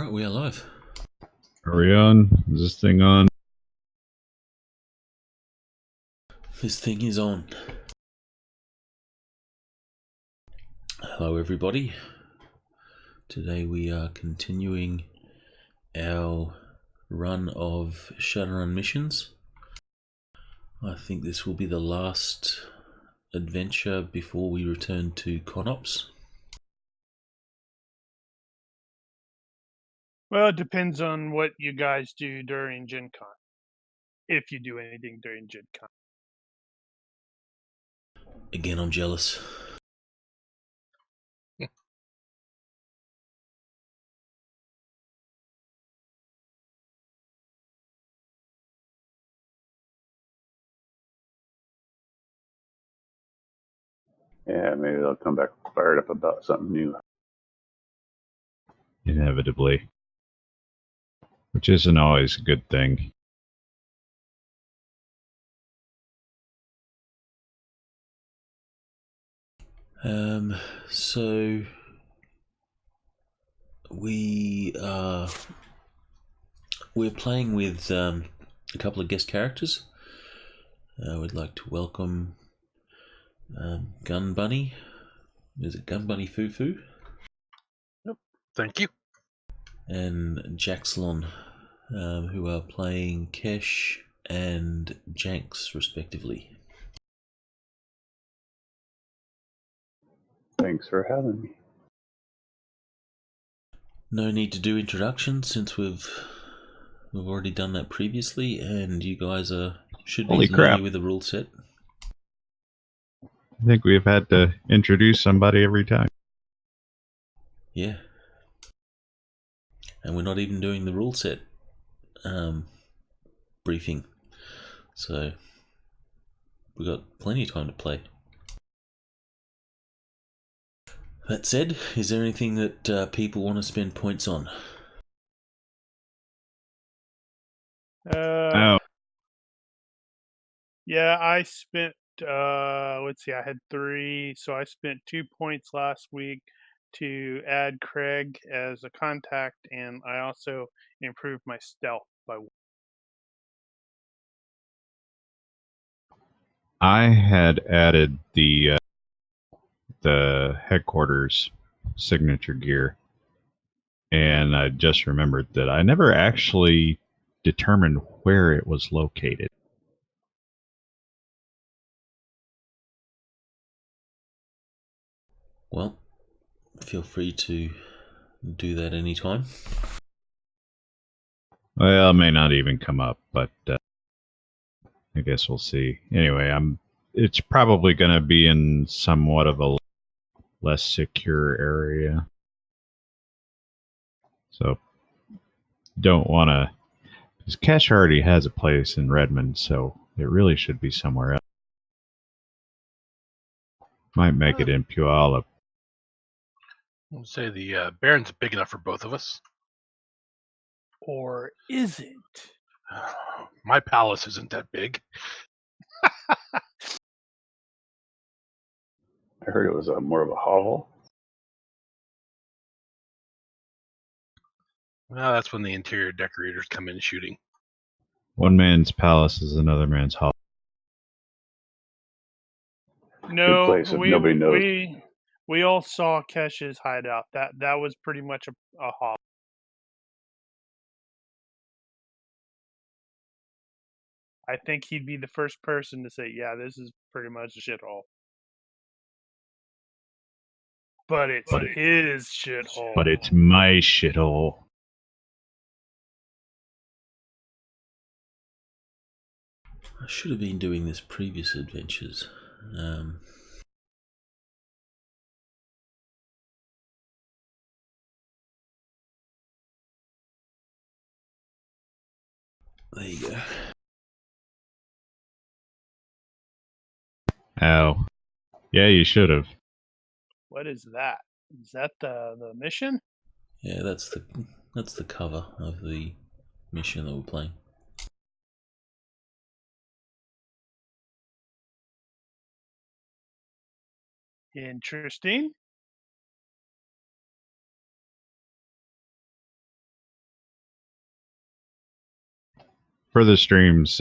Alright, we are live. Are we on? Is this thing on? This thing is on. Hello everybody. Today we are continuing our run of Shadowrun missions. I think this will be the last adventure before we return to ConOps. Well, it depends on what you guys do during Gen Con. If you do anything during Gen Con. Again, I'm jealous. Yeah, maybe they'll come back fired up about something new. Inevitably. Which isn't always a good thing. So we're playing with a couple of guest characters. We'd like to welcome Gun Bunny. Is it Gun Bunny Fufu? Yep. Thank you. And Jaxlon, who are playing Kesh and Janks, respectively. Thanks for having me. No need to do introductions since we've already done that previously, and you guys should be Holy familiar crap. with the rule set. I think we've had to introduce somebody every time. Yeah. And we're not even doing the rule set briefing. So we've got plenty of time to play. That said, is there anything that people want to spend points on? Yeah, I spent, let's see, I had 3, so I spent 2 points last week to add Craig as a contact, and I also improved my stealth by 1. I had added the headquarters signature gear, and I just remembered that I never actually determined where it was located. Well, feel free to do that anytime. Well, it may not even come up, but I guess we'll see. Anyway, it's probably going to be in somewhat of a less secure area. So don't want to, because Cash already has a place in Redmond, so it really should be somewhere else. Might make it in Puyallup. I would say the Baron's big enough for both of us. Or is it? My palace isn't that big. I heard it was more of a hovel. Well, that's when the interior decorators come in shooting. One man's palace is another man's hall. No, place if nobody knows. we all saw Kesh's hideout. That was pretty much a hop. I think he'd be the first person to say, "Yeah, this is pretty much a shithole." But it's his shithole. But it's my shithole. I should have been doing this previous adventures. There you go. Oh. Yeah, you should have. What is that? Is that the mission? Yeah, that's the cover of the mission that we're playing. Interesting. For the streams,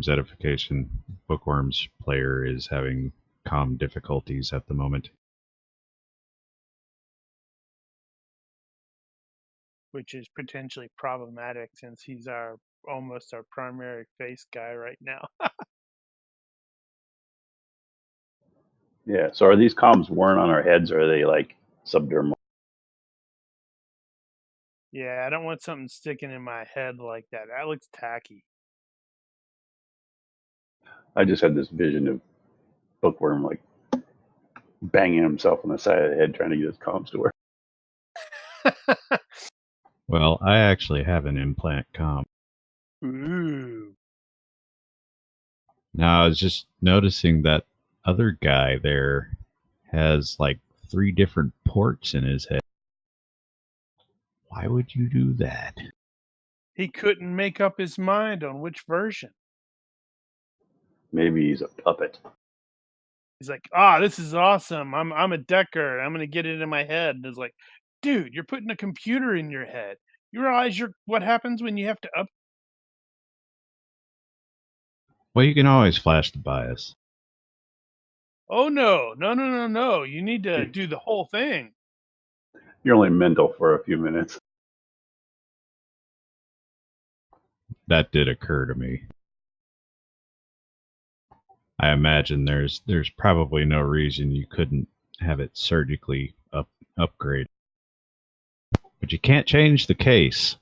edification, Bookworm's player is having comm difficulties at the moment. which is potentially problematic since he's almost our primary face guy right now. Yeah. So are these comms worn on our heads, or are they like subdermal? Yeah, I don't want something sticking in my head like that. That looks tacky. I just had this vision of Bookworm like banging himself on the side of the head trying to get his comms to work. Well, I actually have an implant comm. Ooh. Now, I was just noticing that other guy there has like 3 different ports in his head. Why would you do that? He couldn't make up his mind on which version. Maybe he's a puppet. He's like, this is awesome. I'm a Decker. I'm gonna get it in my head. And it's like, dude, you're putting a computer in your head. You realize what happens when you have to up. Well, you can always flash the BIOS. Oh no! You need to do the whole thing. You're only mental for a few minutes. That did occur to me. I imagine there's probably no reason you couldn't have it surgically upgrade. But you can't change the case.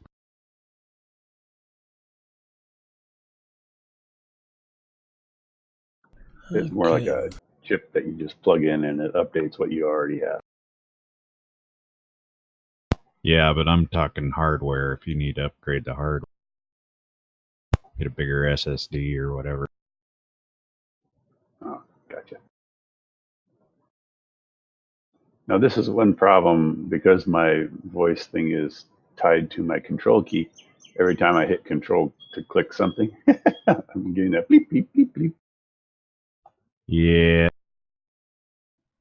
It's more like a chip that you just plug in and it updates what you already have. Yeah, but I'm talking hardware. If you need to upgrade the hardware, get a bigger SSD or whatever. Oh, gotcha. Now this is one problem because my voice thing is tied to my control key. Every time I hit control to click something, I'm getting that bleep, bleep, bleep, bleep. Yeah.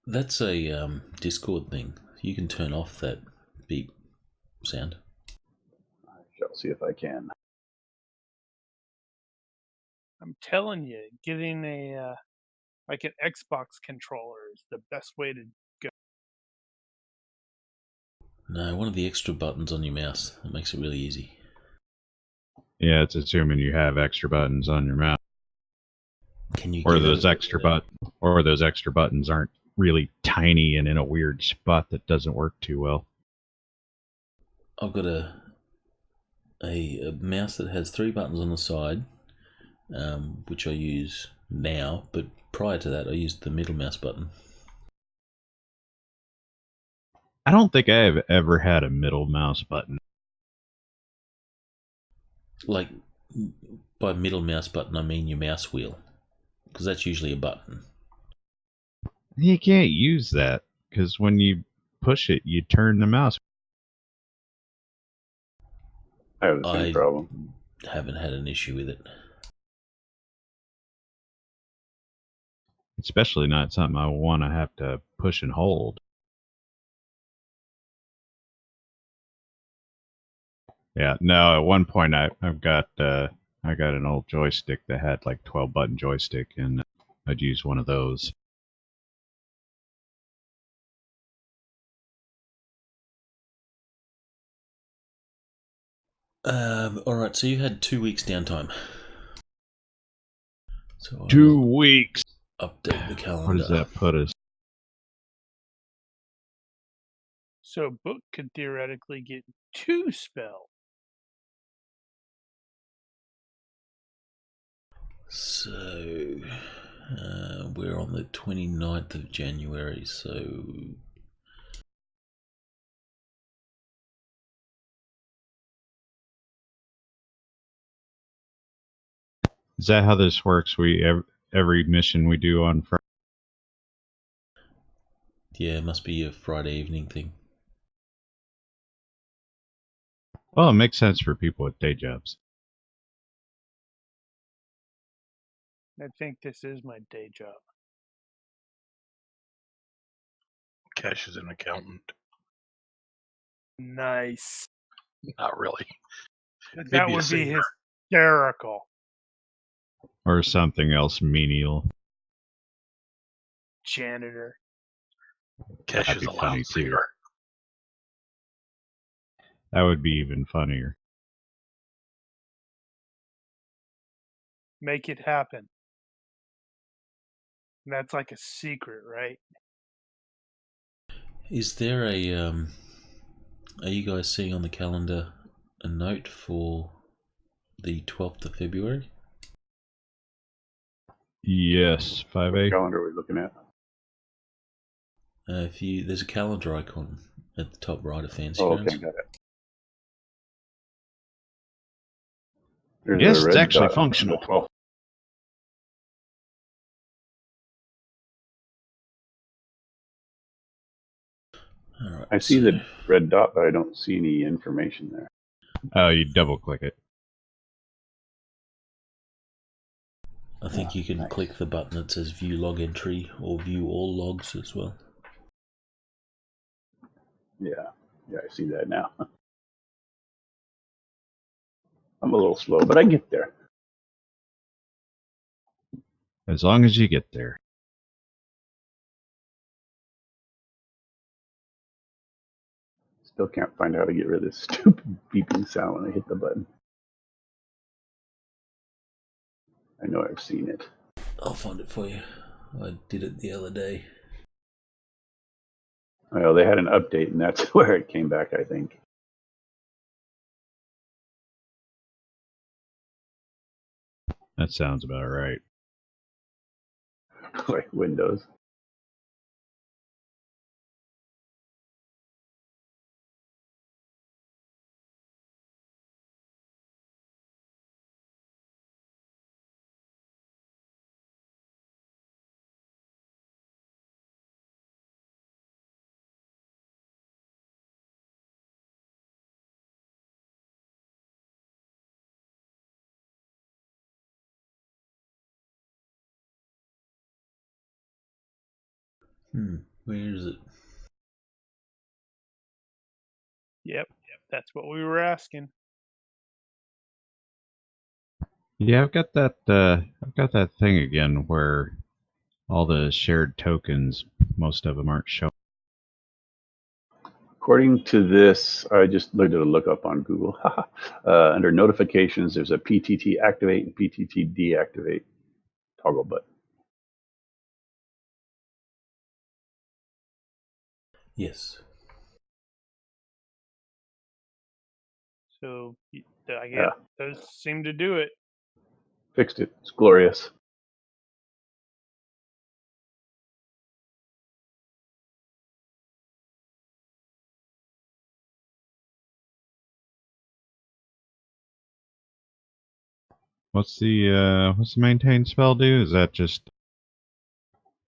That's a Discord thing. You can turn off that beep sound. I shall see if I can. I'm telling you, getting a like an Xbox controller is the best way to go. No, one of the extra buttons on your mouse. That makes it really easy. Yeah, it's assuming you have extra buttons on your mouse. Can you Or get those extra buttons aren't really tiny and in a weird spot that doesn't work too well. I've got a mouse that has 3 buttons on the side, which I use now, but prior to that I used the middle mouse button. I don't think I have ever had a middle mouse button. Like, by middle mouse button I mean your mouse wheel, because that's usually a button. You can't use that, because when you push it, you turn the mouse. I have the same problem. Haven't had an issue with it. Especially not something I want to have to push and hold. Yeah, no, at one point I got an old joystick that had like 12 button joystick, and I'd use one of those. Alright, so you had 2 weeks downtime. So 2 weeks. Update the calendar. What does that put us? So Book could theoretically get 2 spells. So we're on the 29th of January, so Is that how this works? Every mission we do on Friday. yeah, it must be a Friday evening thing. Well, it makes sense for people with day jobs. I think this is my day job. Cash is an accountant. Nice. Not really. That Maybe a would be singer. hysterical. Or something else menial. Janitor. Cash That'd is be a funny, loud too. singer. That would be even funnier. Make it happen. And that's like a secret, right? Is there a are you guys seeing on the calendar a note for the 12th of February? Yes, What 5A. calendar are we looking at? If you there's a calendar icon at the top right of Fancy Oh, Grounds. okay, got it. There's Yes, a it's red actually dot on functional. the 12th. All right, I see the red dot, but I don't see any information there. Oh, you double click it. I think you can nice. click the button that says View Log Entry or View All Logs as well. Yeah, I see that now. I'm a little slow, but I get there. As long as you get there. Still can't find how to get rid of this stupid beeping sound when I hit the button. I know I've seen it. I'll find it for you. I did it the other day. Well, they had an update, and that's where it came back, I think. That sounds about right. Like Windows. Where is it? Yep. That's what we were asking. Yeah, I've got that thing again where all the shared tokens, most of them aren't showing. According to this, I just looked at a lookup on Google. Under notifications, there's a PTT activate and PTT deactivate toggle button. Yes. So I guess Yeah, those seem to do it. fixed it. It's glorious. What's the maintain spell do? Is that just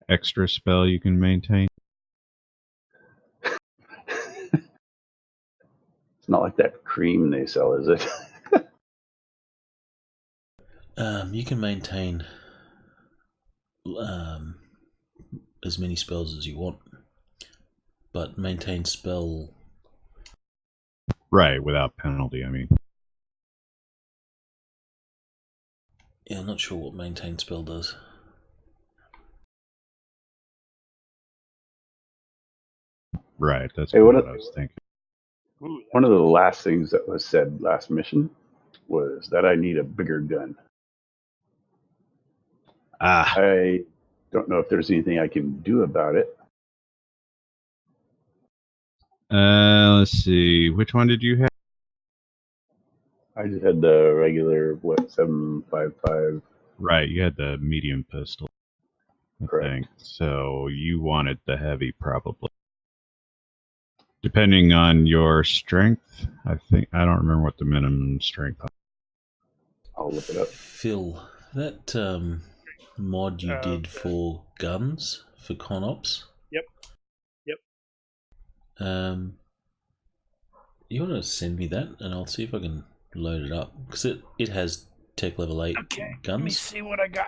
extra spell you can maintain? It's not like that cream they sell, is it? You can maintain as many spells as you want, but maintain spell. Right, without penalty, I mean. Yeah, I'm not sure what maintain spell does. Right, that's Hey, kind of what I was thinking. Ooh, one of the last things that was said last mission was that I need a bigger gun. Ah, I don't know if there's anything I can do about it. let's see. Which one did you have? I just had the regular, 7.55. Right, you had the medium pistol, I Correct. think. So you wanted the heavy, probably. Depending on your strength, I don't remember what the minimum strength. I'll look it up. Phil, that mod you did for guns for ConOps. Yep. You want to send me that, and I'll see if I can load it up because it has tech level 8 Okay. guns. Let me see what I got.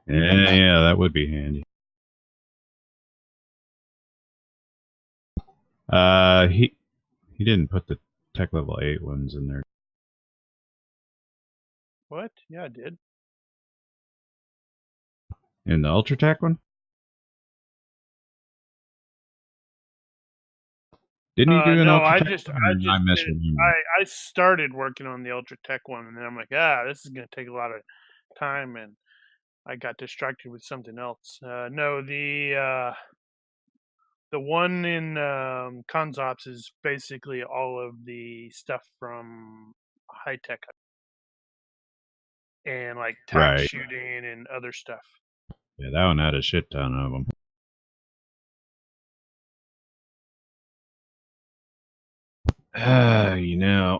Yeah, that would be handy. He didn't put the tech level 8 ones in there. What? Yeah, I did. In the Ultratech one? Didn't you do an No, I Ultratech just one, or did I misremember? I started working on the Ultra Tech one, and then I'm like, this is gonna take a lot of time, and I got distracted with something else. No, the one in Consops is basically all of the stuff from High Tech and like tax Right. shooting and other stuff. Yeah, that one had a shit ton of them.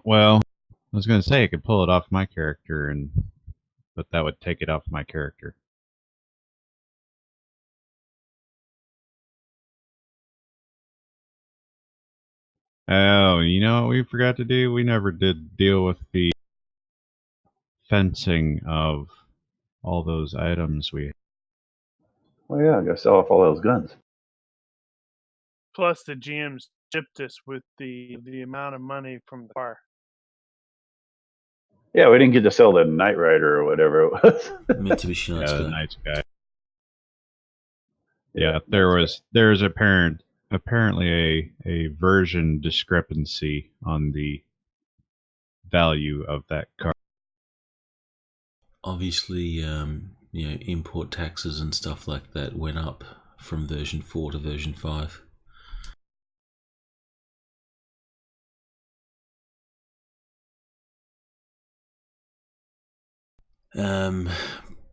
Well, I was going to say I could pull it off my character, but that would take it off my character. Oh, you know what we forgot to do? We never did deal with the fencing of all those items we. Oh yeah, I gotta sell off all those guns. Plus, the GMs chipped us with the amount of money from the car. Yeah, we didn't get to sell the Knight Rider or whatever it was. Mitsubishi Night The Sky. Night Sky. Yeah, Yeah, there's apparently a version discrepancy on the value of that car. Obviously, import taxes and stuff like that went up from version 4 to version 5.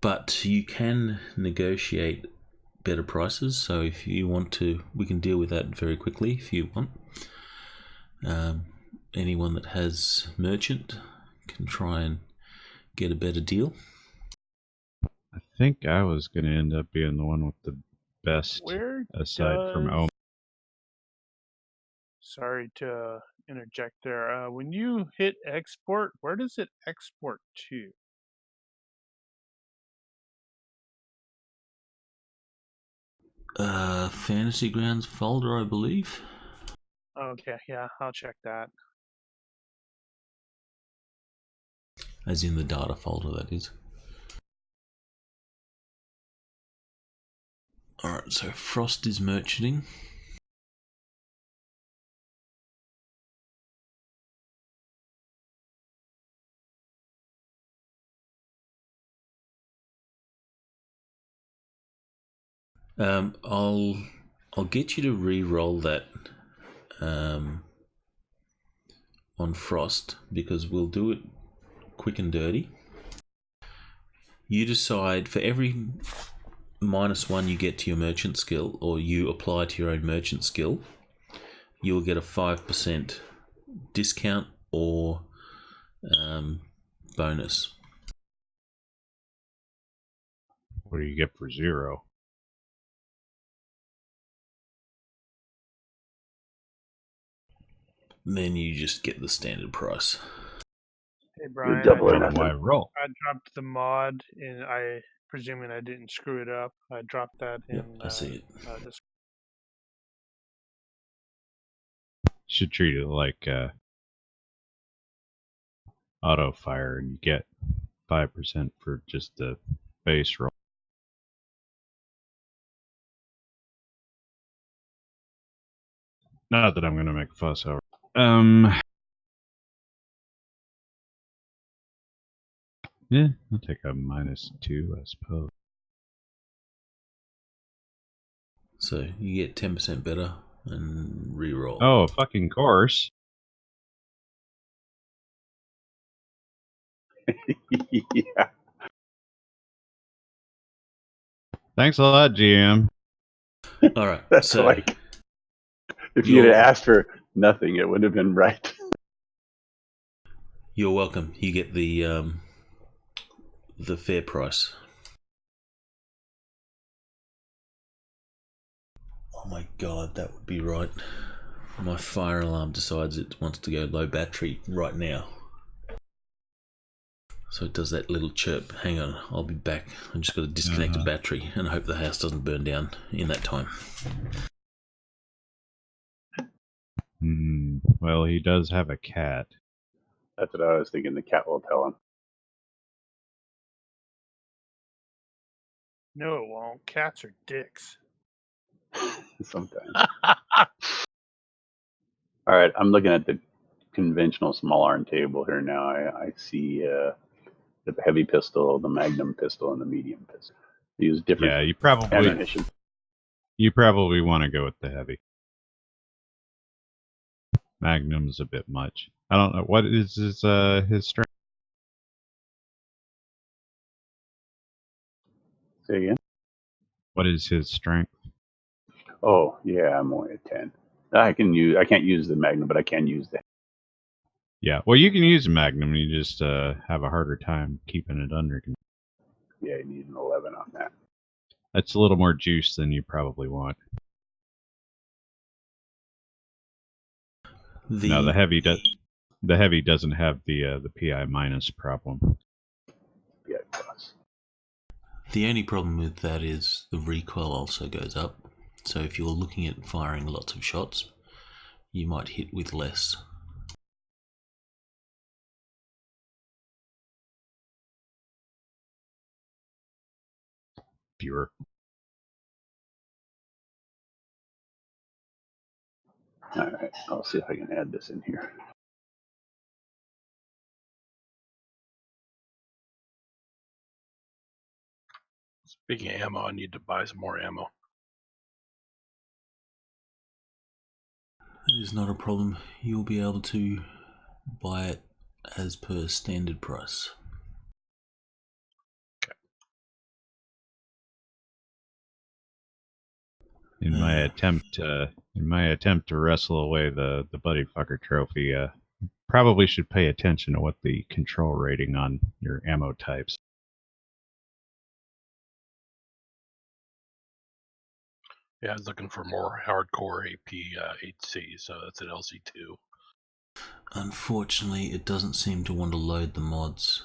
But you can negotiate better prices, so if you want to, we can deal with that very quickly if you want. Anyone that has merchant can try and get a better deal. I think I was going to end up being the one with the best, Where aside from does... Omen. Sorry to interject there. When you hit export, where does it export to? Fantasy Grounds folder, I believe. Okay, yeah, I'll check that. As in the data folder, that is. Alright, so Frost is merchanting. I'll get you to re-roll that on Frost, because we'll do it quick and dirty. You decide for every -1 you get to your merchant skill, or you apply to your own merchant skill, you'll get a 5% discount or bonus. What do you get for 0? Then you just get the standard price. Hey Brian, double or Then nothing. why roll? I dropped the mod, and I presuming I didn't screw it up. I dropped that Yep, in I see it. this. Should treat it like auto fire, and you get 5% for just the base roll. Not that I'm going to make a fuss over. Yeah, I'll take a -2, I suppose. So you get 10% better and re-roll. Oh, fucking course. Yeah, Thanks a lot, GM. All right. that's So like if you had asked for nothing, it would have been right. you're welcome. You get the fair price. Oh my god, that would be right. My fire alarm decides it wants to go low battery right now. So it does that little chirp. Hang on, I'll be back. I'm just got to disconnect the battery and hope the house doesn't burn down in that time. Well, he does have a cat. That's what I was thinking. The cat will tell him. No, it won't. Cats are dicks. Sometimes. All right, I'm looking at the conventional small arm table here now. I see the heavy pistol, the magnum pistol, and the medium pistol. They use different Yeah, ammunition. you probably want to go with the heavy. Magnum's a bit much. I don't know what is his strength. Say again? What is his strength? Oh, yeah, I'm only at 10. I can't use the magnum, but I can use the. Yeah, well, you can use a Magnum. You just have a harder time keeping it under control. Yeah, you need an 11 on that. That's a little more juice than you probably want. No, the heavy doesn't have the PI minus problem. Yeah, it does. The only problem with that is the recoil also goes up. So if you're looking at firing lots of shots, you might hit with less. Fewer. All right, I'll see if I can add this in here. Speaking of ammo, I need to buy some more ammo. That is not a problem. You'll be able to buy it as per standard price. In my attempt to wrestle away the buddy fucker trophy, probably should pay attention to what the control rating on your ammo types. Yeah, I was looking for more hardcore AP 8C, so that's an LC2. Unfortunately, it doesn't seem to want to load the mods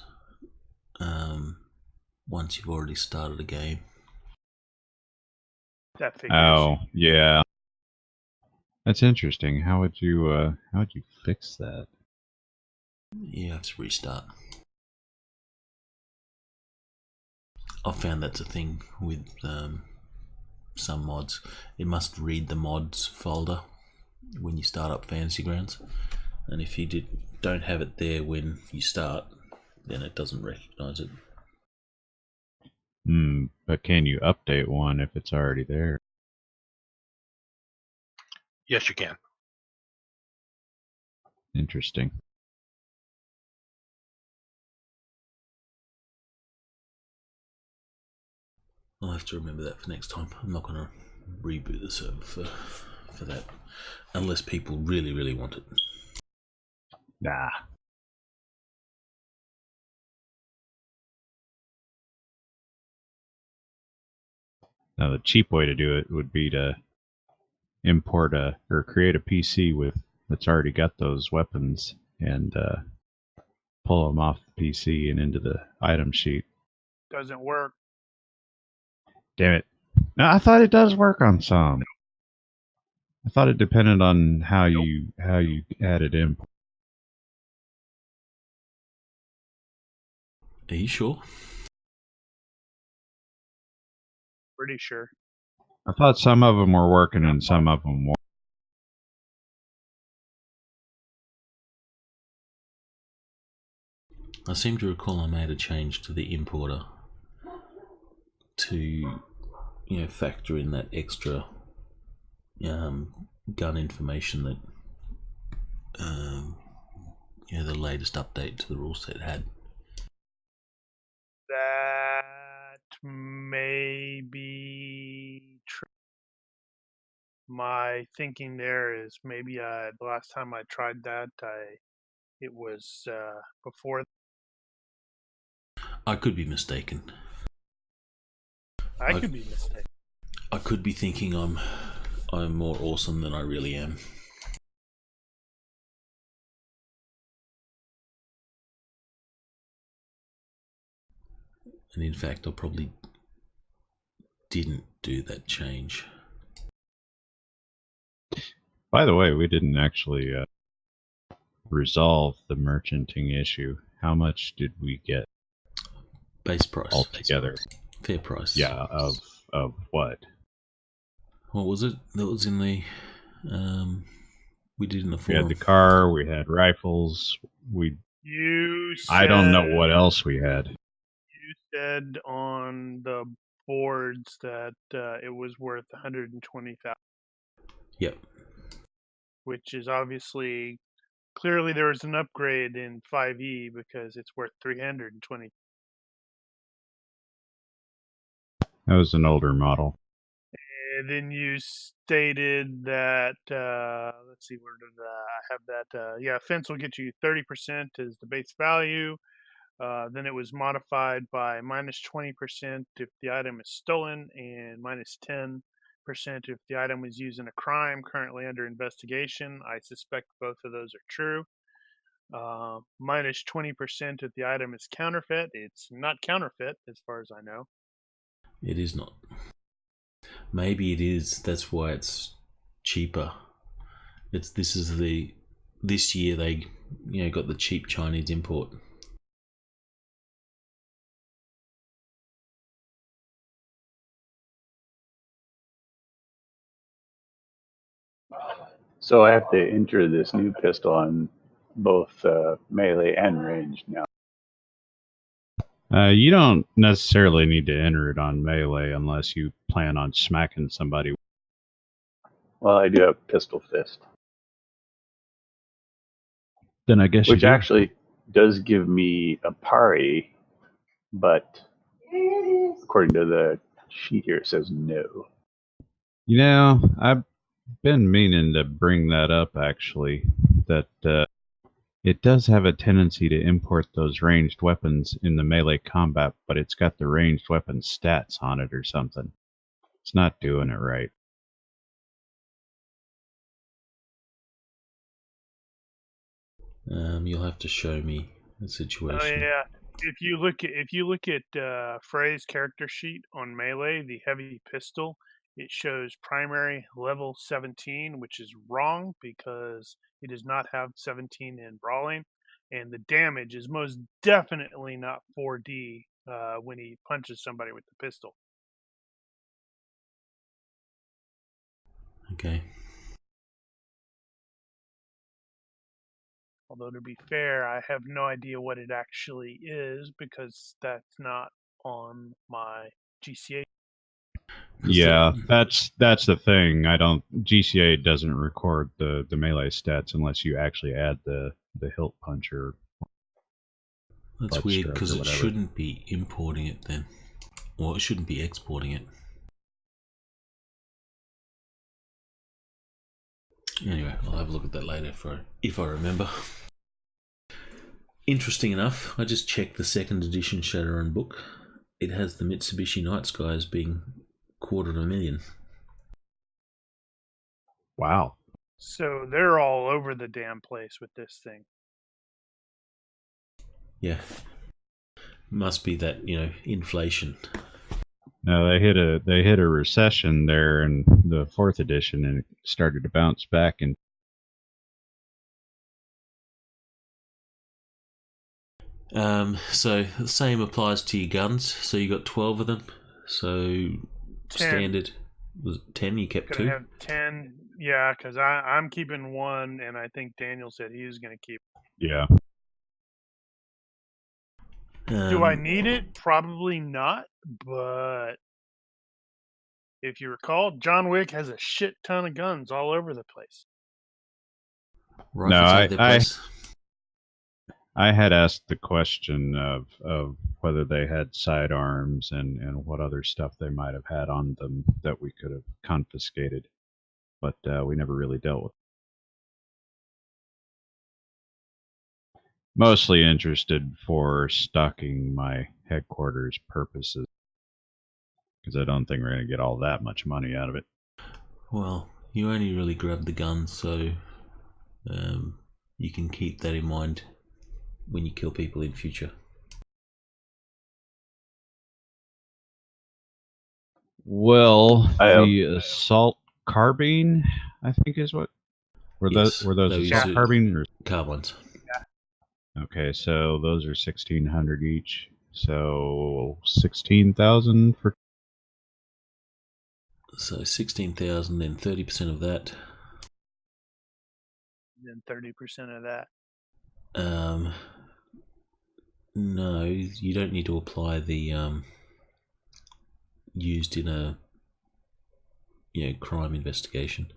once you've already started a game. That figures. Oh, yeah. That's interesting. How would you fix that? You have to restart. I've found that's a thing with some mods. It must read the mods folder when you start up Fantasy Grounds, and if you don't have it there when you start, then it doesn't recognize it. But can you update one if it's already there? Yes, you can. Interesting. I'll have to remember that for next time. I'm not going to reboot the server for that, unless people really, really want it. Nah. Now the cheap way to do it would be to import or create a PC that's already got those weapons and pull them off the PC and into the item sheet. Doesn't work. Damn it! No, I thought it does work on some. I thought it depended on how you added in. Are you sure? Pretty sure. I thought some of them were working and some of them weren't. I seem to recall I made a change to the importer to, factor in that extra gun information that the latest update to the rule set had. That may be true. My thinking there is maybe the last time I tried that, it was before. I could be mistaken. I could be mistaken. I could be thinking I'm more awesome than I really am. And in fact, I probably didn't do that change. By the way, we didn't actually resolve the merchanting issue. How much did we get Base price altogether? Fair price. Yeah, of what? What was it that was in the we did in the We had forum? the car, we had rifles, I don't know what else we had. You said on the boards that it was worth 120,000. Yep. Which is obviously clearly there was an upgrade in 5e because it's worth 320. That was an older model. And then you stated that let's see, where did I have that? Yeah, fence will get you 30% as the base value. Then it was modified by minus 20% if the item is stolen, and minus 10% if the item was used in a crime currently under investigation. I suspect both of those are true. Minus 20% if the item is counterfeit. It's not counterfeit, as far as I know. It is not. Maybe it is. That's why it's cheaper. This year they got the cheap Chinese import. So I have to enter this new pistol on both melee and range now. You don't necessarily need to enter it on melee unless you plan on smacking somebody. Well, I do have pistol fist, Then I guess which you do. actually does give me a pari, but according to the sheet here, it says no. You know, I've been meaning to bring that up, actually, that it does have a tendency to import those ranged weapons in the melee combat, but it's got the ranged weapon stats on it or something. It's not doing it right. You'll have to show me the situation. Oh yeah. If you look at Frey's character sheet on melee, the heavy pistol, it shows primary level 17, which is wrong because he does not have 17 in brawling, and the damage is most definitely not 4D when he punches somebody with the pistol. Okay. Although to be fair, I have no idea what it actually is because that's not on my GCA. Yeah, that's the thing. GCA doesn't record the melee stats unless you actually add the hilt puncher. That's weird because it shouldn't be importing it then. Or it shouldn't be exporting it. Anyway, I'll have a look at that later if I remember. Interesting enough, I just checked the second edition Shadowrun book. It has the Mitsubishi Night Sky as being $250,000. Wow. So they're all over the damn place with this thing. Yeah. Must be that, inflation. No, they hit a recession there in the 4th edition, and it started to bounce back. And so the same applies to your guns. So you got 12 of them. So 10. Standard was it 10. You kept 2. Gonna have 10. Yeah, because I'm keeping 1, and I think Daniel said he was going to keep. Yeah. Do I need it? Probably not. But if you recall, John Wick has a shit ton of guns all over the place. Rifles I had asked the question of whether they had sidearms and what other stuff they might have had on them that we could have confiscated, but we never really dealt with it. Mostly interested for stocking my headquarters purposes, because I don't think we're going to get all that much money out of it. Well, you only really grabbed the gun, so you can keep that in mind when you kill people in future. Well, the assault carbine, I think, is what were those assault carbine or carbines? Yeah. Okay, so those are 1,600 each. So 16,000 for. So 16,000, then 30% of that. And then 30% of that. No, you don't need to apply the used in a crime investigation.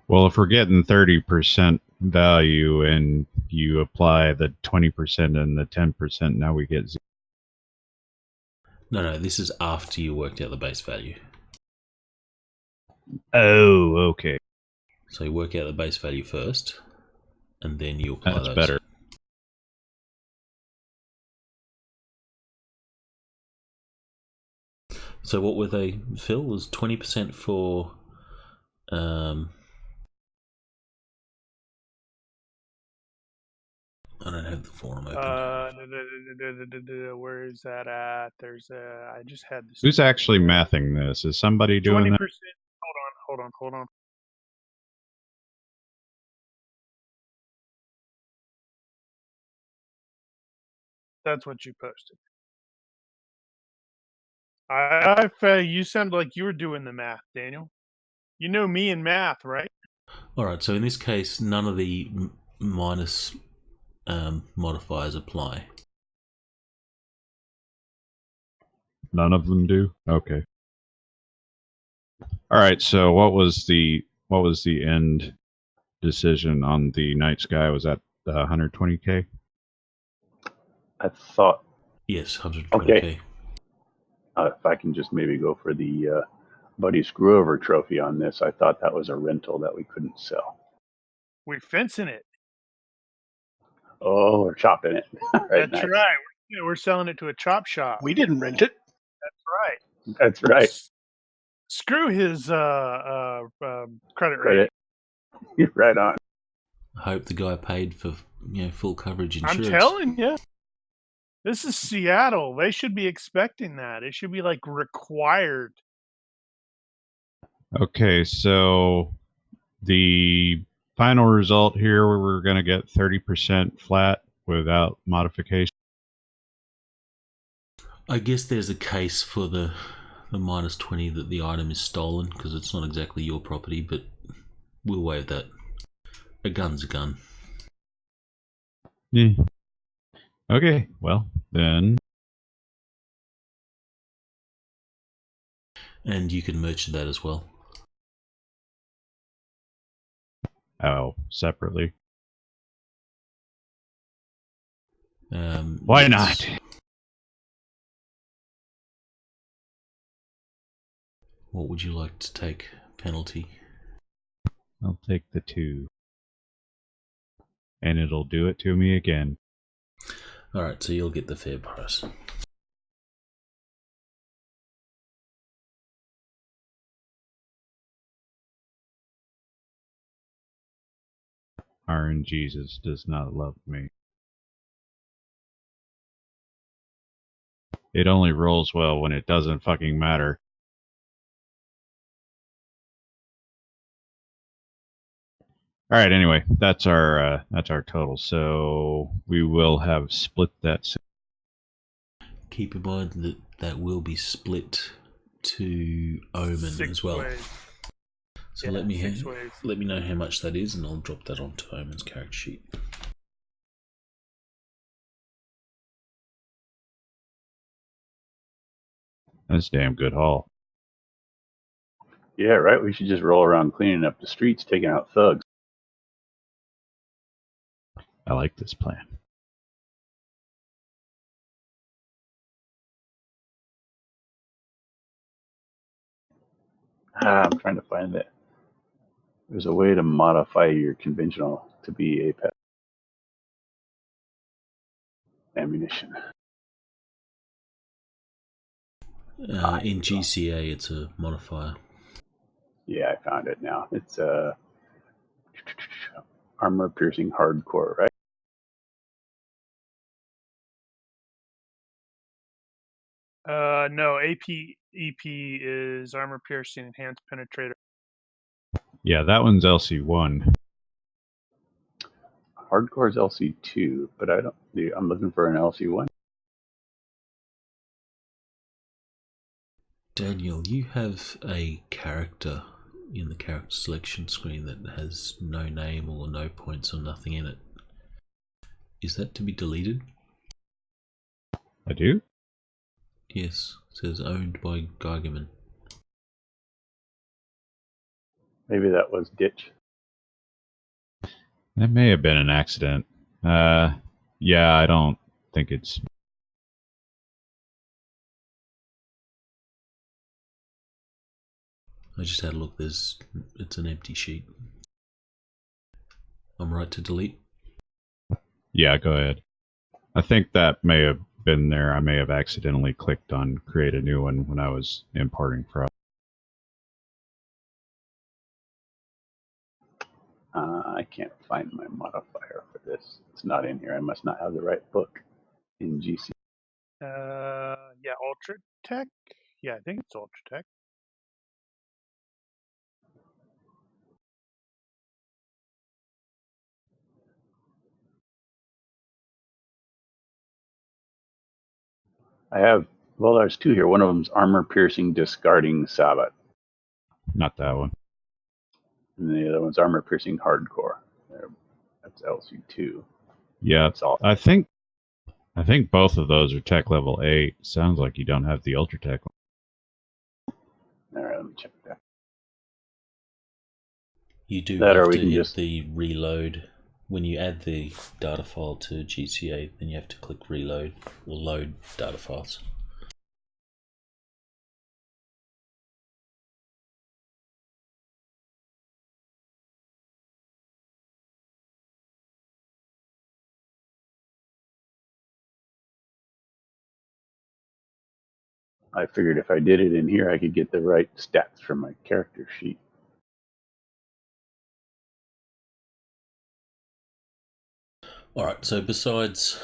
Well, if we're getting 30% value and you apply the 20% and the 10%, now we get 0. No, this is after you worked out the base value. Oh, okay. So you work out the base value first, and then you apply That's those. better. So what were they, Phil? Was 20% for I don't have the forum open. Where is that at? I just had this. Who's actually mathing this? Is somebody doing 20%. that? Hold on. That's what you posted. You sound like you were doing the math, Daniel. You know me and math, right? All right. So in this case, none of the minus modifiers apply. None of them do? Okay. All right, so what was the end decision on the night sky? Was that 120K? I thought, Yes, 120K. Okay. If I can just maybe go for the Buddy Screwover trophy on this, I thought that was a rental that we couldn't sell. We're fencing it. Oh, we're chopping it. That's nice. Right. We're selling it to a chop shop. We didn't rent it. That's right. That's right. Screw his credit Credit. You're right on. I hope the guy paid for full coverage insurance. I'm telling you. This is Seattle. They should be expecting that. It should be like required. Okay, so the final result here, we're going to get 30% flat without modification. I guess there's a case for the minus 20 that the item is stolen because it's not exactly your property, but we'll waive that. A gun's a gun. Yeah. Okay, well, then. And you can merchant that as well. Oh, separately. Why not? What would you like to take penalty? I'll take the 2. And it'll do it to me again. Alright, so you'll get the fair price. RNGesus does not love me. It only rolls well when it doesn't fucking matter. All right, anyway, that's our total. So we will have split that. Keep in mind that that will be split to Omen as well. Ways. So Yeah, let me know how much that is, and I'll drop that onto Omen's character sheet. That's a damn good haul. Yeah, right. We should just roll around cleaning up the streets, taking out thugs. I like this plan. I'm trying to find it. There's a way to modify your conventional to be a pet. Ammunition. In GCA, it's a modifier. Yeah, I found it now. It's armor piercing hardcore, right? No, EP is armor piercing enhanced penetrator. Yeah, that one's LC1. Hardcore is LC2, but I don't. I'm looking for an LC1. Daniel, you have a character in the character selection screen that has no name or no points or nothing in it. Is that to be deleted? I do? Yes, it says owned by Geigerman. Maybe that was Ditch. That may have been an accident. Yeah, I don't think it's... I just had a look, it's an empty sheet. I'm right to delete? Yeah, go ahead. I think that may have been there. I may have accidentally clicked on create a new one when I was importing from. I can't find my modifier for this. It's not in here. I must not have the right book in GC. Yeah, Ultra Tech. Yeah, I think it's Ultra Tech. I have, well, there's two here. One of them's armor piercing discarding Sabbath, Not that one. and the other one's armor piercing hardcore. That's LC2. Yeah, That's all. I think both of those are tech level 8. Sounds like you don't have the ultra tech one. All right, let me check that. You do That, or have we to can hit just the reload. When you add the data file to GCA, then you have to click reload or load data files. I figured if I did it in here, I could get the right stats from my character sheet. Alright, so besides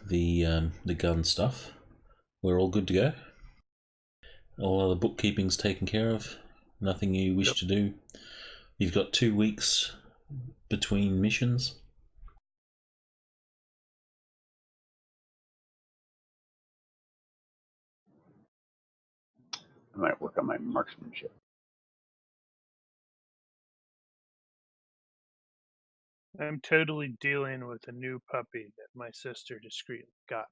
the gun stuff, we're all good to go? All other bookkeeping's taken care of? Nothing you wish to do? You've got 2 weeks between missions? I might work on my marksmanship. I'm totally dealing with a new puppy that my sister discreetly got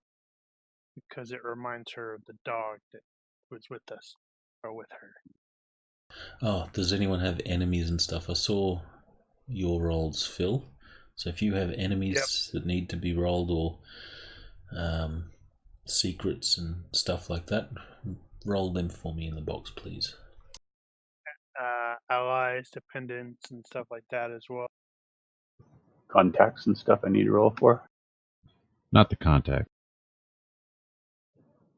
because it reminds her of the dog that was with us or with her. Oh, does anyone have enemies and stuff? I saw your rolls fill. So if you have enemies that need to be rolled or secrets and stuff like that, roll them for me in the box, please. Allies, dependents, and stuff like that as well. Contacts and stuff I need to roll for? Not the contact.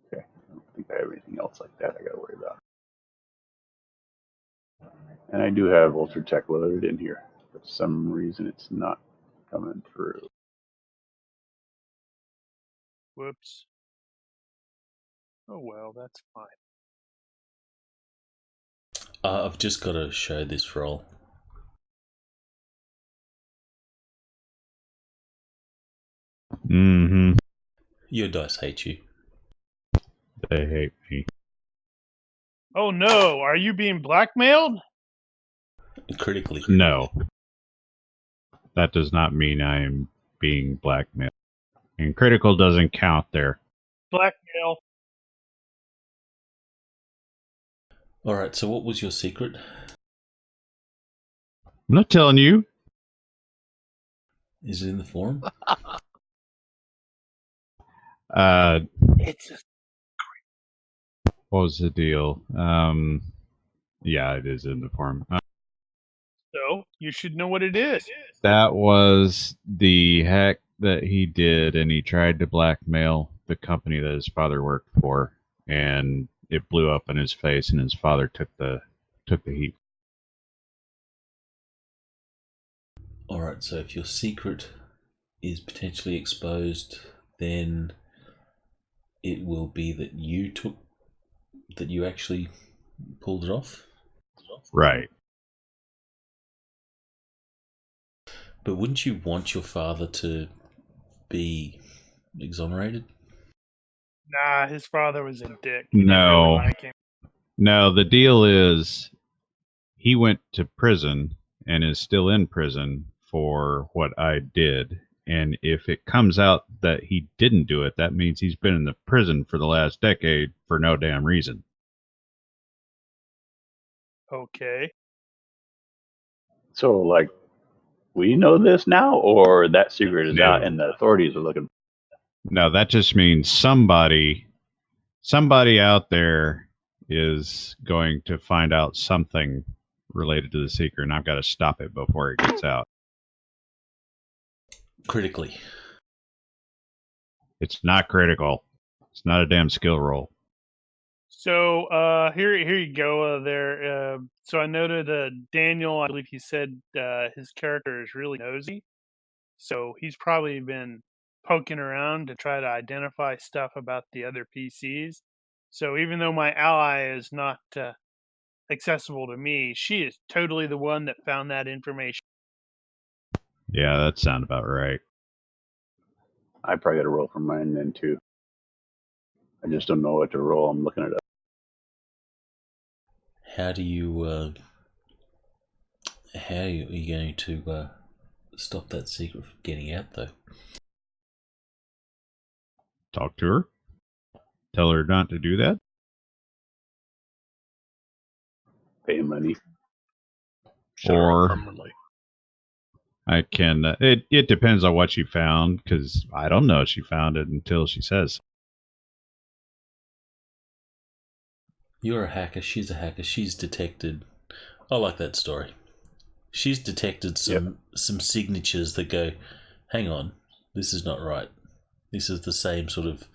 Okay, I don't think I have anything else like that I gotta worry about. And I do have Ultra Tech loaded in here. For some reason, it's not coming through. Whoops. Oh well, that's fine. I've just got to show this roll. Mm-hmm. Your dice hate you. They hate me. Oh no, are you being blackmailed? Critically. No. That does not mean I am being blackmailed. And critical doesn't count there. Blackmail. Alright, so what was your secret? I'm not telling you. Is it in the forum? It's a What was the deal? Yeah, it is in the forum. so you should know what it is. That was the hack that he did, and he tried to blackmail the company that his father worked for, and it blew up in his face, and his father took the heat. Alright, so if your secret is potentially exposed, then it will be that you actually pulled it off. Right. But wouldn't you want your father to be exonerated? Nah, his father was a dick. He didn't No. really like him. No, the deal is he went to prison and is still in prison for what I did. And if it comes out that he didn't do it, that means he's been in the prison for the last decade for no damn reason. Okay. So, like, we know this now, or that secret is out No. and the authorities are looking? No, that just means somebody out there is going to find out something related to the secret, and I've got to stop it before it gets out. Critically. It's not critical. It's not a damn skill roll. So here you go. So I noted Daniel. I believe he said his character is really nosy. So he's probably been poking around to try to identify stuff about the other PCs. So even though my ally is not accessible to me, she is totally the one that found that information. Yeah, that sounds about right. I probably got to roll for mine then too. I just don't know what to roll. I'm looking it up. How do you? How are you going to stop that secret from getting out, though? Talk to her. Tell her not to do that. Pay money. Shut her up Or permanently. I can. It depends on what she found, because I don't know she found it until she says. You're a hacker. She's a hacker. She's detected. I like that story. She's detected some signatures that go, hang on, this is not right. This is the same sort of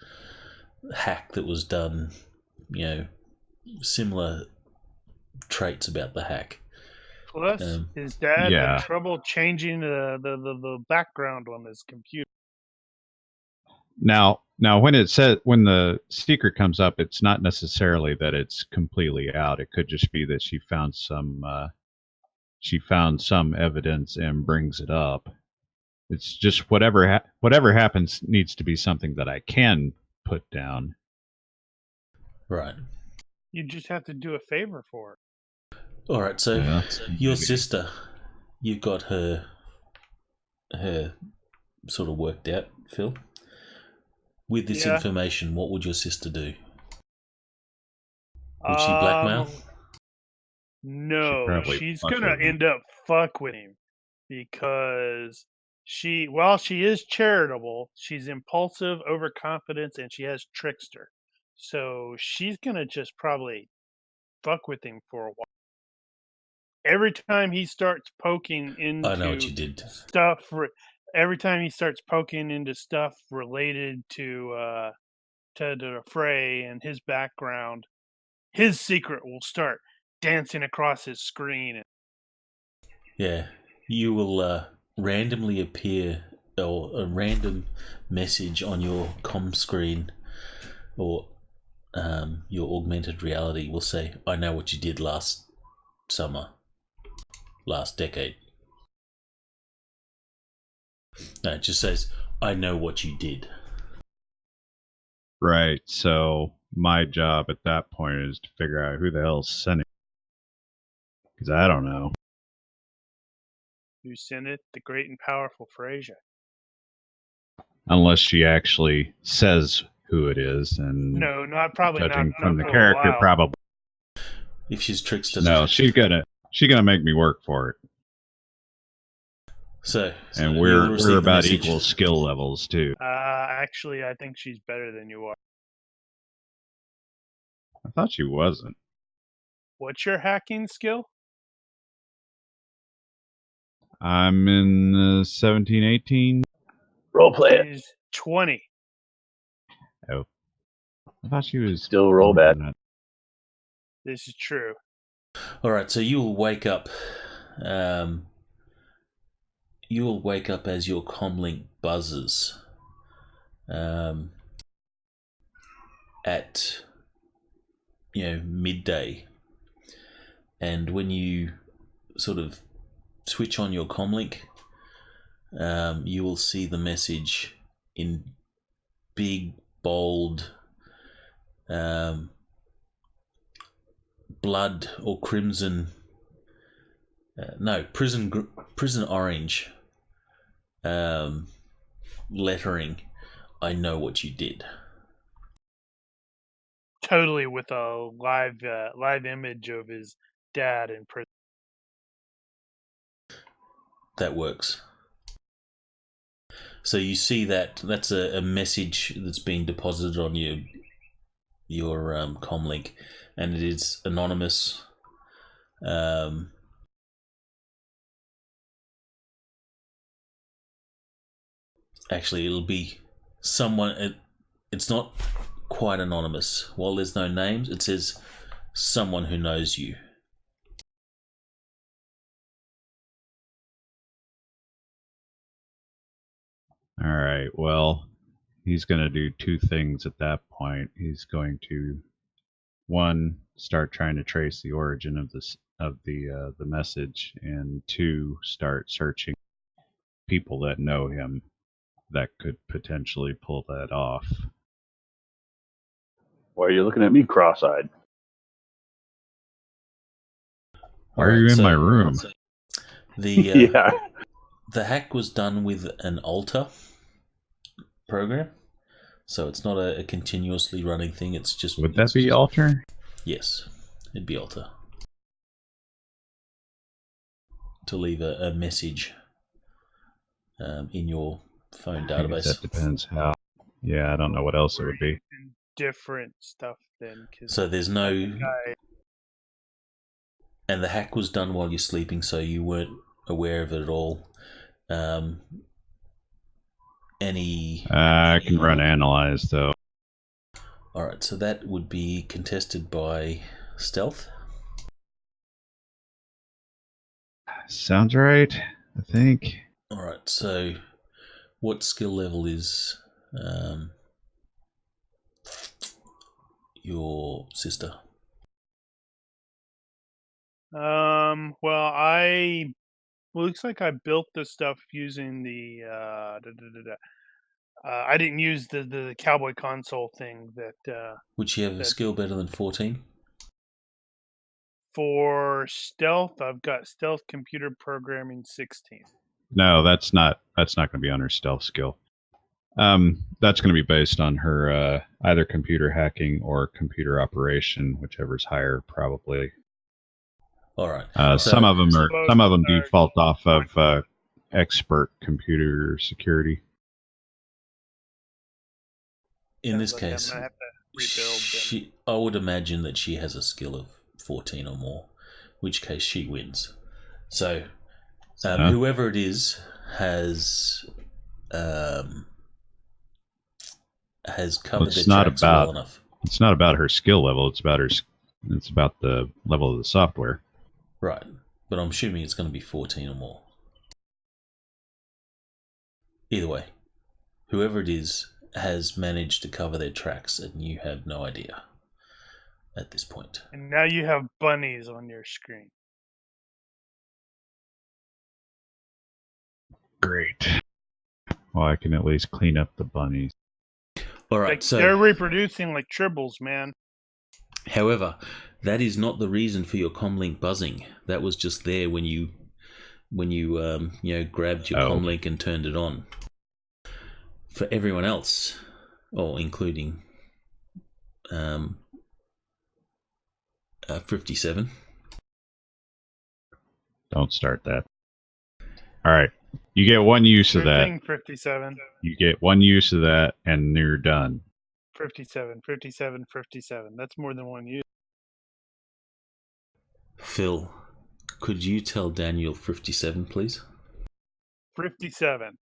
hack that was done, similar traits about the hack. Plus, his dad Yeah. had trouble changing the background on his computer. Now, when the secret comes up, it's not necessarily that it's completely out. It could just be that she found some evidence and brings it up. It's just whatever happens needs to be something that I can put down. Right. You just have to do a favor for her. All right, so Yeah, your maybe. sister, you've got her sort of worked out, Phil. With this information, what would your sister do? Would she blackmail? No, she's gonna end up fuck with him because while she is charitable, she's impulsive, overconfident, and she has trickster. So she's gonna just probably fuck with him for a while. Every time he starts poking into I know what you did. stuff, every time he starts poking into stuff related to the fray and his background, his secret will start dancing across his screen. Yeah, you will randomly appear, or a random message on your comm screen, or your augmented reality will say, "I know what you did last summer, last decade." No, it just says, "I know what you did." Right. So my job at that point is to figure out who the hell's sending it. Because I don't know. Who sent it? The great and powerful Frasier. Unless she actually says who it is, and No, probably judging not. from Not the for a character, while. probably. If she's trickster. No, she's gonna make me work for it. So And you'll we're receive the about message. equal skill levels too. Actually, I think she's better than you are. I thought she wasn't. What's your hacking skill? I'm in 17, 18. Role play it. She's 20. Oh, I thought she was Still roll more bad. than that. This is true. All right, so you will wake up. You will wake up as your comlink buzzes. At midday, and when you sort of switch on your comlink, you will see the message in big, bold, blood or crimson, prison orange lettering. I know what you did. Totally, with a live image of his dad in prison. That works. So you see that's a message that's been deposited on your comlink, and it is anonymous. Actually, it'll be someone. It's not quite anonymous. While there's no names, it says someone who knows you. All right. Well, he's going to do two things at that point. He's going to, one, start trying to trace the origin of the message, and two, start searching people that know him that could potentially pull that off. Why are you looking at me cross-eyed? Why are you in my room? The hack was done with an alter program, so it's not a continuously running thing. It's just. Would that be alter? Yes, it'd be alter. To leave a message in your phone database. That depends how. Yeah, I don't know what else it would be. Different stuff then. So there's no. And the hack was done while you're sleeping, so you weren't aware of it at all. I can run analyze though. All right, so that would be contested by stealth. Sounds right, I think. All right, so what skill level is your sister? Well, looks like I built this stuff using the I didn't use the cowboy console thing that. Would she have a skill better than 14? For stealth, I've got stealth computer programming 16. No, that's not going to be on her stealth skill. That's going to be based on her either computer hacking or computer operation, whichever's higher, probably. All right. Some of them default off of expert computer security. In this case, I'm gonna have to rebuild I would imagine that she has a skill of 14 or more, which case she wins. So, whoever it is has covered their tracks well enough. It's not about her skill level. It's about the level of the software. Right, but I'm assuming it's going to be 14 or more. Either way, whoever it is has managed to cover their tracks, and you have no idea at this point. And now you have bunnies on your screen. Great. Well, I can at least clean up the bunnies. All right, so they're reproducing like tribbles, man. However, that is not the reason for your comlink buzzing. That was just there when you grabbed your comlink and turned it on. For everyone else, or including 57. Don't start that. All right. You get one use of that. 57. You get one use of that, and you're done. 57. That's more than one use. Phil, could you tell Daniel 57, please? 57.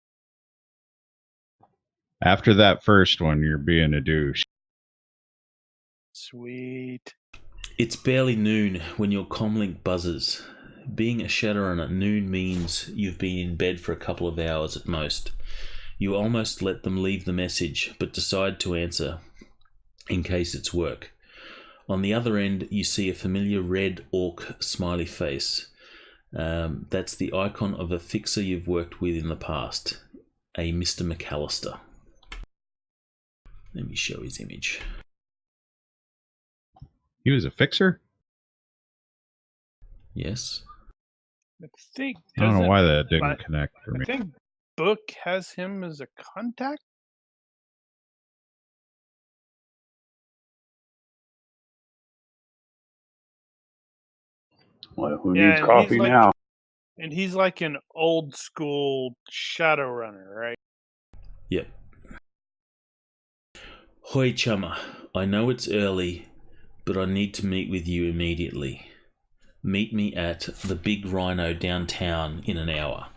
After that first one, you're being a douche. Sweet. It's barely noon when your comlink buzzes. Being a Shadowrun at noon means you've been in bed for a couple of hours at most. You almost let them leave the message, but decide to answer in case it's work. On the other end, you see a familiar red orc smiley face. That's the icon of a fixer you've worked with in the past, a Mr. McAllister. Let me show his image. He was a fixer? Yes. I think. I don't know why that I didn't connect for me. think Book has him as a contact. Well, who Yeah, needs and he's coffee like, now? and he's like an old school Shadowrunner, right? Yep. Hoi chummer, I know it's early, but I need to meet with you immediately. Meet me at the Big Rhino downtown in an hour.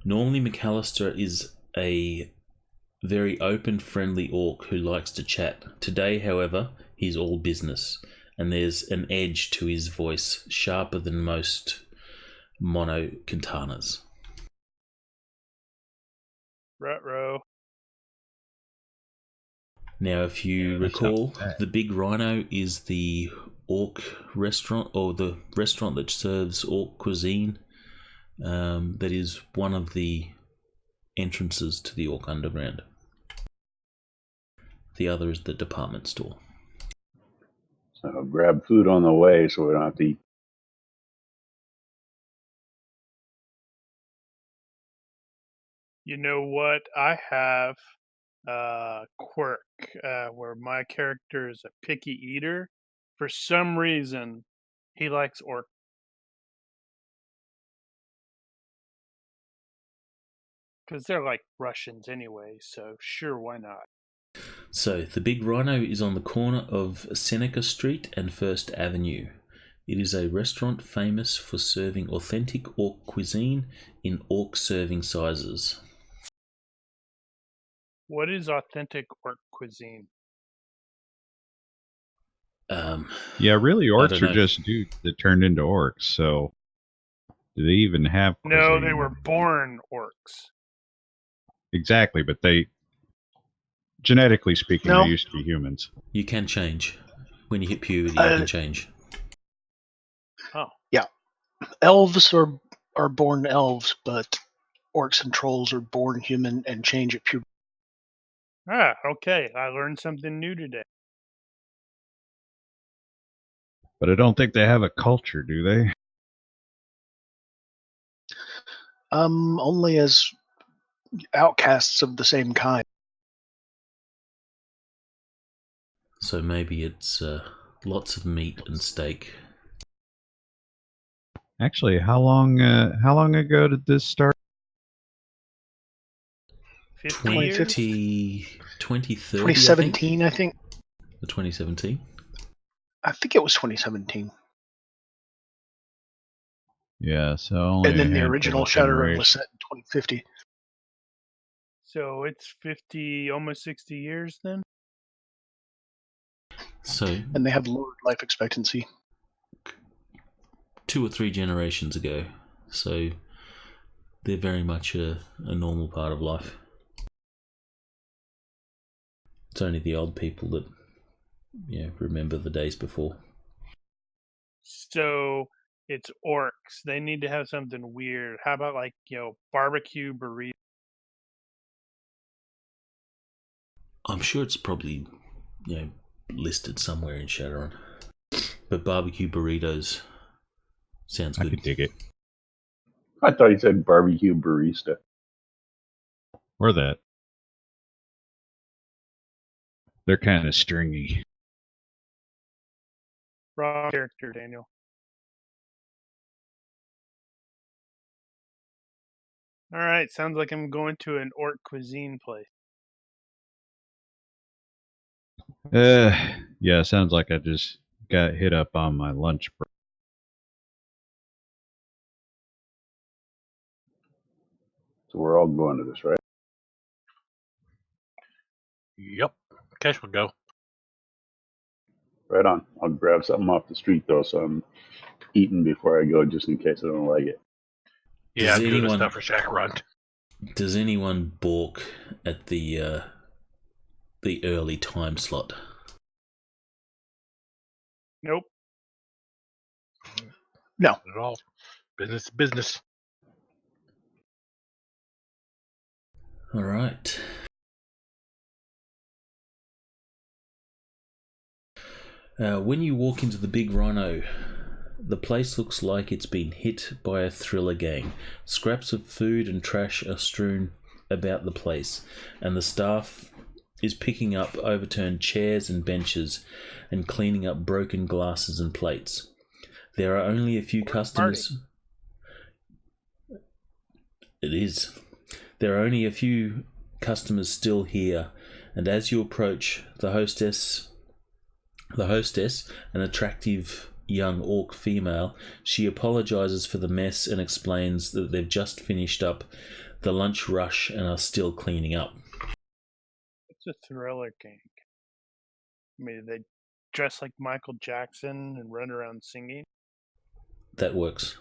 Normally McAllister is a very open, friendly orc who likes to chat. Today, however, he's all business, and there's an edge to his voice, sharper than most mono katanas. Ruh-roh. Now, if you recall, the Big Rhino is the orc restaurant, or the restaurant that serves orc cuisine. That is one of the entrances to the Orc Underground. The other is the department store. So grab food on the way so we don't have to eat. You know what? I have quirk where my character is a picky eater. For some reason, he likes orc. Because they're like Russians anyway, so sure, why not? So, the Big Rhino is on the corner of Seneca Street and First Avenue. It is a restaurant famous for serving authentic orc cuisine in orc serving sizes. What is authentic orc cuisine? Yeah, really, I orcs don't are know. just dudes that turned into orcs, so do they even have cuisine? No, they were born orcs. Exactly, but they, genetically speaking, No. they used to be humans. You can change. When you hit puberty, you can change. Oh. Yeah. Elves are born elves, but orcs and trolls are born human and change at puberty. Ah, okay. I learned something new today. But I don't think they have a culture, do they? Only as outcasts of the same kind. So maybe it's lots of meat and steak. Actually, how long ago did this start? 50 years? 2030, 2017, I think. The 2017? I think it was 2017. Yeah, so only And then the a original handful of Shadowrun was generations. set in 2050. So it's 50, almost 60 years then? So, And they have lowered life expectancy. 2 or 3 generations ago. So they're very much a normal part of life. It's only the old people that remember the days before. So it's orcs. They need to have something weird. How about like, barbecue burrito? I'm sure it's probably listed somewhere in Shadowrun. But barbecue burritos sounds I good. could dig it. I thought you said barbecue barista. Or that. They're kind of stringy. Wrong character, Daniel. All right, sounds like I'm going to an orc cuisine place. Yeah, sounds like I just got hit up on my lunch break. So we're all going to this, right? Yep. Cash will go. Right on. I'll grab something off the street though, so I'm eating before I go, just in case I don't like it. Yeah, Does I'm doing anyone- stuff for Shadowrun. Does anyone balk at the early time slot? Nope. No. Not at all. Business, business. All right. When you walk into the Big Rhino, the place looks like it's been hit by a thriller gang. Scraps of food and trash are strewn about the place, and the staff is picking up overturned chairs and benches and cleaning up broken glasses and plates. There are only a few customers. It is. There are only a few customers still here, and as you approach, the hostess, an attractive young orc female, she apologizes for the mess and explains that they've just finished up the lunch rush and are still cleaning up. It's a thriller gang. I mean, they dress like Michael Jackson and run around singing. That works.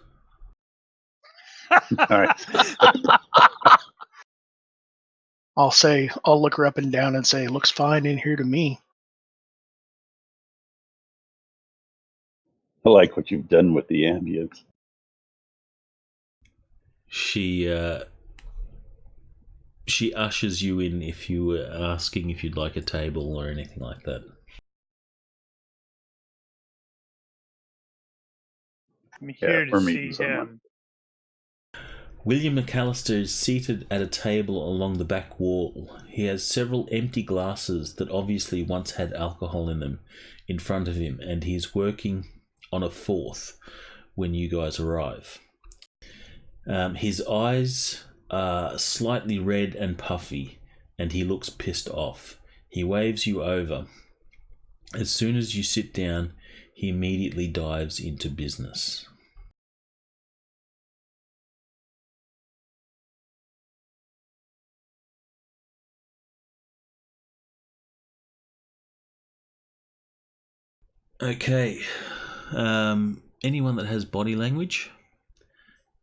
All right. I'll look her up and down and say, looks fine in here to me. I like what you've done with the ambience. She ushers you in if you were asking if you'd like a table or anything like that. I'm here we're to meeting see someone. him. William McAllister is seated at a table along the back wall. He has several empty glasses that obviously once had alcohol in them in front of him, and he's working on a fourth when you guys arrive. His eyes are slightly red and puffy, and he looks pissed off. He waves you over. As soon as you sit down, he immediately dives into business. Okay. Anyone that has body language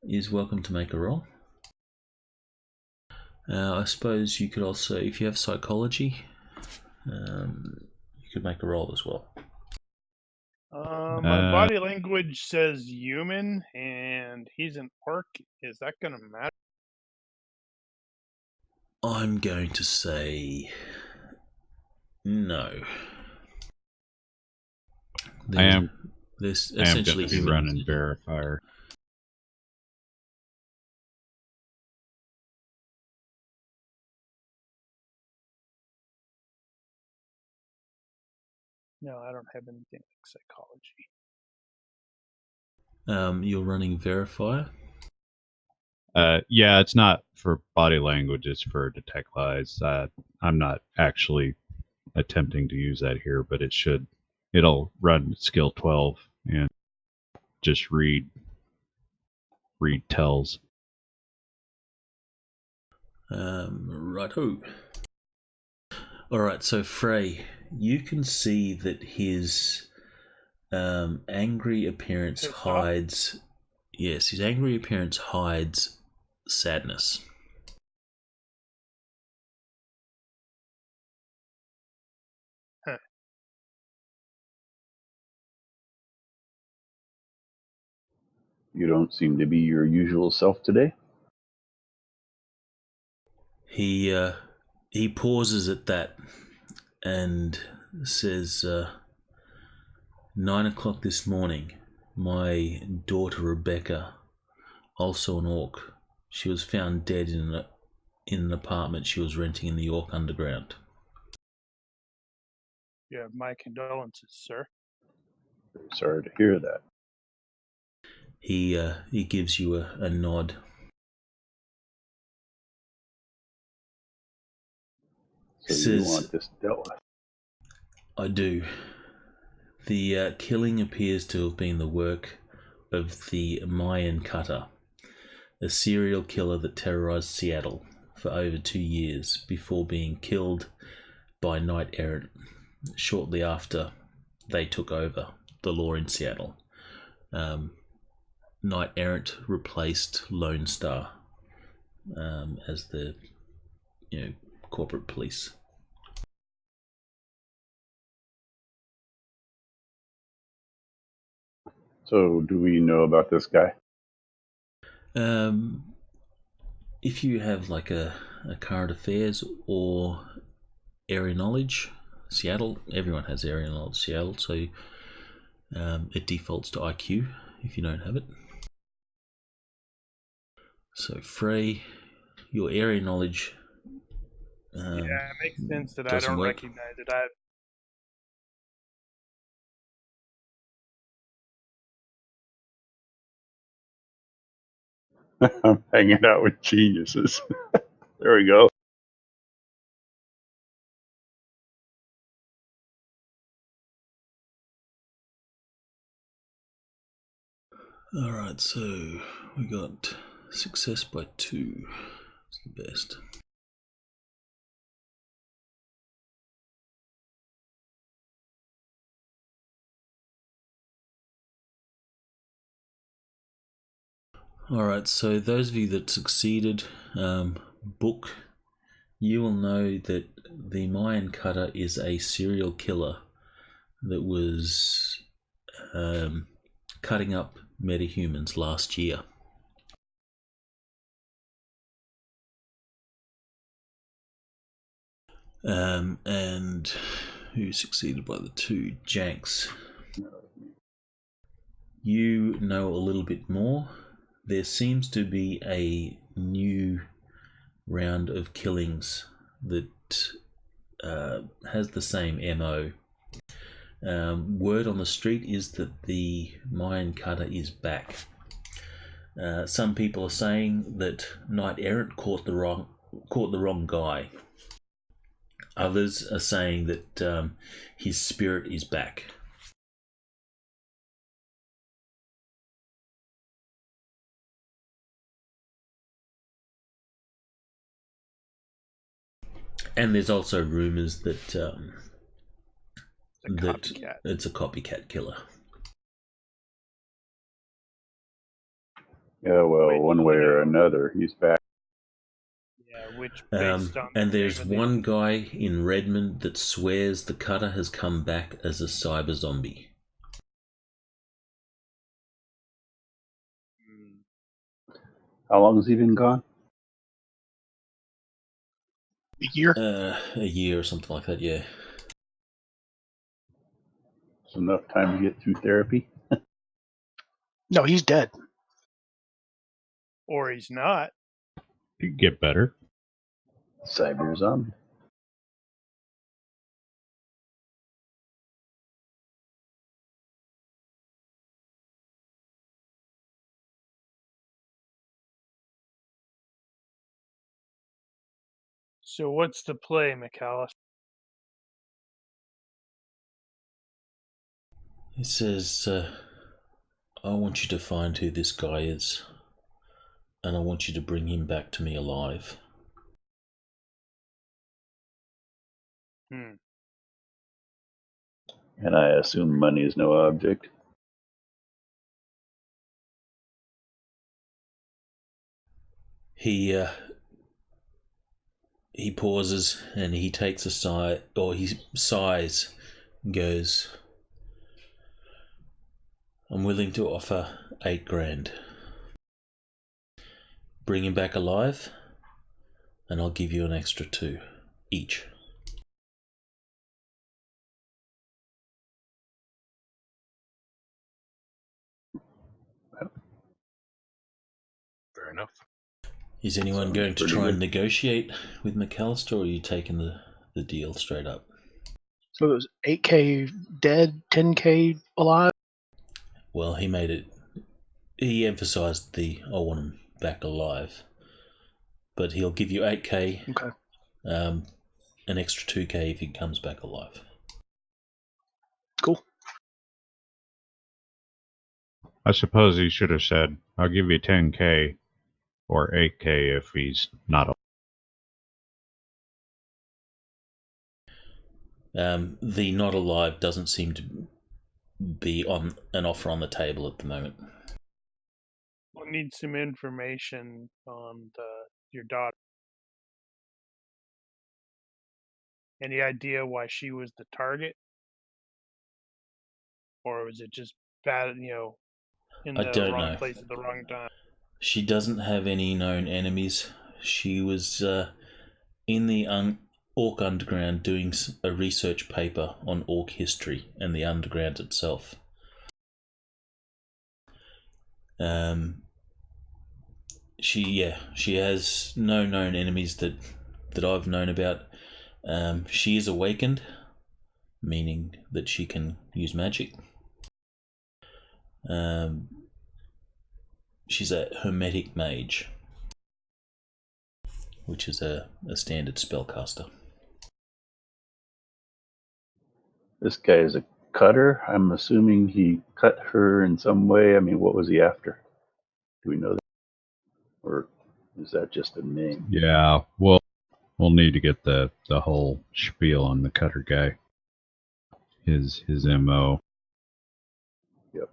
is welcome to make a roll. I suppose you could also, if you have psychology, you could make a roll as well. My body language says human, and he's an orc. Is that going to matter? I'm going to say no. There's essentially going to be running verifier. No, I don't have anything like psychology. You're running verifier? Yeah, it's not for body language, it's for detect lies. I'm not actually attempting to use that here, but it'll run skill 12 and just read tells. Righto. Alright, so Frey, you can see that his angry appearance hides... Yes, his angry appearance hides sadness. Huh. You don't seem to be your usual self today. He pauses at that and says, 9 o'clock this morning, my daughter Rebecca, also an orc, she was found dead in an apartment she was renting in the York Underground. Yeah, my condolences, sir. Sorry to hear that. He gives you a nod. So you want this dealt with? I do. The killing appears to have been the work of the Mayan Cutter, a serial killer that terrorized Seattle for over 2 years before being killed by Knight Errant shortly after they took over the law in Seattle. Knight Errant replaced Lone Star as the corporate police. So do we know about this guy? If you have like a current affairs or area knowledge, Seattle, everyone has area knowledge Seattle, so it defaults to IQ if you don't have it. So Frey, your area knowledge Yeah, it makes sense that I doesn't don't work. recognize it. I'm hanging out with geniuses. There we go. Alright, so we got success by 2. It's the best. Alright, so those of you that succeeded, book, you will know that the Mayan Cutter is a serial killer that was cutting up metahumans last year. And who succeeded by the 2? Janks. You know a little bit more. There seems to be a new round of killings that has the same MO. Word on the street is that the Mayan Cutter is back. Some people are saying that Knight Errant caught the wrong guy. Others are saying that his spirit is back. And there's also rumours that Copycat. It's a copycat killer. Yeah, well, one way or another, he's back. Yeah, which based on and the there's name of the- one guy in Redmond that swears the Cutter has come back as a cyber zombie. How long has he been gone? A year? A year or something like that, yeah. It's enough time to get through therapy. No, he's dead. Or he's not. You get better. Cyber zombie. So what's the play, McAllister? He says, I want you to find who this guy is, and I want you to bring him back to me alive. Hmm. And I assume money is no object. He pauses and he takes a sigh, or he sighs and goes, I'm willing to offer 8 grand. Bring him back alive, and I'll give you an extra 2 each. Fair enough. Is anyone Sounds going to pretty try and good. negotiate with McAllister, or are you taking the deal straight up? So it was 8K dead, 10K alive? Well, he made it. He emphasised I want him back alive. But he'll give you 8K, Okay. an extra 2K if he comes back alive. Cool. I suppose he should have said, I'll give you 10K or 8K if he's not. The not alive doesn't seem to be on an offer on the table at the moment. We'll need some information on your daughter. Any idea why she was the target? Or was it just bad, in I the don't wrong know. place at the wrong time? She doesn't have any known enemies. She was in the Orc Underground doing a research paper on Orc history and the Underground itself. She has no known enemies that I've known about. She is awakened, meaning that she can use magic. She's a hermetic mage, which is a standard spellcaster. This guy is a cutter. I'm assuming he cut her in some way. I mean, what was he after? Do we know that? Or is that just a name? Yeah, we'll need to get the whole spiel on the cutter guy. His MO. Yep.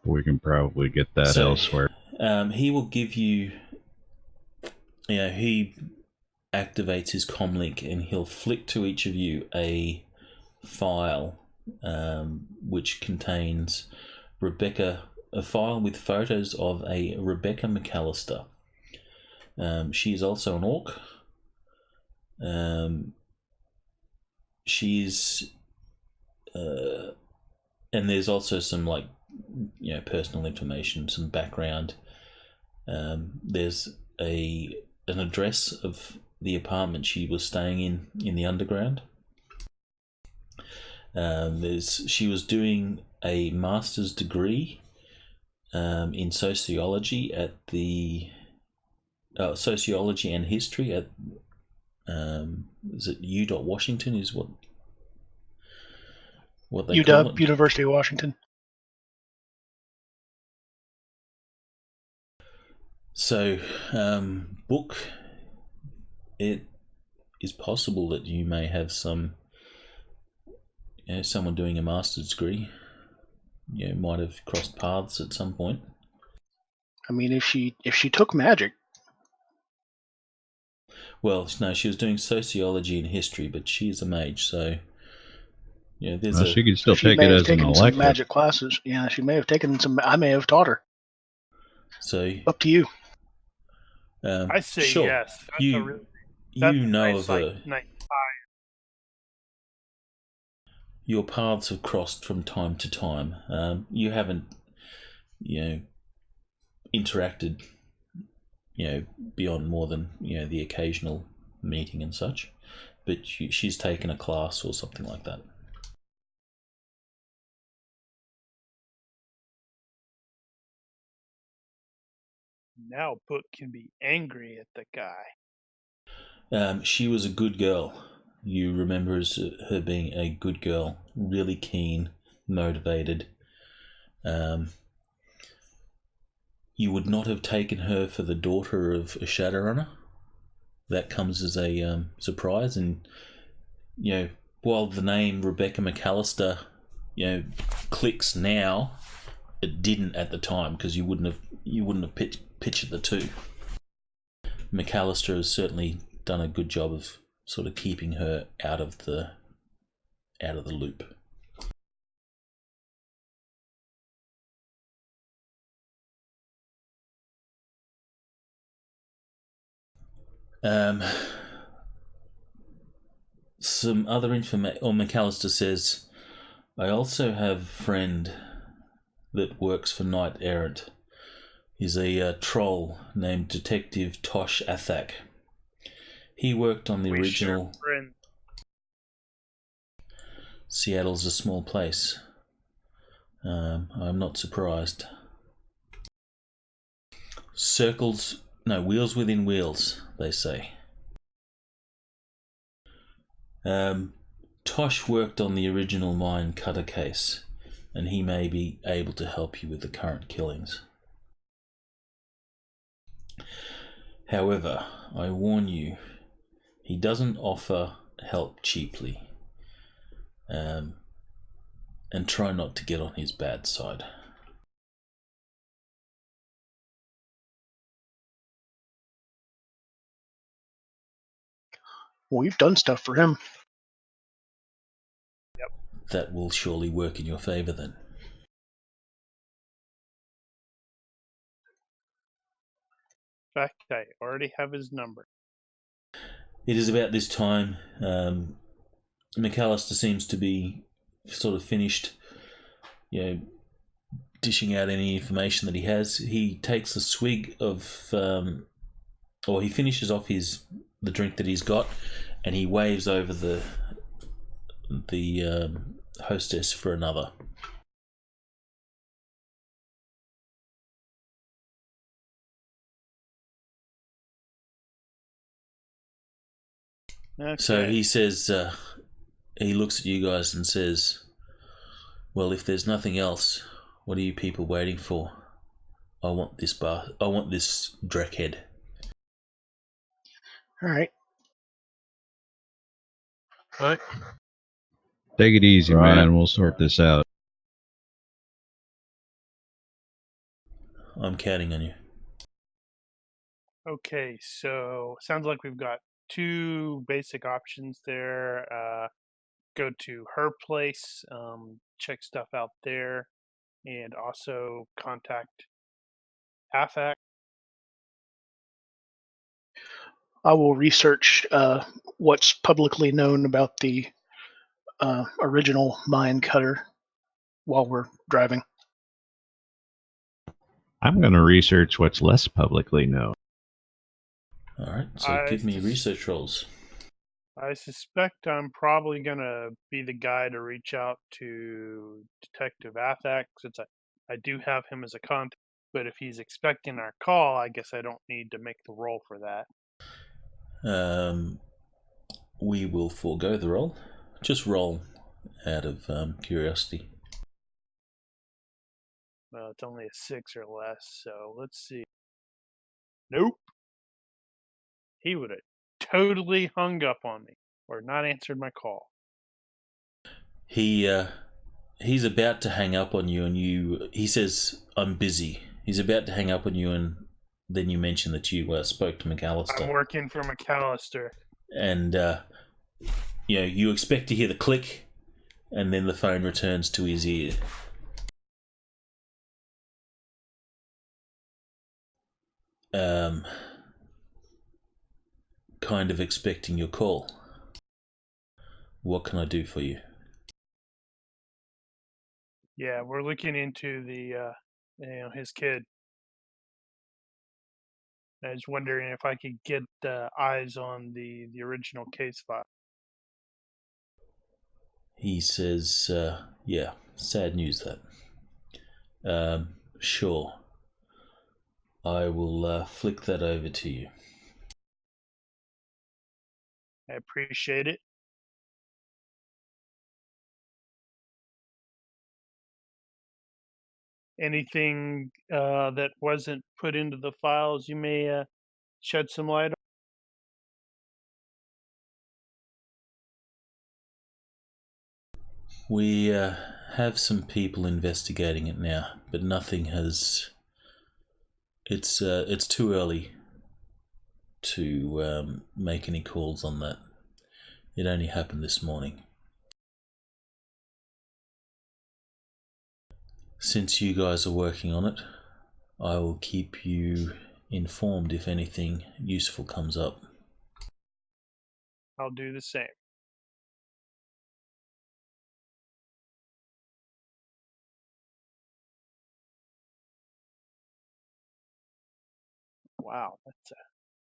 We can probably get that elsewhere. He will give you. He activates his comlink and he'll flick to each of you a file which contains a file with photos of a Rebecca McAllister. She is also an orc. She's and there's also some personal information, some background. There's an address of the apartment she was staying in the underground. She was doing a master's degree in sociology at the sociology and history at is it U. Washington is what they call it? University of Washington. So, Book, it is possible that you may have someone doing a master's degree. Might have crossed paths at some point. I mean, if she took magic. Well, no, she was doing sociology and history, but she is a mage, so she could still take it as an elective. Some magic classes. Yeah, she may have taken some. I may have taught her. So up to you. I say sure. yes. That's you know nice, of your paths have crossed from time to time. You haven't, interacted, beyond more than the occasional meeting and such. But she's taken a class or something like that. Now Book can be angry at the guy. She was a good girl. You remember her being a good girl, really keen, motivated. You would not have taken her for the daughter of a Shadowrunner. That comes as a surprise, and while the name Rebecca McAllister, clicks now, it didn't at the time because you wouldn't have pictured the two. McAllister has certainly done a good job of sort of keeping her out of the loop. Some other information. Or McAllister says, I also have a friend that works for Knight Errant. He's a troll named Detective Tosh Athak. He worked on the original. Seattle's a small place. I'm not surprised. Wheels within wheels, they say. Tosh worked on the original mine cutter case, and he may be able to help you with the current killings. However, I warn you, he doesn't offer help cheaply. And try not to get on his bad side. Well, we've done stuff for him. Yep. That will surely work in your favor then. fact, I already have his number. It is about this time. McAllister seems to be sort of finished, dishing out any information that he has. He takes a swig of, or he finishes off the drink that he's got, and he waves over the hostess for another. Okay. So he says, he looks at you guys and says, well, if there's nothing else, what are you people waiting for? I want this Dreckhead. All right. All right. Take it easy, We're on man. it. We'll sort this out. I'm counting on you. Okay, so sounds like we've got two basic options there. Go to her place, check stuff out there, and also contact AFAC. I will research what's publicly known about the original mine cutter while we're driving. I'm going to research what's less publicly known. All right, so give me research rolls. I suspect I'm probably going to be the guy to reach out to Detective AFAC, since I do have him as a contact. But if he's expecting our call, I guess I don't need to make the roll for that. We will forego the roll. Just roll out of curiosity. Well, it's only a 6 or less, so let's see. Nope. He would have totally hung up on me or not answered my call. He's about to hang up on you, and he says, I'm busy. He's about to hang up on you, and then you mention that you spoke to McAllister. I'm working for McAllister. And, you expect to hear the click, and then the phone returns to his ear. Kind of expecting your call. What can I do for you? Yeah, we're looking into his kid. I was wondering if I could get eyes on the original case file. He says, yeah, sad news that. Sure. I will flick that over to you. I appreciate it. Anything that wasn't put into the files you may shed some light on? We have some people investigating it now, but nothing has... It's too early to make any calls on that. It only happened this morning. Since you guys are working on it, I will keep you informed if anything useful comes up. I'll do the same. Wow, that's a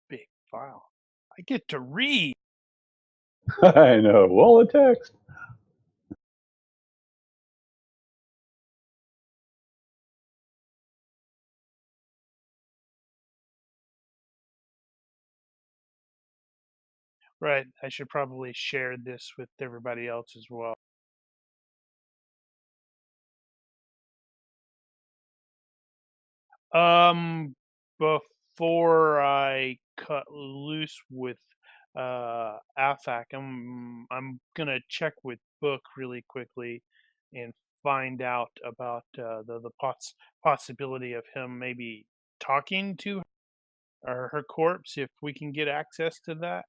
big file. I get to read. I know. Wall of text. Right, I should probably share this with everybody else as well. Before I cut loose with AFAC, I'm gonna check with Book really quickly and find out about the possibility of him maybe talking to her corpse, if we can get access to that.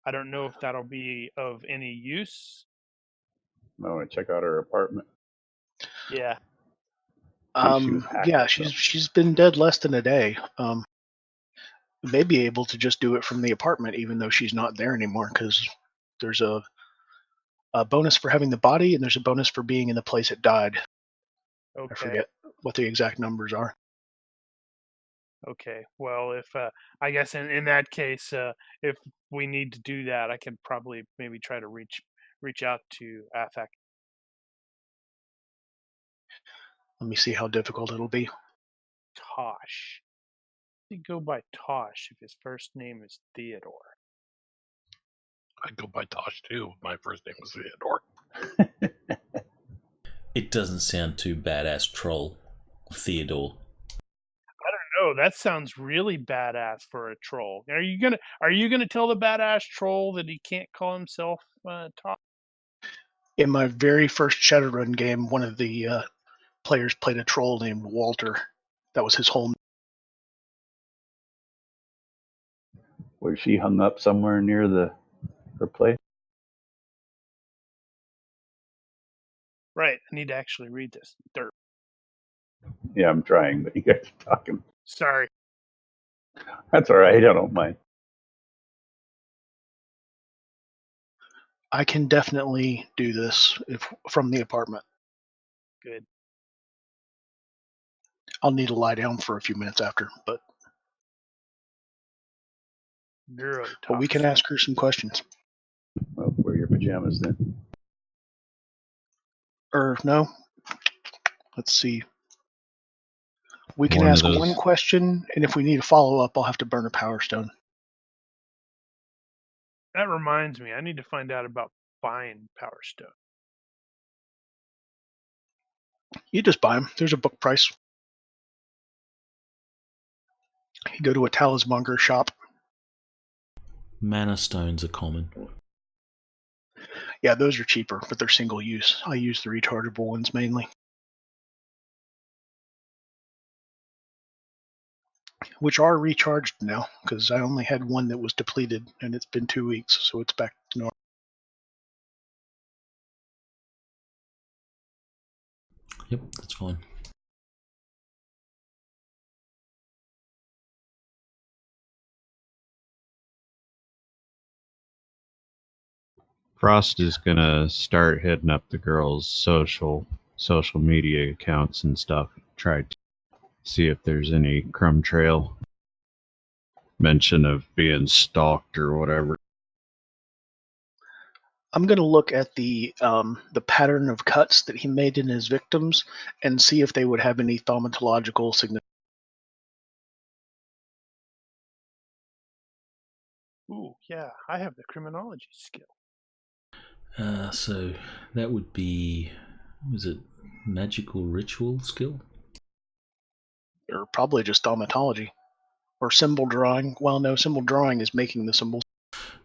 I don't know if that'll be of any use. I want to check out her apartment. Yeah. She was hacked, Yeah, so. she's been dead less than a day. may be able to just do it from the apartment, even though she's not there anymore, because there's a bonus for having the body, and there's a bonus for being in the place it died. Okay. I forget what the exact numbers are. Okay. Well, if I guess in that case, if we need to do that, I can probably maybe try to reach out to Athak. Let me see how difficult it'll be. Tosh. He'd go by Tosh if his first name is Theodore. I go by Tosh too. My first name was Theodore. It doesn't sound too badass, troll, Theodore. Oh, that sounds really badass for a troll. Are you gonna tell the badass troll that he can't call himself Tosh? In my very first Shadowrun game, one of the players played a troll named Walter. That was his whole. Was she hung up somewhere near her place? Right. I need to actually read this. Derp. Yeah, I'm trying, but you guys are talking. Sorry. That's all right. I don't mind. I can definitely do this from the apartment. Good. I'll need to lie down for a few minutes after, but we can ask her some questions. Well, wear your pajamas then. No. Let's see. We can One of ask those- one question, and if we need a follow-up, I'll have to burn a power stone. That reminds me, I need to find out about buying Power Stone. You just buy them. There's a book price. You go to a talismonger shop. Mana stones are common. Yeah, those are cheaper, but they're single use. I use the rechargeable ones mainly. Which are recharged now, because I only had one that was depleted, and it's been 2 weeks, so it's back to normal. Yep, that's fine. Frost is gonna start hitting up the girls' social media accounts and stuff. Try to see if there's any crumb trail mention of being stalked or whatever. I'm going to look at the pattern of cuts that he made in his victims and see if they would have any thaumatological significance. Ooh, yeah, I have the criminology skill. So that would be, was it magical ritual skill? Or probably just thaumatology. Or symbol drawing. Well, no, symbol drawing is making the symbols.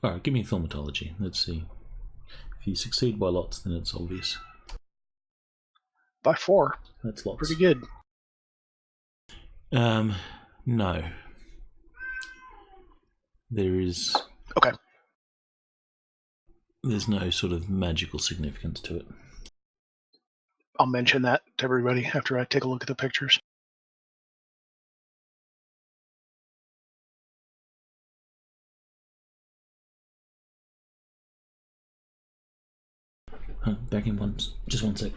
All right, give me thaumatology. Let's see. If you succeed by lots, then it's obvious. By 4. That's lots. Pretty good. No. There is. Okay. There's no sort of magical significance to it. I'll mention that to everybody after I take a look at the pictures. Back in just one sec.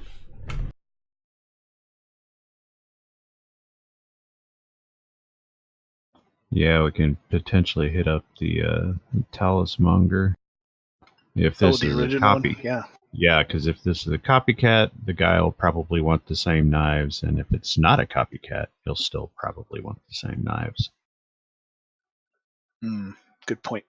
Yeah, we can potentially hit up the talismonger. If this the is a original copy. one? Yeah. Yeah, because if this is a copycat, the guy will probably want the same knives, and if it's not a copycat, he'll still probably want the same knives. Good point.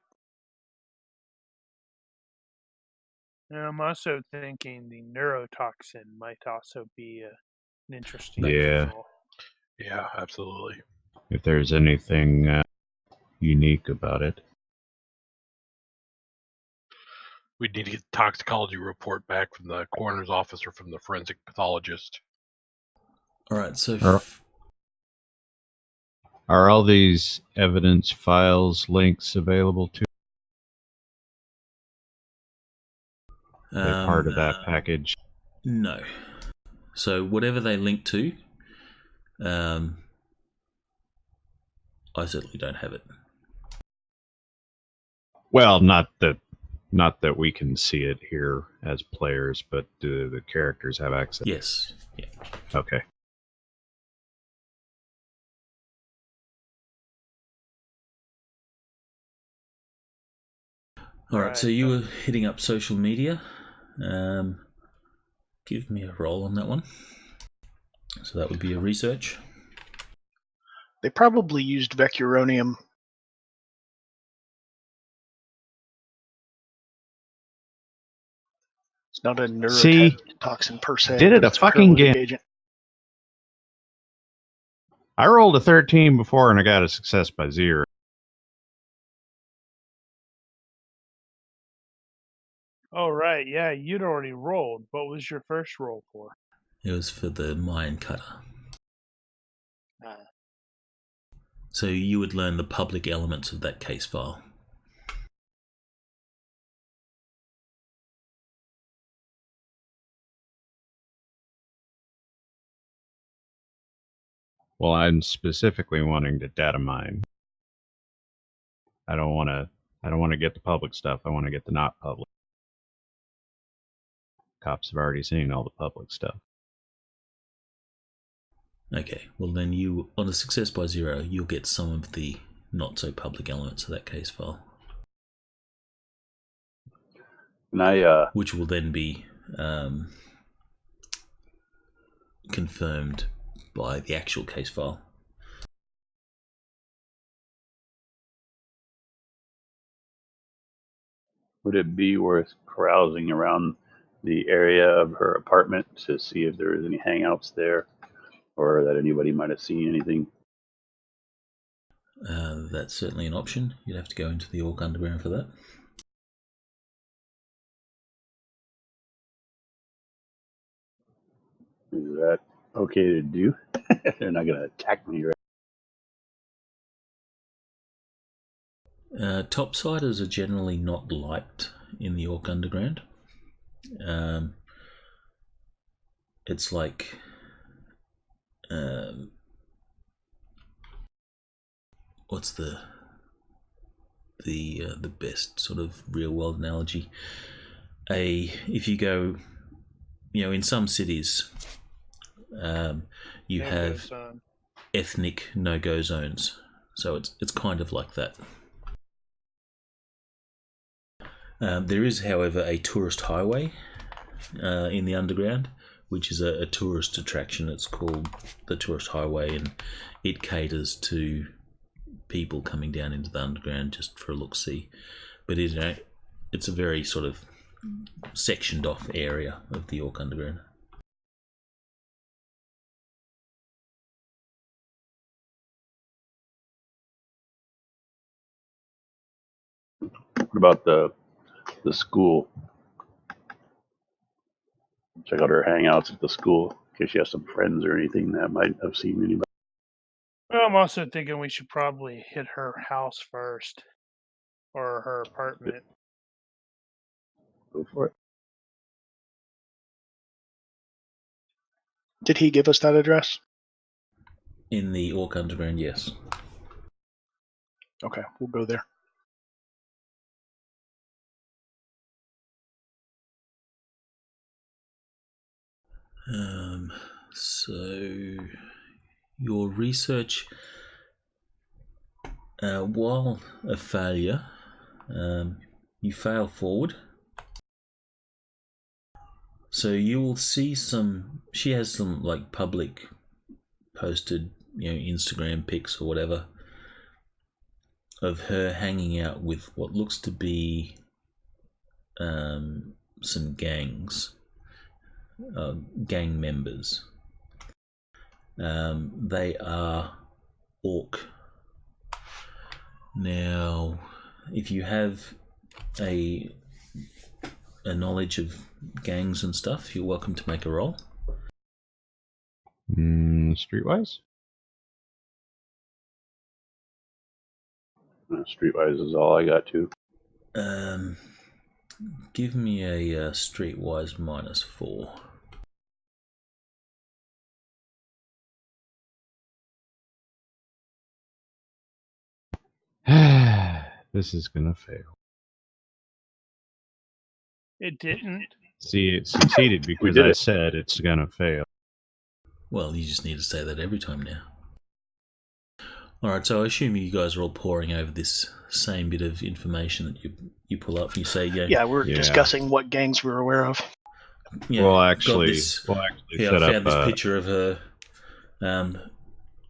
And I'm also thinking the neurotoxin might also be an interesting Yeah. visual. Yeah, absolutely. If there's anything unique about it. We need to get the toxicology report back from the coroner's office or from the forensic pathologist. All right, so Are all these evidence files links available to? They're part of that package. No. So whatever they link to, I certainly don't have it. Well, not that we can see it here as players, but do the characters have access? Yes. Yeah. Okay. All right. Right. So you were hitting up social media. Give me a roll on that one. So that would be a research. They probably used vecuronium. It's not a neurotoxin per se, did it but a it's fucking paralytic game. agent. I rolled a 13 before and I got a success by 0. Oh, right. Yeah, you'd already rolled. What was your first roll for? It was for the Mayan cutter. Ah. So you would learn the public elements of that case file. Well, I'm specifically wanting to data mine. I don't want to get the public stuff. I want to get the not public. Cops have already seen all the public stuff. Okay, well then you, on a success by 0, you'll get some of the not so public elements of that case file. And which will then be confirmed by the actual case file. would it be worth browsing around the area of her apartment to see if there is any hangouts there, or that anybody might have seen anything? That's certainly an option. You'd have to go into the Orc Underground for that. Is that okay to do? They're not going to attack me, right? Topsiders are generally not liked in the Orc Underground. It's like what's the best sort of real world analogy? If you go, in some cities, you have ethnic no-go zones, so it's kind of like that. There is, however, a tourist highway in the underground, which is a tourist attraction. It's called the Tourist Highway, and it caters to people coming down into the underground just for a look-see. But it's a very sort of sectioned off area of the Orc Underground. What about the school? Check out her hangouts at the school in case she has some friends or anything that might have seen anybody. Well, I'm also thinking we should probably hit her house first, or her apartment. Go for it. Did he give us that address? In the Orc Underground, yes. Okay, we'll go there. So your research, while a failure, you fail forward. So you will see she has some like public posted, Instagram pics or whatever of her hanging out with what looks to be some gangs, gang members. They are orc. Now, if you have a knowledge of gangs and stuff, you're welcome to make a roll. Streetwise? Streetwise is all I got too. Give me a streetwise -4. This is gonna fail. It didn't. See, it succeeded because did I it. said it's going to fail. Well, you just need to say that every time now. Alright, so I assume you guys are all poring over this same bit of information that you pull up and you say, Yeah, we're Yeah. discussing what gangs we're aware of. yeah, We'll got actually this. Yeah, set I up found this picture of her.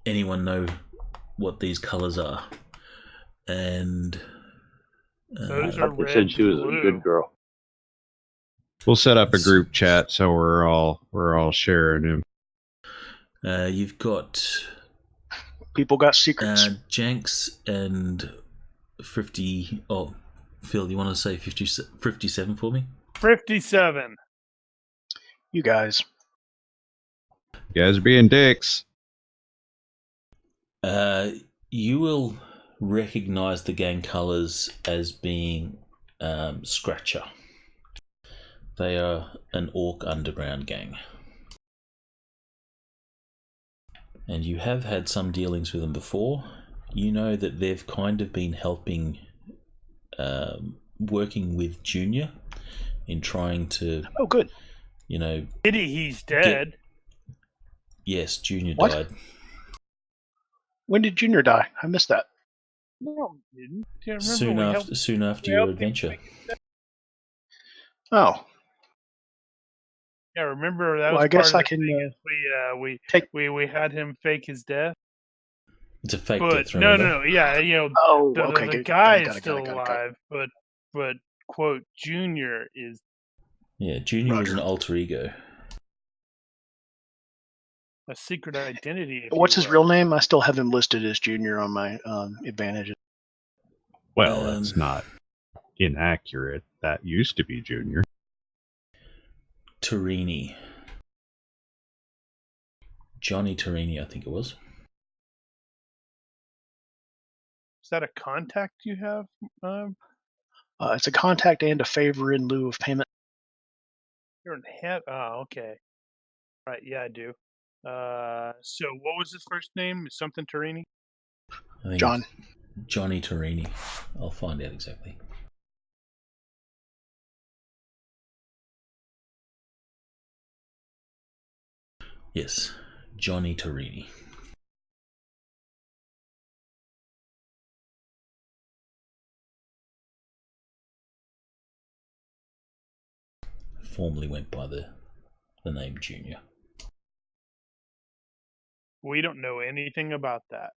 Anyone know what these colours are? And Those I are thought they red said she was a blue. good girl. we'll set up a group chat so we're all sharing him. you've got People got secrets. Janks and 50. Oh, Phil, you want to say 57 for me? 57. You guys. You guys are being dicks. You will recognize the gang colours as being Scratcher. They are an orc underground gang. And you have had some dealings with them before. You know that they've kind of been helping, working with Junior in trying to, Oh, good. Pity he's dead. Yes, Junior What? died. When did Junior die? I missed that. No, he didn't. Do you remember Soon after we your helped him adventure. Oh, Yeah, remember that well, was I guess part I of the can thing is take. we had him fake his death. It's a fake But death, no, remember? yeah, Oh, the okay. the Good. guy Got is it. still alive, but quote Junior is Yeah, Junior was Roger. an alter ego. a secret identity. If What's you his will. real name? I still have him listed as Junior on my advantages. Well, that's not inaccurate. That used to be Junior. Torini. Johnny Torini, I think it was. Is that a contact you have? It's a contact and a favor in lieu of payment. You're in head. Oh, okay. Right. Yeah, I do. So what was his first name? Something Torini. I think John. it's Johnny Torini. I'll find out exactly. Yes, Johnny Torini. Formerly went by the name Junior. We don't know anything about that.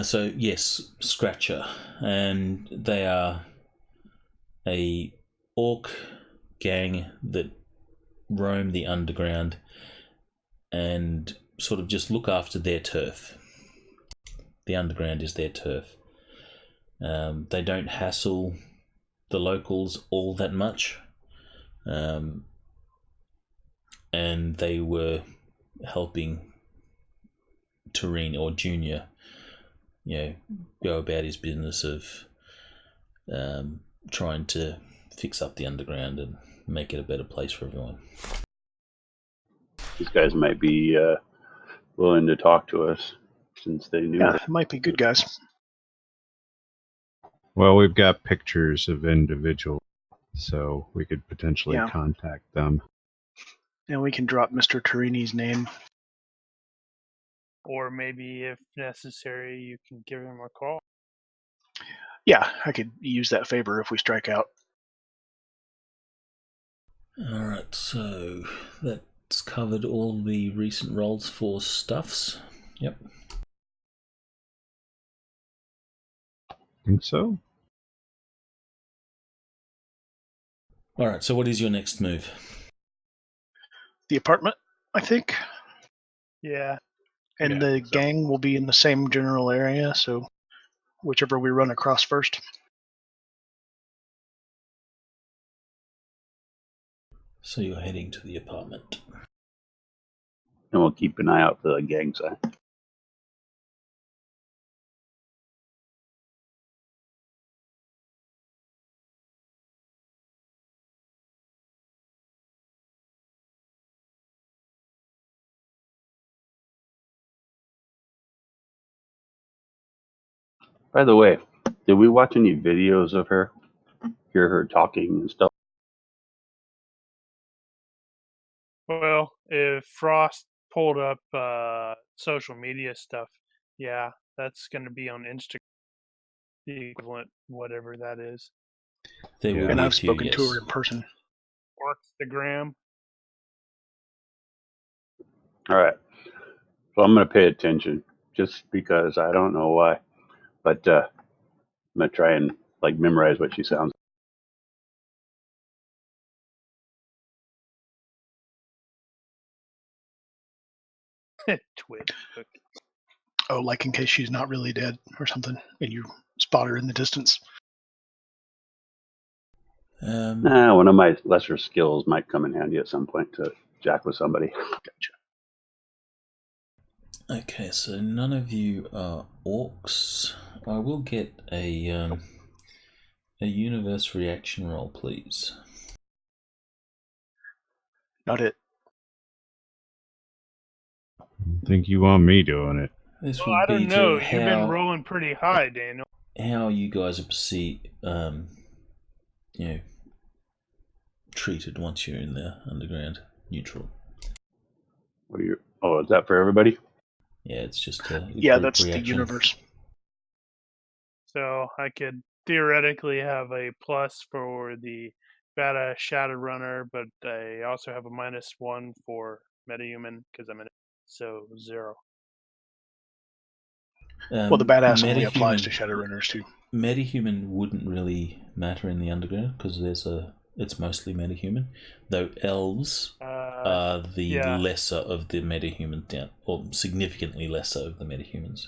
So yes, Scratcher, and they are a orc gang that roam the underground and sort of just look after their turf. The underground is their turf. They don't hassle the locals all that much, and they were helping Torini or Junior, go about his business of trying to fix up the underground and make it a better place for everyone. These guys might be willing to talk to us since they knew Yeah, that. it might be good guys. Well, we've got pictures of individuals, so we could potentially Yeah. contact them. And we can drop Mr. Torini's name. Or maybe, if necessary, you can give him a call. Yeah, I could use that favor if we strike out. Alright, so that's covered all the recent rolls for stuffs. Yep. Think so? Alright, so what is your next move? The apartment, I think. Yeah. And Yeah, I the think so. gang will be in the same general area, so whichever we run across first. So you're heading to the apartment. And we'll keep an eye out for the gang sign. By the way, did we watch any videos of her? Hear her talking and stuff? Well, if Frost pulled up social media stuff, yeah, that's going to be on Instagram, the equivalent, whatever that is. There Yeah. will And be a I've few, spoken to her yes. in person. Instagram. All right. So I'm going to pay attention just because I don't know why. But I'm going to try and memorize what she sounds Twitch. Oh, like in case she's not really dead or something, and you spot her in the distance. One of my lesser skills might come in handy at some point to jack with somebody. Gotcha. Okay, so none of you are orcs. I will get a universe reaction roll, please. Not it. I think you want me doing it. This Well, would I be don't know. to You've been rolling pretty high, Daniel. how you guys are treated once you're in the underground. Neutral. What are you? Oh, is that for everybody? Yeah, it's just a Yeah, group that's the reaction. universe. So I could theoretically have a plus for the badass Shadowrunner, but I also have a -1 for metahuman because I'm in it. So 0. Well, the badass only Metahuman- applies to Shadowrunners too. Metahuman wouldn't really matter in the underground because it's mostly metahuman, though elves are the yeah. lesser of the metahumans down, or significantly lesser of the metahumans.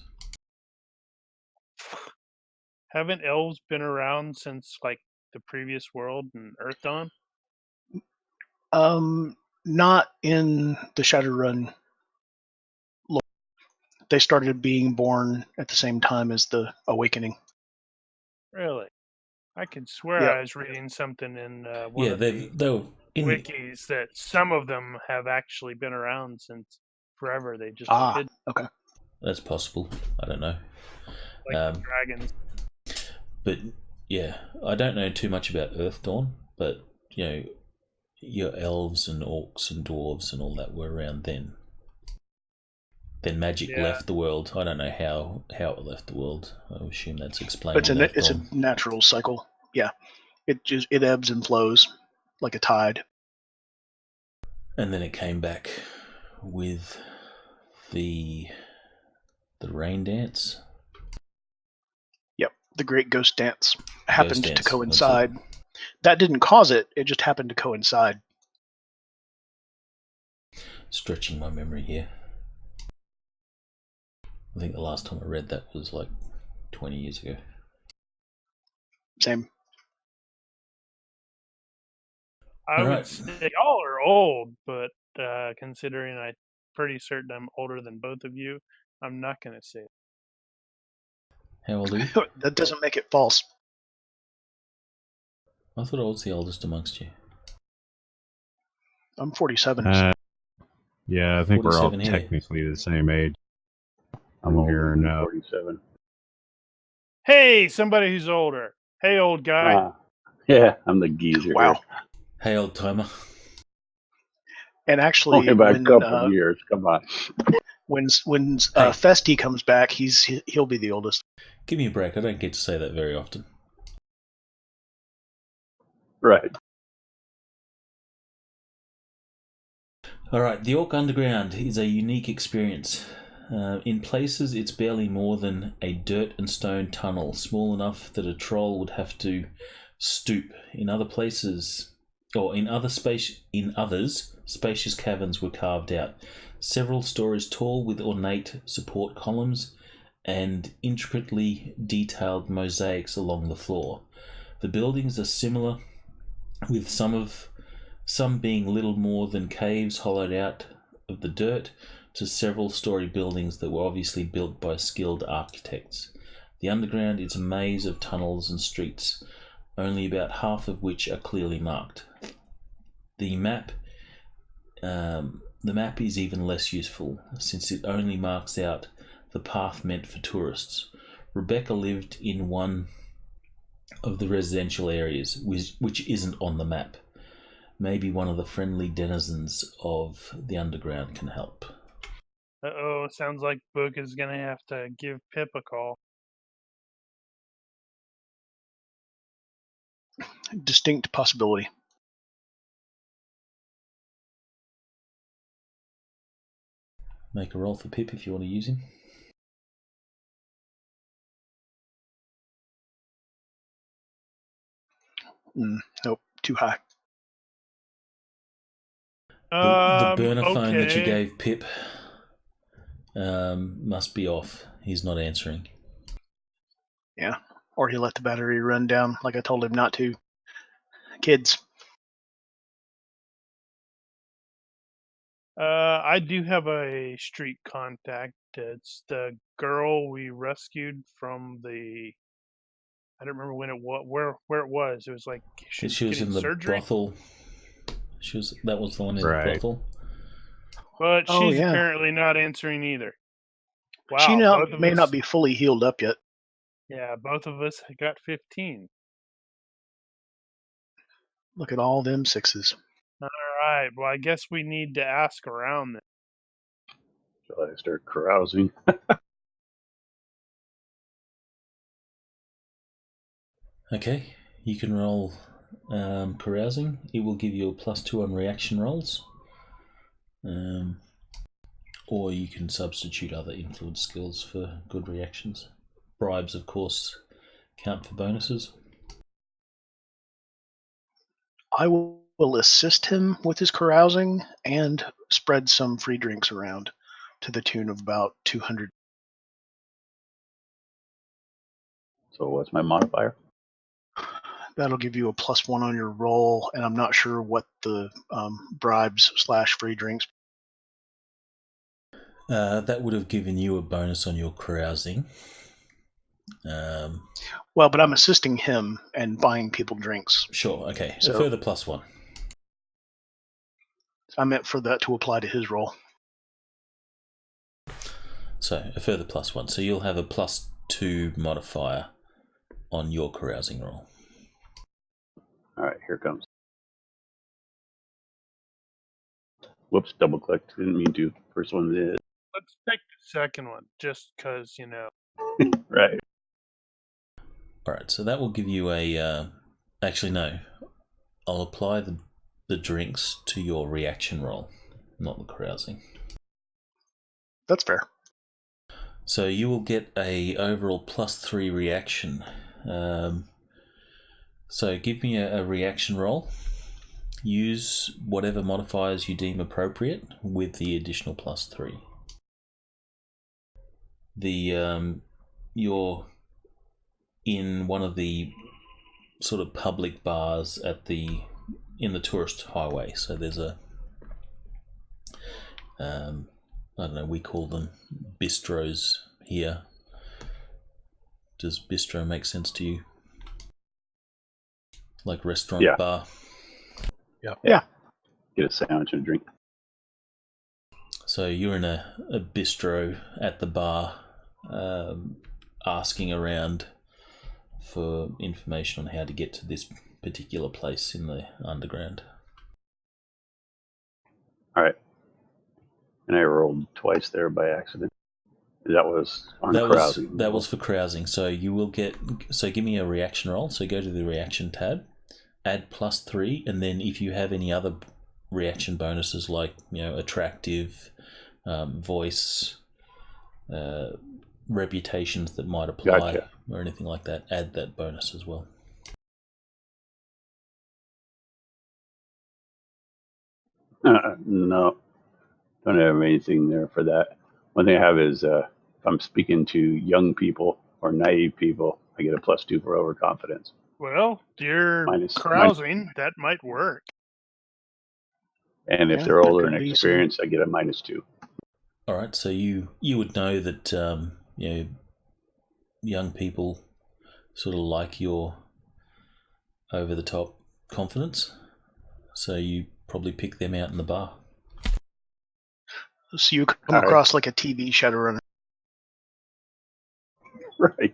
Haven't elves been around since like the previous world and Earth Dawn? Not in the Shadowrun. They started being born at the same time as the Awakening. Really? I could swear Yep. I was reading something in one of the they were in the, wikis that some of them have actually been around since forever. They just were hidden, Okay. that's possible. I don't know. like the dragons. But yeah, I don't know too much about Earth Dawn, but your elves and orcs and dwarves and all that were around then. Then magic left the world. I don't know how it left the world. I assume that's explained. It's a natural cycle. Yeah, it ebbs and flows like a tide. And then it came back with the rain dance. Yep, the Great Ghost Dance happened Dance, to coincide. That didn't cause it. It just happened to coincide. Stretching my memory here. I think the last time I read that was like 20 years ago. Same. I would say y'all are old, but considering I'm pretty certain I'm older than both of you, I'm not going to say it. How old are you? That doesn't make it false. I thought I was the oldest amongst you. I'm 47. Yeah, I think we're all 47 here. technically the same age. I'm older here than now. 47. Hey, somebody who's older. Hey, old guy. Yeah, I'm the geezer. Wow. Here. Hey, old timer. And actually, Only by a couple of years. Come on. When Hey. Festy comes back, he'll be the oldest. Give me a break. I don't get to say that very often. Right. Alright, the Orc Underground is a unique experience. In places, it's barely more than a dirt and stone tunnel, small enough that a troll would have to stoop. In other places, or in others, spacious caverns were carved out, several stories tall with ornate support columns and intricately detailed mosaics along the floor. The buildings are similar, with some being little more than caves hollowed out of the dirt, to several-story buildings that were obviously built by skilled architects. The underground is a maze of tunnels and streets, only about half of which are clearly marked. The map is even less useful, since it only marks out the path meant for tourists. Rebecca lived in one of the residential areas, which isn't on the map. Maybe one of the friendly denizens of the underground can help. Uh-oh, sounds like Book is going to have to give Pip a call. Distinct possibility. Make a roll for Pip if you want to use him. Nope, too high. The burner phone that you Okay. gave Pip must be off. He's not answering. Yeah, or he let the battery run down like I told him not to. Kids. I do have a street contact. It's the girl we rescued from the. I don't remember when it was, where it was. It was like she was in getting the surgery. brothel. That was the one in Right. the brothel. But Oh, she's yeah. apparently not answering either. Wow, She both of may us, not be fully healed up yet. Yeah, both of us got 15. Look at all them sixes. All right. Well, I guess we need to ask around then. Shall I start carousing? Okay, you can roll carousing. It will give you a +2 on reaction rolls. Or you can substitute other influence skills for good reactions. Bribes, of course, count for bonuses. I will assist him with his carousing and spread some free drinks around to the tune of about 200. So what's my modifier? That'll give you a +1 on your roll, and I'm not sure what the bribes/free drinks. That would have given you a bonus on your carousing. Well, but I'm assisting him and buying people drinks. Sure, okay. So- a further +1. I meant for that to apply to his roll. So a further +1. So you'll have a +2 modifier on your carousing roll. All right, here it comes. Whoops, double clicked. Didn't mean to. First one is Let's take the second one, just because, you know. right. Alright, so that will give you a... actually, no. I'll apply the drinks to your reaction roll, not the carousing. That's fair. So you will get a overall +3 reaction. So give me a reaction roll. Use whatever modifiers you deem appropriate with the additional +3. You're in one of the sort of public bars in the tourist highway. So there's a I don't know, we call them bistros here. Does bistro make sense to you? Like restaurant, Yeah. bar? Get a sandwich and a drink. So you're in a bistro at the bar, asking around for information on how to get to this particular place in the underground. All right. And I rolled twice there by accident. That was on carousing. That was for carousing. So you will get. So give me a reaction roll. So go to the reaction tab, add +3, and then if you have any other reaction bonuses like attractive, voice, reputations that might apply, Gotcha. or anything like that, add that bonus as well. No, don't have anything there for that. One thing I have is if I'm speaking to young people or naive people, I get a +2 for overconfidence. Well, you're Minus- carousing. That might work. And if Yeah, they're older there and could be experienced, I get a -2. All right. So you would know that young people sort of like your over the top confidence. So you probably pick them out in the bar. So you come All right. across like a TV Shadowrunner. Right.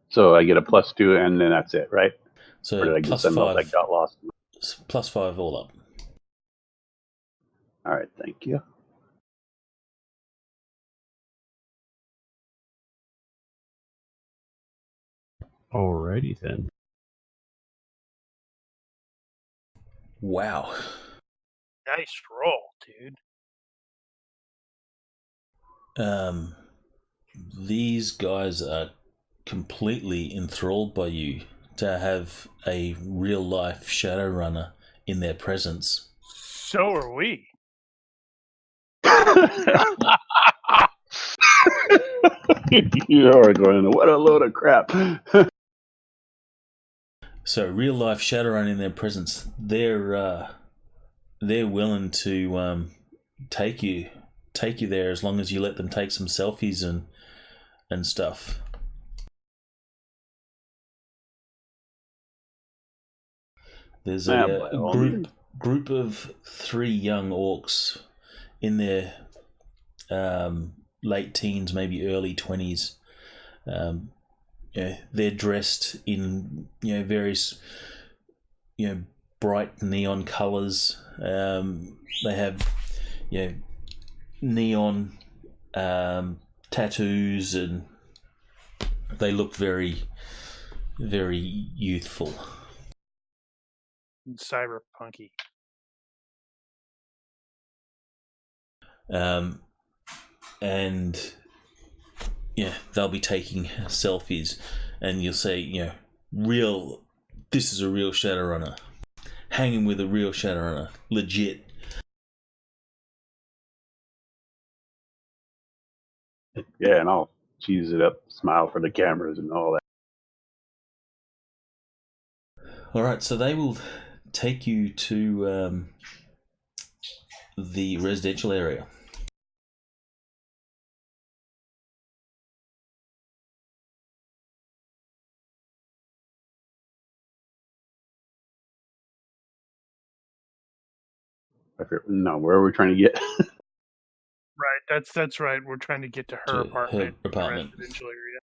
So I get a +2, and then that's it, right? Or So did I get something else that got lost? +5 all up. All right, thank you. Alrighty then. Wow. Nice roll, dude. These guys are completely enthralled by you to have a real life Shadowrunner in their presence. So are we. You're going, what a load of crap. So real life Shadowrun in their presence, they're willing to take you there as long as you let them take some selfies and stuff. There's a group of 3 young orcs in their late teens, maybe early 20s. They're dressed in various bright neon colors. They have neon tattoos, and they look very, very youthful. Cyberpunky. And they'll be taking selfies, and you'll say, this is a real Shadowrunner, hanging with a real Shadowrunner, legit. Yeah, and I'll cheese it up, smile for the cameras and all that. All right, so they will take you to the residential area. No, where are we trying to get? Right, that's right. We're trying to get to her apartment. Her apartment. The residential area.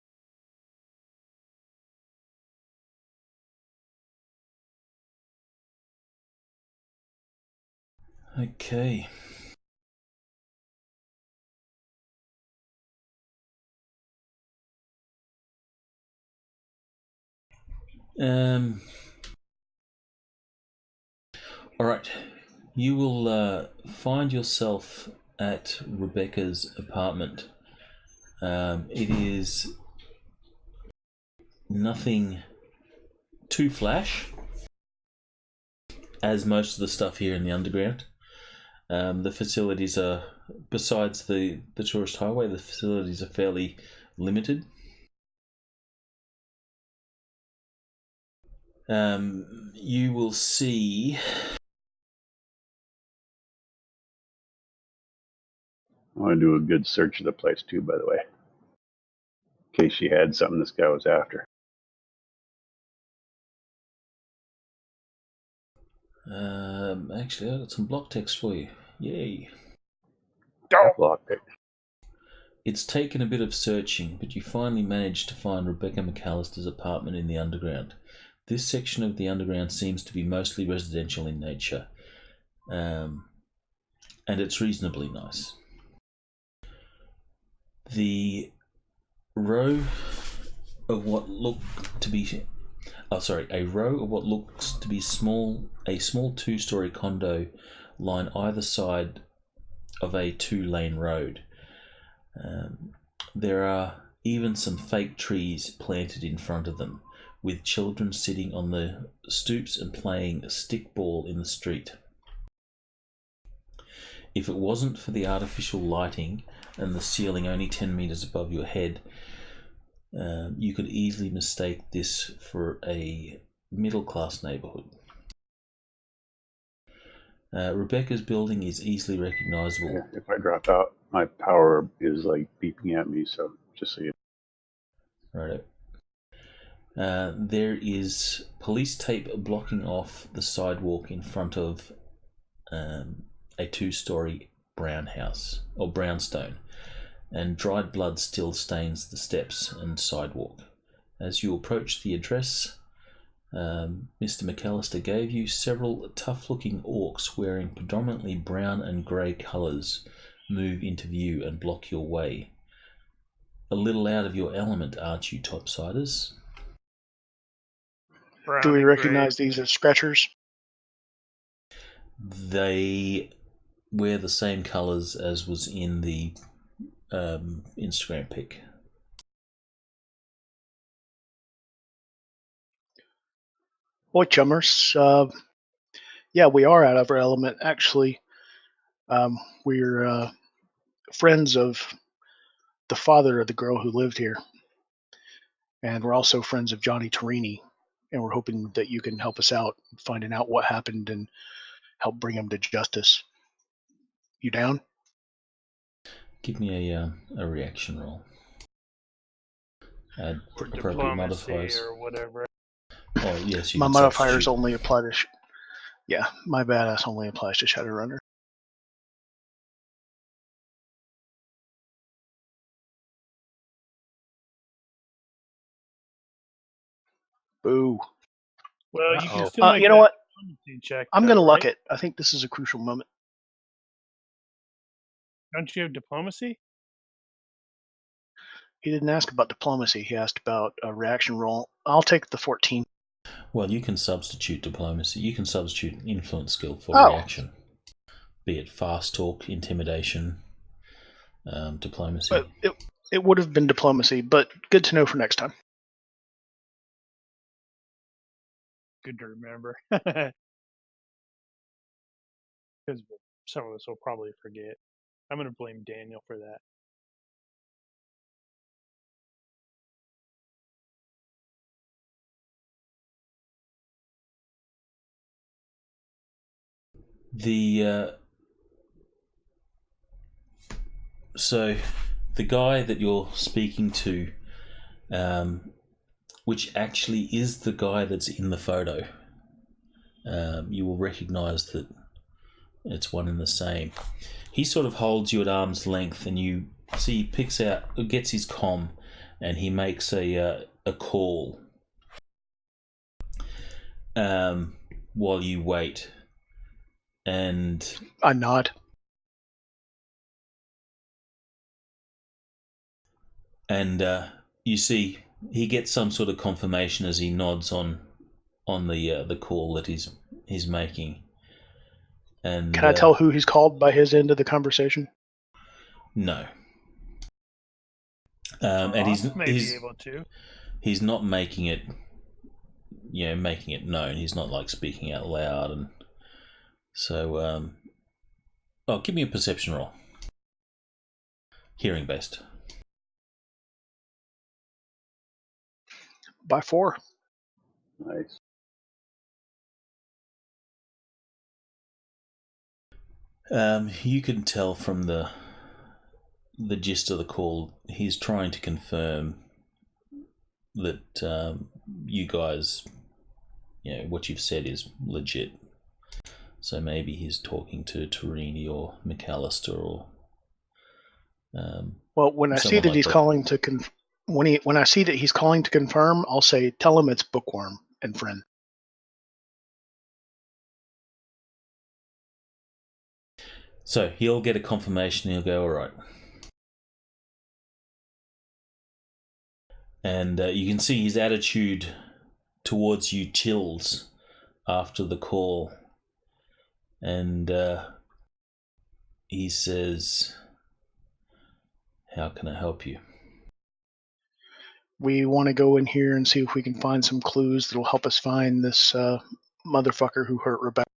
Okay. All right. You will find yourself at Rebecca's apartment. It is nothing too flash, as most of the stuff here in the underground. The facilities are, besides the tourist highway, the facilities are fairly limited. You will see. I want to do a good search of the place too, by the way, in case she had something this guy was after. Actually, I got some block text for you. Yay! Block it. It's taken a bit of searching, but you finally managed to find Rebecca McAllister's apartment in the underground. This section of the underground seems to be mostly residential in nature, and it's reasonably nice. The row of what looked to be a row of what looks to be a small 2-story condo line either side of a 2-lane road. There are even some fake trees planted in front of them, with children sitting on the stoops and playing a stickball in the street. If it wasn't for the artificial lighting and the ceiling only 10 meters above your head, you could easily mistake this for a middle-class neighborhood. Rebecca's building is easily recognizable. Yeah, if I drop out, my power is like beeping at me, so just so you know. Right. There is police tape blocking off the sidewalk in front of a 2-story brown house, or brownstone. and dried blood still stains the steps and sidewalk. As you approach the address, Mr. McAllister gave you several tough-looking orcs wearing predominantly brown and grey colours move into view and block your way. A little out of your element, aren't you, topsiders? Brown Do we and recognize gray. these as scratchers? They wear the same colours as was in the Instagram pic. Boy, chummers. Yeah, we are out of our element. Actually, we're friends of the father of the girl who lived here. And we're also friends of Johnny Torini. And we're hoping that you can help us out finding out what happened and help bring him to justice. You down? Give me a reaction roll. Add Or appropriate diplomacy modifiers. or whatever. Oh, yes, you My can modifiers substitute. only apply to. Yeah, my badass only applies to Shadowrunner. Boo. Well, you can Uh-oh. still make You know that what? diplomacy check. I'm though, going to luck right? it. I think this is a crucial moment. Don't you have diplomacy? He didn't ask about diplomacy. He asked about a reaction roll. I'll take the 14. Well, you can substitute diplomacy. You can substitute influence skill for Oh. reaction. Be it fast talk, intimidation, diplomacy. But it would have been diplomacy, but good to know for next time. Good to remember. Because some of us will probably forget. I'm going to blame Daniel for that. So the guy that you're speaking to, which actually is the guy that's in the photo, you will recognise that it's one and the same. He sort of holds you at arm's length, and you see he picks out, gets his comm, and he makes a call while you wait. And I nod. You see he gets some sort of confirmation as he nods on the call that he's making. And Can I tell who he's called by his end of the conversation? No. And Ross may be able to. He's not making it, making it known. He's not like speaking out loud, and so. Give me a perception roll. Hearing based. By 4. Nice. You can tell from the gist of the call, he's trying to confirm that you guys, what you've said is legit. So maybe he's talking to Torini or McAllister or. Well, when I see that he's calling to when I see that he's calling to confirm, I'll say, "Tell him it's Bookworm and friend." So he'll get a confirmation. He'll go, all right. And you can see his attitude towards you chills after the call. And he says, how can I help you? We want to go in here and see if we can find some clues that will help us find this motherfucker who hurt Rebecca.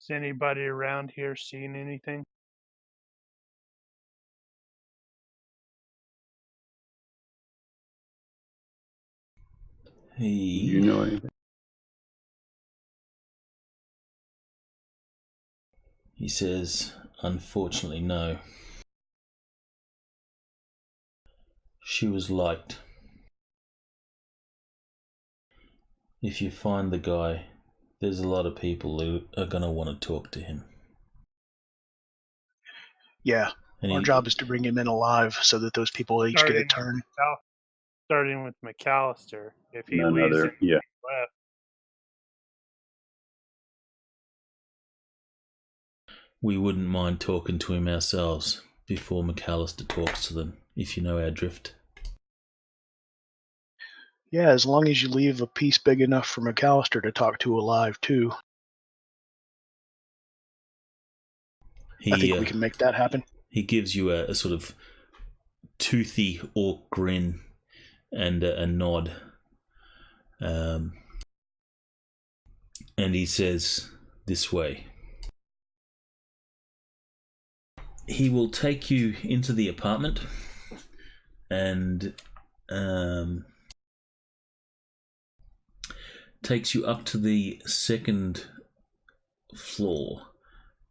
Is anybody around here seeing anything? Do you know anything? He says, unfortunately, no. She was liked. If you find the guy, there's a lot of people who are going to want to talk to him. Yeah, And Our job is to bring him in alive so that those people each get a turn. Starting with McAllister. If he None leaves other. him Yeah. left, we wouldn't mind talking to him ourselves before McAllister talks to them, if you know our drift. Yeah, as long as you leave a piece big enough for McAllister to talk to alive, too. I think we can make that happen. He gives you a sort of toothy orc grin and a nod. And he says, "This way." He will take you into the apartment and takes you up to the second floor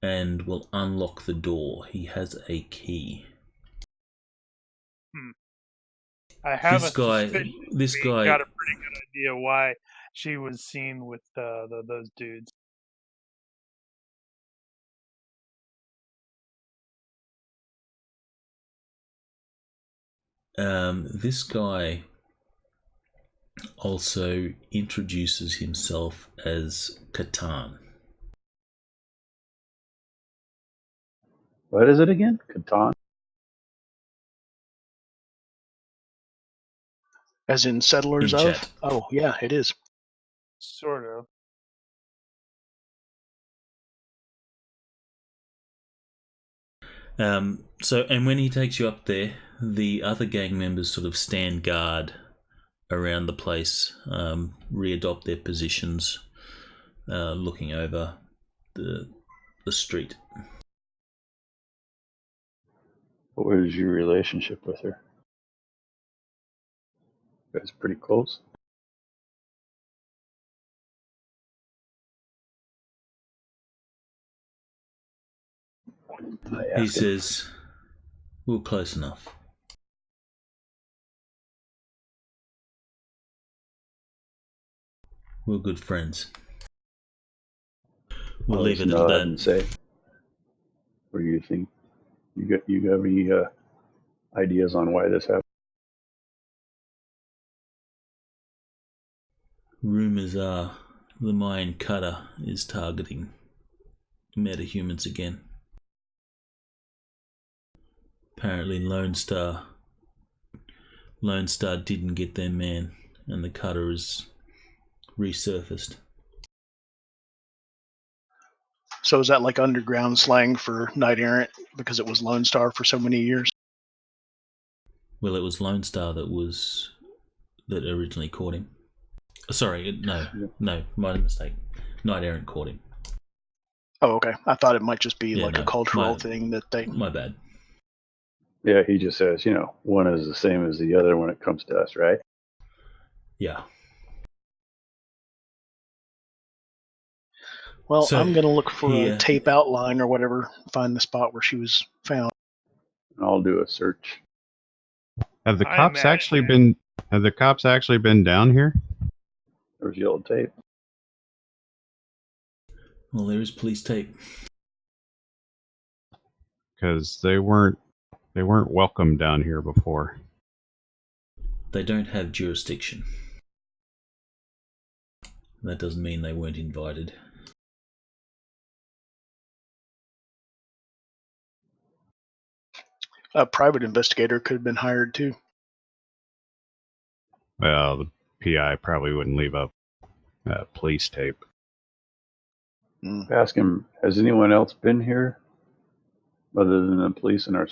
and will unlock the door. He has a key. I have This a guy suspicion got a pretty good idea why she was seen with those dudes. This guy also introduces himself as Catan. What is it again? Catan? As in settlers In of? chat. Oh, yeah, it is. Sort of. And when he takes you up there, the other gang members sort of stand guard around the place, readopt their positions, looking over the street. What was your relationship with her? You guys pretty close? He says, "We're close enough." We're good friends. We'll leave it at that. And say, what do you think? You got any ideas on why this happened? Rumors are the Mayan cutter is targeting metahumans again. Apparently Lone Star didn't get their man, and the cutter is resurfaced. So is that like underground slang for knight errant because it was Lone Star for so many years? Well, it was Lone Star that originally caught him. Sorry, no, my mistake. Knight errant caught him. Oh, okay. I thought it might just be a cultural thing that they... My bad. Yeah, he just says, one is the same as the other when it comes to us, right? Yeah. Well, so I'm going to look for a tape outline or whatever, find the spot where she was found. I'll do a search. Have the cops actually been down here? There's yellow tape. Well, there is police tape. Because they weren't welcome down here before. They don't have jurisdiction. That doesn't mean they weren't invited. A private investigator could have been hired too. Well, the PI probably wouldn't leave up police tape. Ask him, has anyone else been here other than the police and our...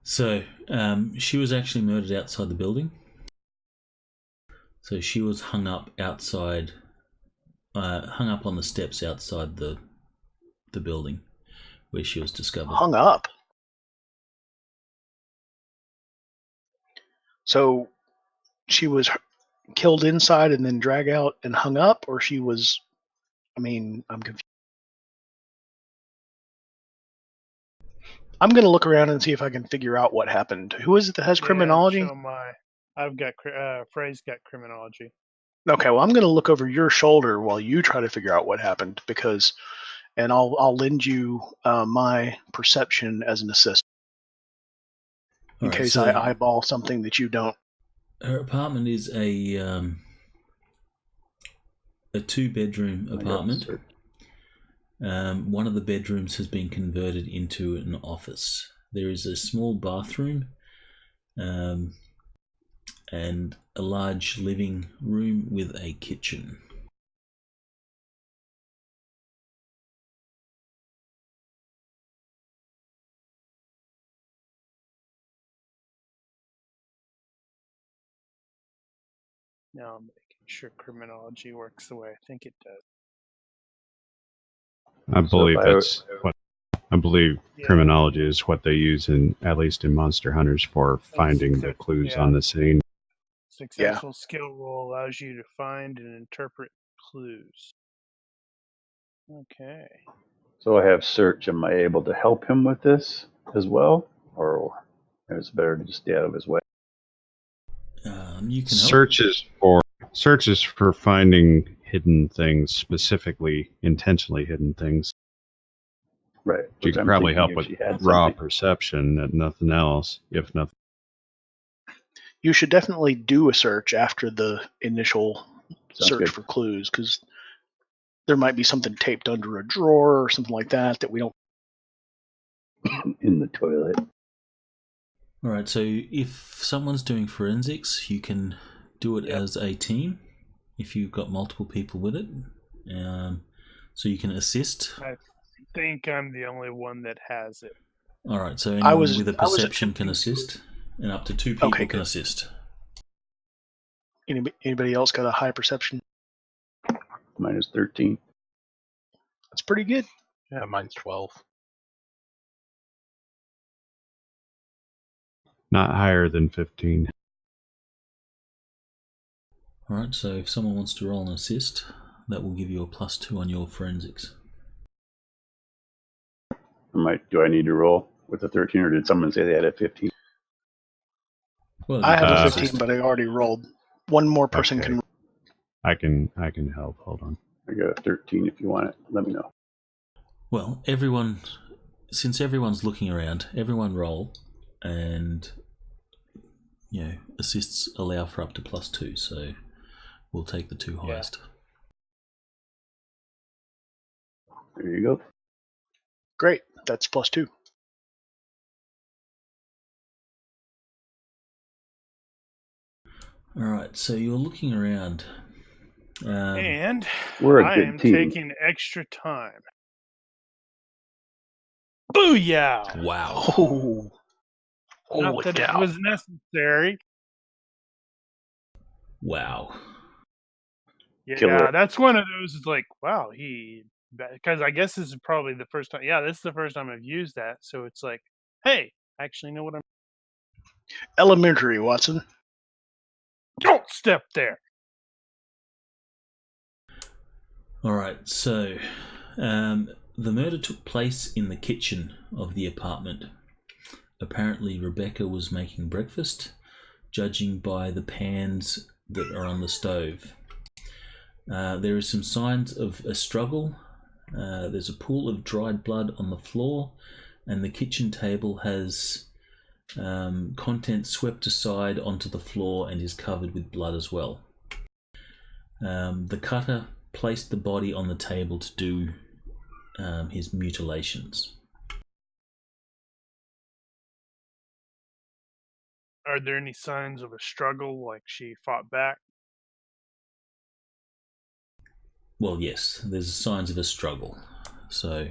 So, she was actually murdered outside the building. So she was hung up outside, hung up on the steps outside the building where she was discovered. Hung up? So she was killed inside and then dragged out and hung up, or she was... I'm confused. I'm going to look around and see if I can figure out what happened. Who is it that has criminology? I've got Frey's got criminology. Okay, well, I'm going to look over your shoulder while you try to figure out what happened, and I'll lend you my perception as an assist. in Alright, case so I eyeball something that you don't. her apartment is a 2-bedroom I got apartment. search. One of the bedrooms has been converted into an office. There is a small bathroom and a large living room with a kitchen. Now I'm making sure criminology works the way I think it does. I believe if I- that's what I believe. Yeah. Criminology is what they use in, at least in Monster Hunters, for finding the success- clues yeah. on the scene. Successful skill roll allows you to find and interpret clues. Okay. So I have search. Am I able to help him with this as well, or is it better to just stay out of his way? You can help. Searches for finding hidden things, specifically intentionally hidden things. Right. You Which could I'm probably thinking help if with she had raw something. perception and nothing else, if nothing. You should definitely do a search after the initial Sounds search good. for clues, because there might be something taped under a drawer or something like that we don't. In the toilet. Alright, so if someone's doing forensics, you can do it as a team if you've got multiple people with it. So you can assist. I think I'm the only one that has it. Alright, so anyone with a I was perception can attempting to- assist, and up to 2 people Okay, can good. assist. Anybody else got a high perception? Mine is 13. That's pretty good. Yeah, mine's 12. Not higher than 15. Alright, so if someone wants to roll an assist, that will give you a +2 on your forensics. Do I need to roll with a 13, or did someone say they had a 15? Well, I you have can a assist. 15, but I already rolled. One more person Okay. can. I can help. Hold on. I got a 13 if you want it. Let me know. Well, since everyone's looking around, everyone roll, and assists allow for up to +2, so we'll take the 2 highest. There you go. Great. That's +2. Alright, so you're looking around. And We're a I good am team. taking extra time. Booyah! Wow. Oh. Not Holy that it cow. was necessary. Wow. Yeah, Killer. that's one of those. Is like, wow, because I guess this is probably the first time. Yeah, this is the first time I've used that. So it's like, hey, I actually know what I'm. Elementary, Watson. Don't step there. Alright, so the murder took place in the kitchen of the apartment. Apparently, Rebecca was making breakfast, judging by the pans that are on the stove. There are some signs of a struggle. There's a pool of dried blood on the floor, and the kitchen table has contents swept aside onto the floor and is covered with blood as well. The cutter placed the body on the table to do his mutilations. Are there any signs of a struggle, like she fought back? Well, yes, there's signs of a struggle. So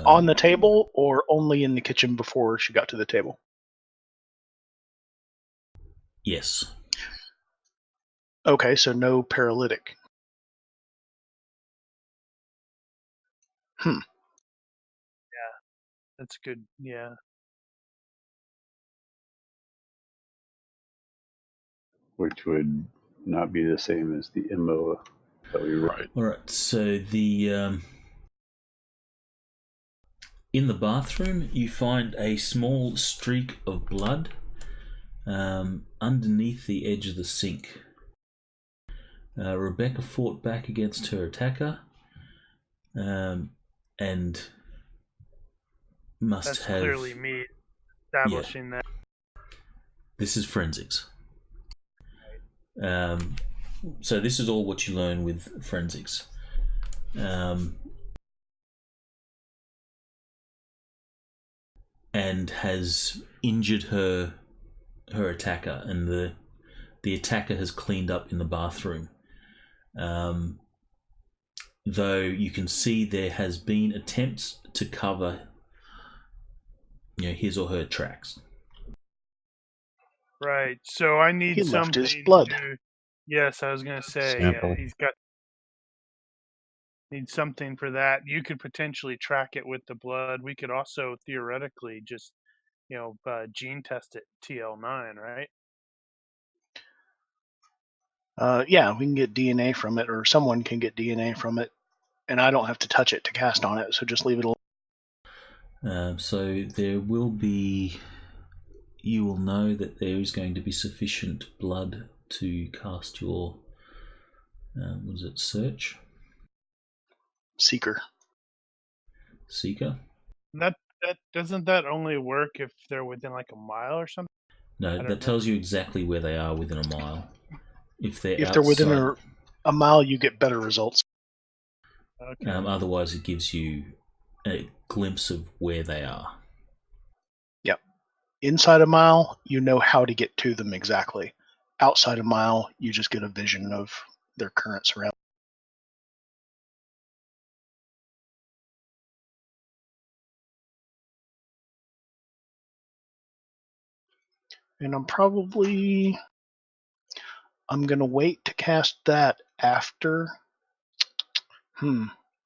On the table or only in the kitchen before she got to the table? yes. Okay, so no paralytic. That's good. Yeah. Which would not be the same as the MO that we Right. All right. So the in the bathroom, you find a small streak of blood underneath the edge of the sink. Rebecca fought back against her attacker, and must That's have clearly me establishing that. This is forensics. So this is all what you learn with forensics. And has injured her attacker, and the attacker has cleaned up in the bathroom. Though you can see there has been attempts to cover, his or her tracks. Right. So I need He left something his blood. Yes, I was going to say Sample. need something for that. You could potentially track it with the blood. We could also theoretically just gene test it TL9, right? Yeah, we can get DNA from it, or someone can get DNA from it, and I don't have to touch it to cast on it, so just leave it alone. So there will be. You will know that there is going to be sufficient blood to cast your. Was it search? Seeker. That doesn't that only work if they're within like a mile or something? No, that tells you exactly where they are within a mile. If they're within a mile, you get better results. Okay. Otherwise, it gives you a glimpse of where they are. Yep. Inside a mile, you know how to get to them exactly. Outside a mile, you just get a vision of their current surroundings. And I'm going to wait to cast that after.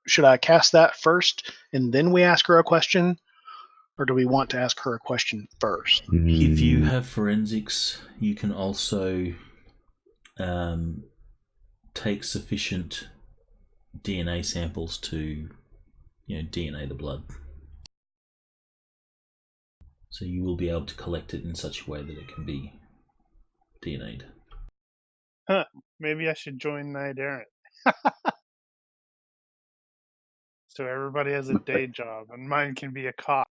Should I cast that first and then we ask her a question? Or do we want to ask her a question first? If you have forensics, you can also take sufficient DNA samples to, DNA the blood. So you will be able to collect it in such a way that it can be DNA'd. Maybe I should join Knight Errant. So everybody has a day job, and mine can be a cop.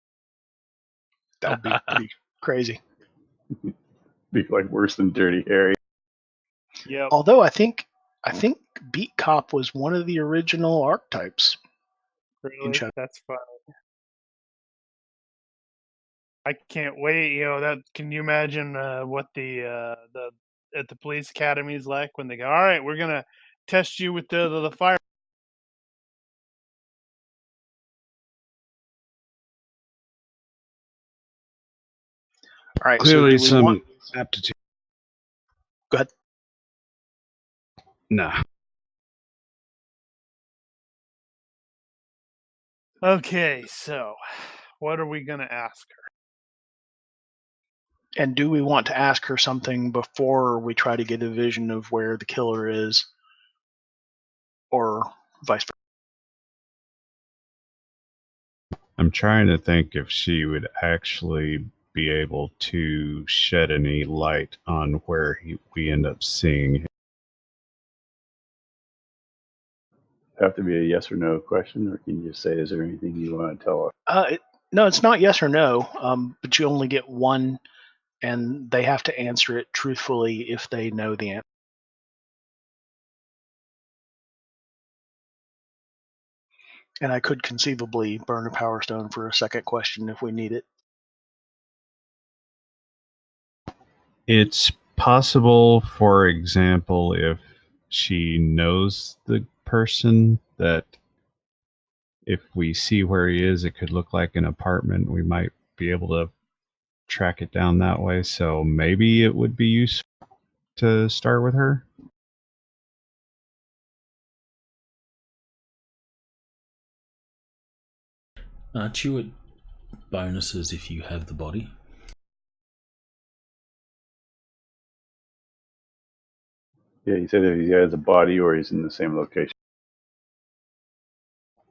That would be pretty crazy. Be like worse than Dirty Harry. Yep. Although I think Beat Cop was one of the original archetypes. Really? That's fun. I can't wait. Can you imagine what the at the police academy is like when they go, all right, we're gonna test you with the fire. All right. Clearly, so some aptitude. Go ahead. No. Okay, so what are we gonna ask her? And do we want to ask her something before we try to get a vision of where the killer is, or vice versa? I'm trying to think if she would actually be able to shed any light on where we end up seeing him. Have to be a yes or no question, or can you just say, is there anything you want to tell us? No, it's not yes or no, but you only get one, and they have to answer it truthfully if they know the answer. And I could conceivably burn a power stone for a second question if we need it. It's possible, for example, if she knows the person, that if we see where he is, it could look like an apartment. We might be able to track it down that way. So maybe it would be useful to start with her. Aren't you at bonuses if you have the body? Yeah, he said if he has a body or he's in the same location.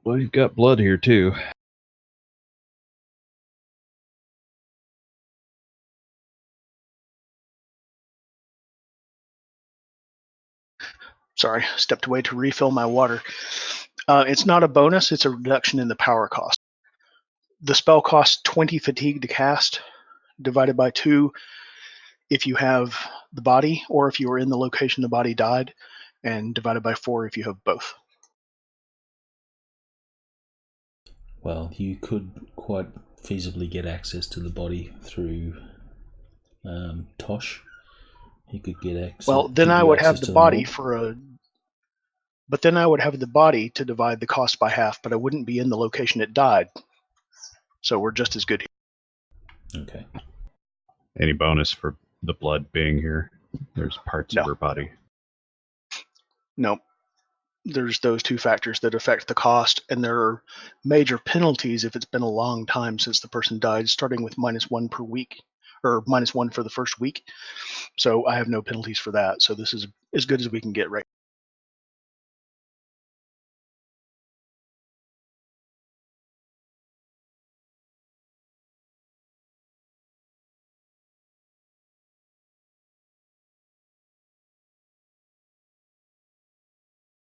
Well, you've got blood here too. Sorry, stepped away to refill my water. It's not a bonus, it's a reduction in the power cost. The spell costs 20 fatigue to cast, divided by 2 if you have the body, or if you were in the location the body died, and divided by 4 if you have both. Well, you could quite feasibly get access to the body through Tosh. He could get access. Well, then I would have the body but then I would have the body to divide the cost by half, but I wouldn't be in the location it died. So we're just as good here. Okay. Any bonus for the blood being here? There's parts of her body. No. There's those 2 factors that affect the cost, and there are major penalties if it's been a long time since the person died, starting with -1 per week, or -1 for the first week. So I have no penalties for that. So this is as good as we can get right.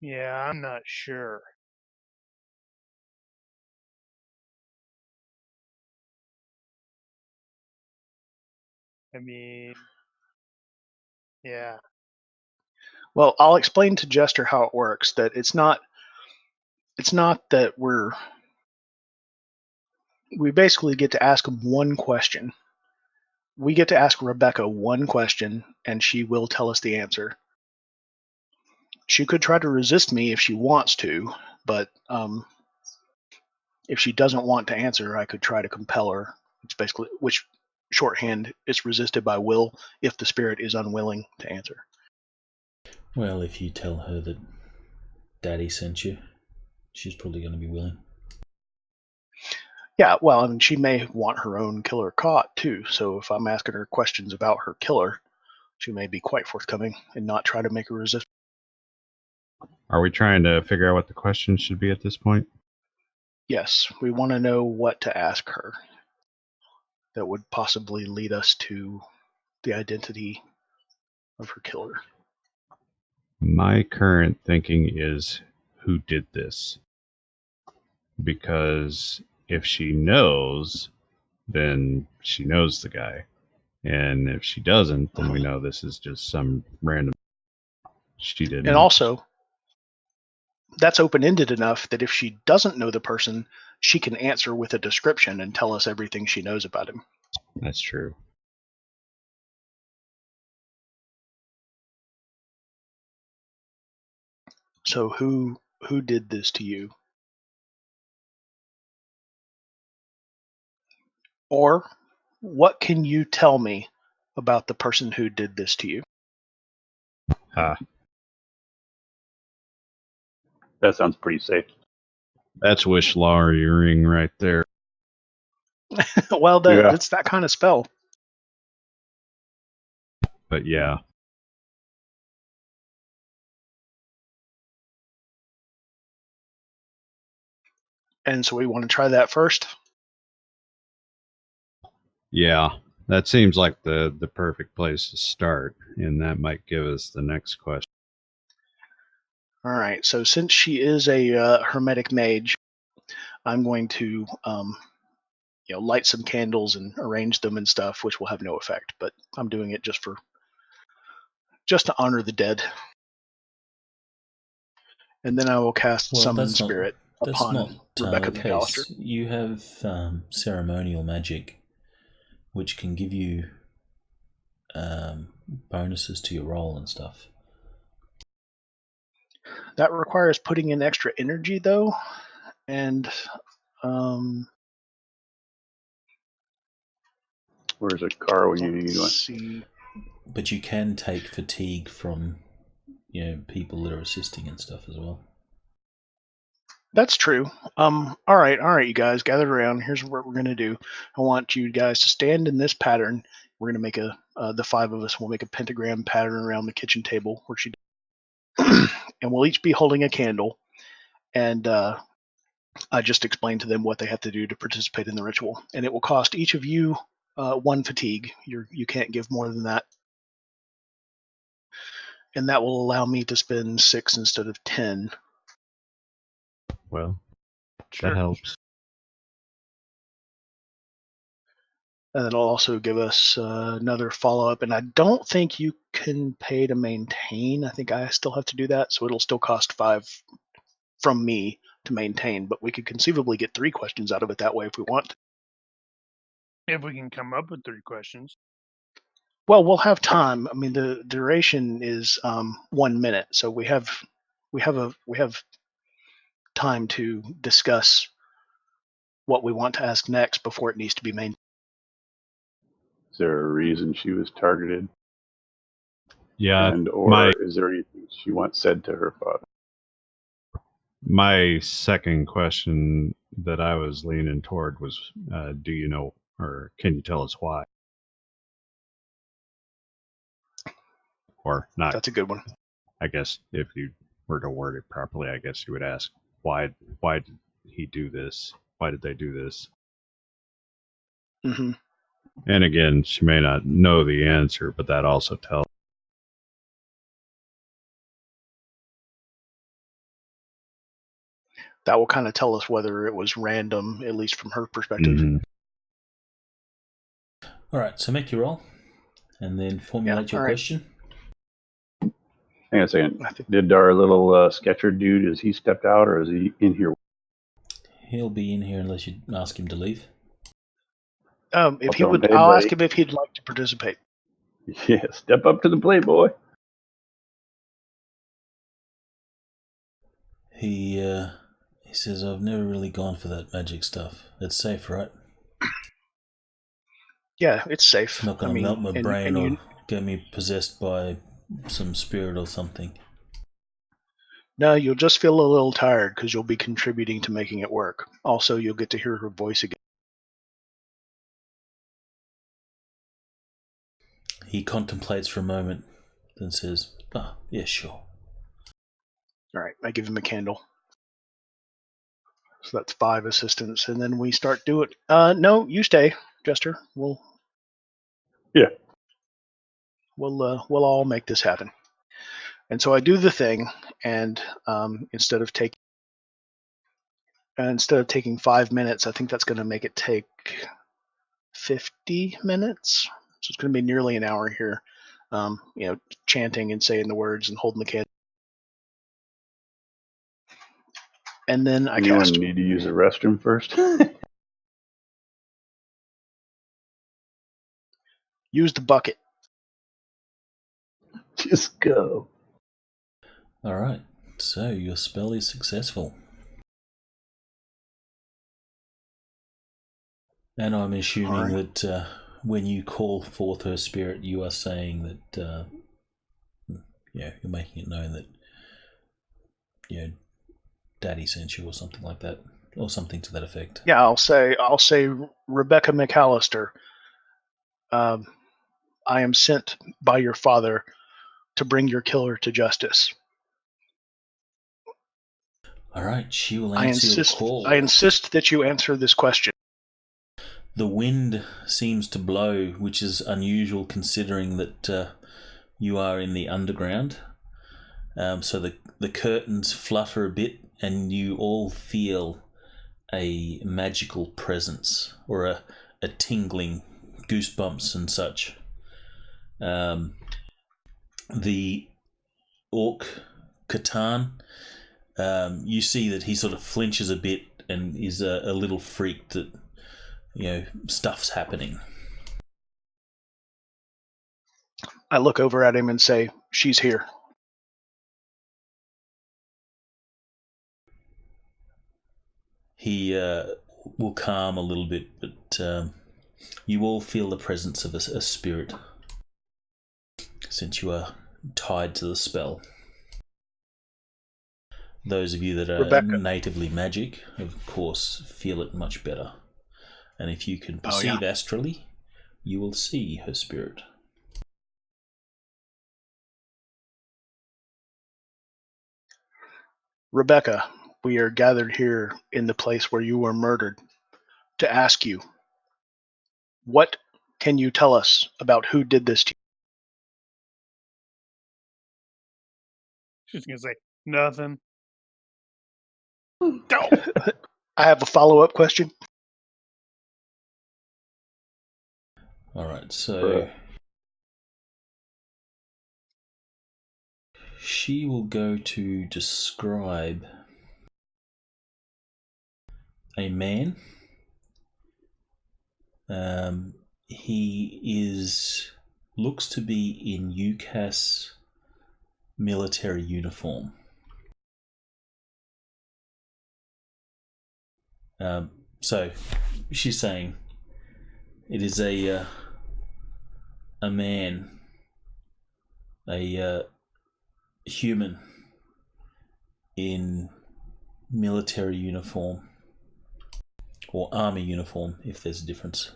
Yeah, I'm not sure. I mean, yeah. Well, I'll explain to Jester how it works. That it's not that we basically get to ask him one question. We get to ask Rebecca one question, and she will tell us the answer. She could try to resist me if she wants to, but if she doesn't want to answer, I could try to compel her. It's basically, which shorthand is resisted by will if the spirit is unwilling to answer. Well, if you tell her that Daddy sent you, she's probably going to be willing. Yeah, well, I mean, she may want her own killer caught too. So if I'm asking her questions about her killer, she may be quite forthcoming and not try to make her resist. Are we trying to figure out what the question should be at this point? Yes, we want to know what to ask her that would possibly lead us to the identity of her killer. My current thinking is, who did this? Because if she knows, then she knows the guy. And if she doesn't, then we know this is just some random. She didn't. And also, that's open-ended enough that if she doesn't know the person, she can answer with a description and tell us everything she knows about him. That's true. So who did this to you? Or what can you tell me about the person who did this to you? That sounds pretty safe. That's wish lawyering right there. Well, Yeah. it's that kind of spell. But yeah. And so we want to try that first. Yeah, that seems like the perfect place to start, and that might give us the next question. All right, so since she is a hermetic mage, I'm going to light some candles and arrange them and stuff, which will have no effect, but I'm doing it just to honor the dead. And then I will cast Summon Spirit upon Rebecca McAllister. You have ceremonial magic, which can give you bonuses to your roll and stuff. That requires putting in extra energy, though, and where's a car when you need one? See. But you can take fatigue from people that are assisting and stuff as well. That's true. All right, you guys, gather around. Here's what we're gonna do. I want you guys to stand in this pattern. We're gonna make the 5 of us will make a pentagram pattern around the kitchen table where she, and we'll each be holding a candle. And I just explained to them what they have to do to participate in the ritual, and it will cost each of you 1 fatigue. You can't give more than that, and that will allow me to spend 6 instead of 10. Well, Sure. that helps. And it'll also give us another follow-up. And I don't think you can pay to maintain. I think I still have to do that. So it'll still cost 5 from me to maintain. But we could conceivably get 3 questions out of it that way if we want. If we can come up with 3 questions. Well, we'll have time. I mean, the duration is 1 minute. So we have time to discuss what we want to ask next before it needs to be maintained. Is there a reason she was targeted? Yeah, or is there anything she once said to her father? my second question that I was leaning toward was, do you know, or can you tell us why? Or not? That's a good one. I guess if you were to word it properly, I guess you would ask, why did he do this? Why did they do this? Mm-hmm. And again, she may not know the answer, but that also tells. That will kind of tell us whether it was random, at least from her perspective. Mm-hmm. All right, so make your roll, and then formulate your question. Hang on a second. Did our little sketcher dude, is he stepped out or is he in here? He'll be in here unless you ask him to leave. If he would, I'll ask him if he'd like to participate. Yeah, step up to the plate, boy. He says, I've never really gone for that magic stuff. It's safe, right? Yeah, it's safe. It's not going to melt my brain or get me possessed by some spirit or something. No, you'll just feel a little tired because you'll be contributing to making it work. Also, you'll get to hear her voice again. He contemplates for a moment, then says, yeah, sure. All right, I give him a candle. So that's 5 assistants, and then we start doing. No, you stay, Jester. We'll all make this happen. And so I do the thing, and instead of taking 5 minutes, I think that's going to make it take 50 minutes. So it's going to be nearly an hour here. Chanting and saying the words and holding the candle. And then I Anyone cast. Need to use the restroom first? Use the bucket. Just go. All right, so your spell is successful. And I'm assuming that when you call forth her spirit, you are saying that, you're making it known that, Daddy sent you or something like that, or something to that effect. Yeah, I'll say Rebecca McAllister. I am sent by your father to bring your killer to justice. All right, she will answer your call. I insist that you answer this question. The wind seems to blow, which is unusual considering that you are in the underground. So the curtains flutter a bit, and you all feel a magical presence or a tingling, goosebumps and such. The orc Catan, you see that he sort of flinches a bit and is a little freaked that stuff's happening. I look over at him and say, "She's here." He will calm a little bit, but you all feel the presence of a spirit since you are tied to the spell. Those of you that are natively magic, of course, feel it much better. And if you can perceive astrally, you will see her spirit. Rebecca, we are gathered here in the place where you were murdered to ask you, what can you tell us about who did this to you? She's going to say, nothing. Go. I have a follow-up question. All right, so Bruh. she will go to describe a man. He looks to be in UCAS military uniform. So she's saying it is a man, a human in military uniform or army uniform, if there's a difference.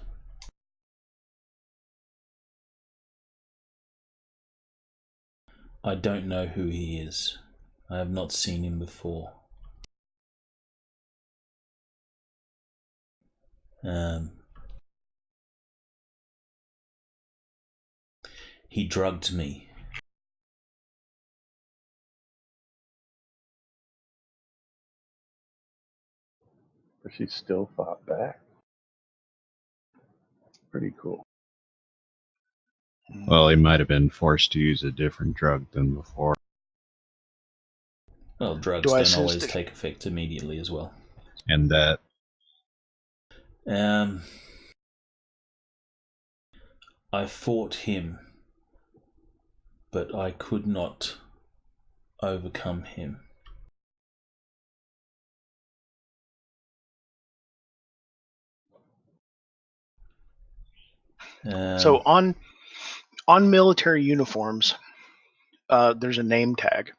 I don't know who he is. I have not seen him before. He drugged me. But she still fought back. Pretty cool. Well, he might have been forced to use a different drug than before. Well, drugs Do I don't sense always that- take effect immediately as well. And that I fought him, but I could not overcome him. So on military uniforms, there's a name tag.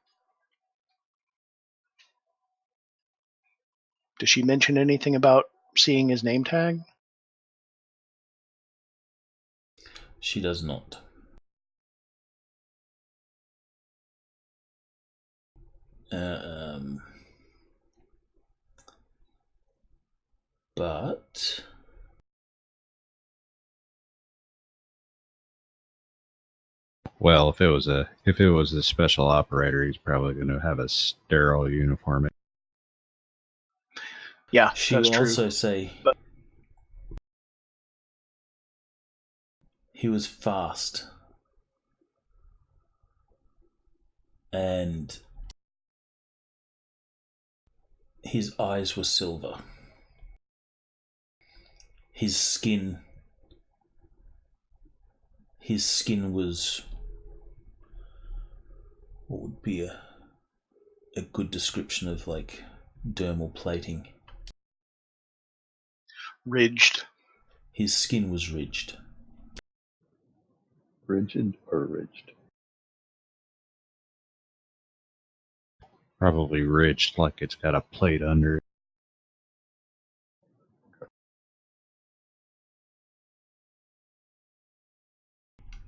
Does she mention anything about seeing his name tag? She does not. But well, if it was a special operator, he's probably going to have a sterile uniform. Yeah, she that's will true. also say But- he was fast and his eyes were silver. His skin was what would be a good description of like dermal plating. Ridged. His skin was ridged. Rigid or ridged? Probably ridged, like it's got a plate under it.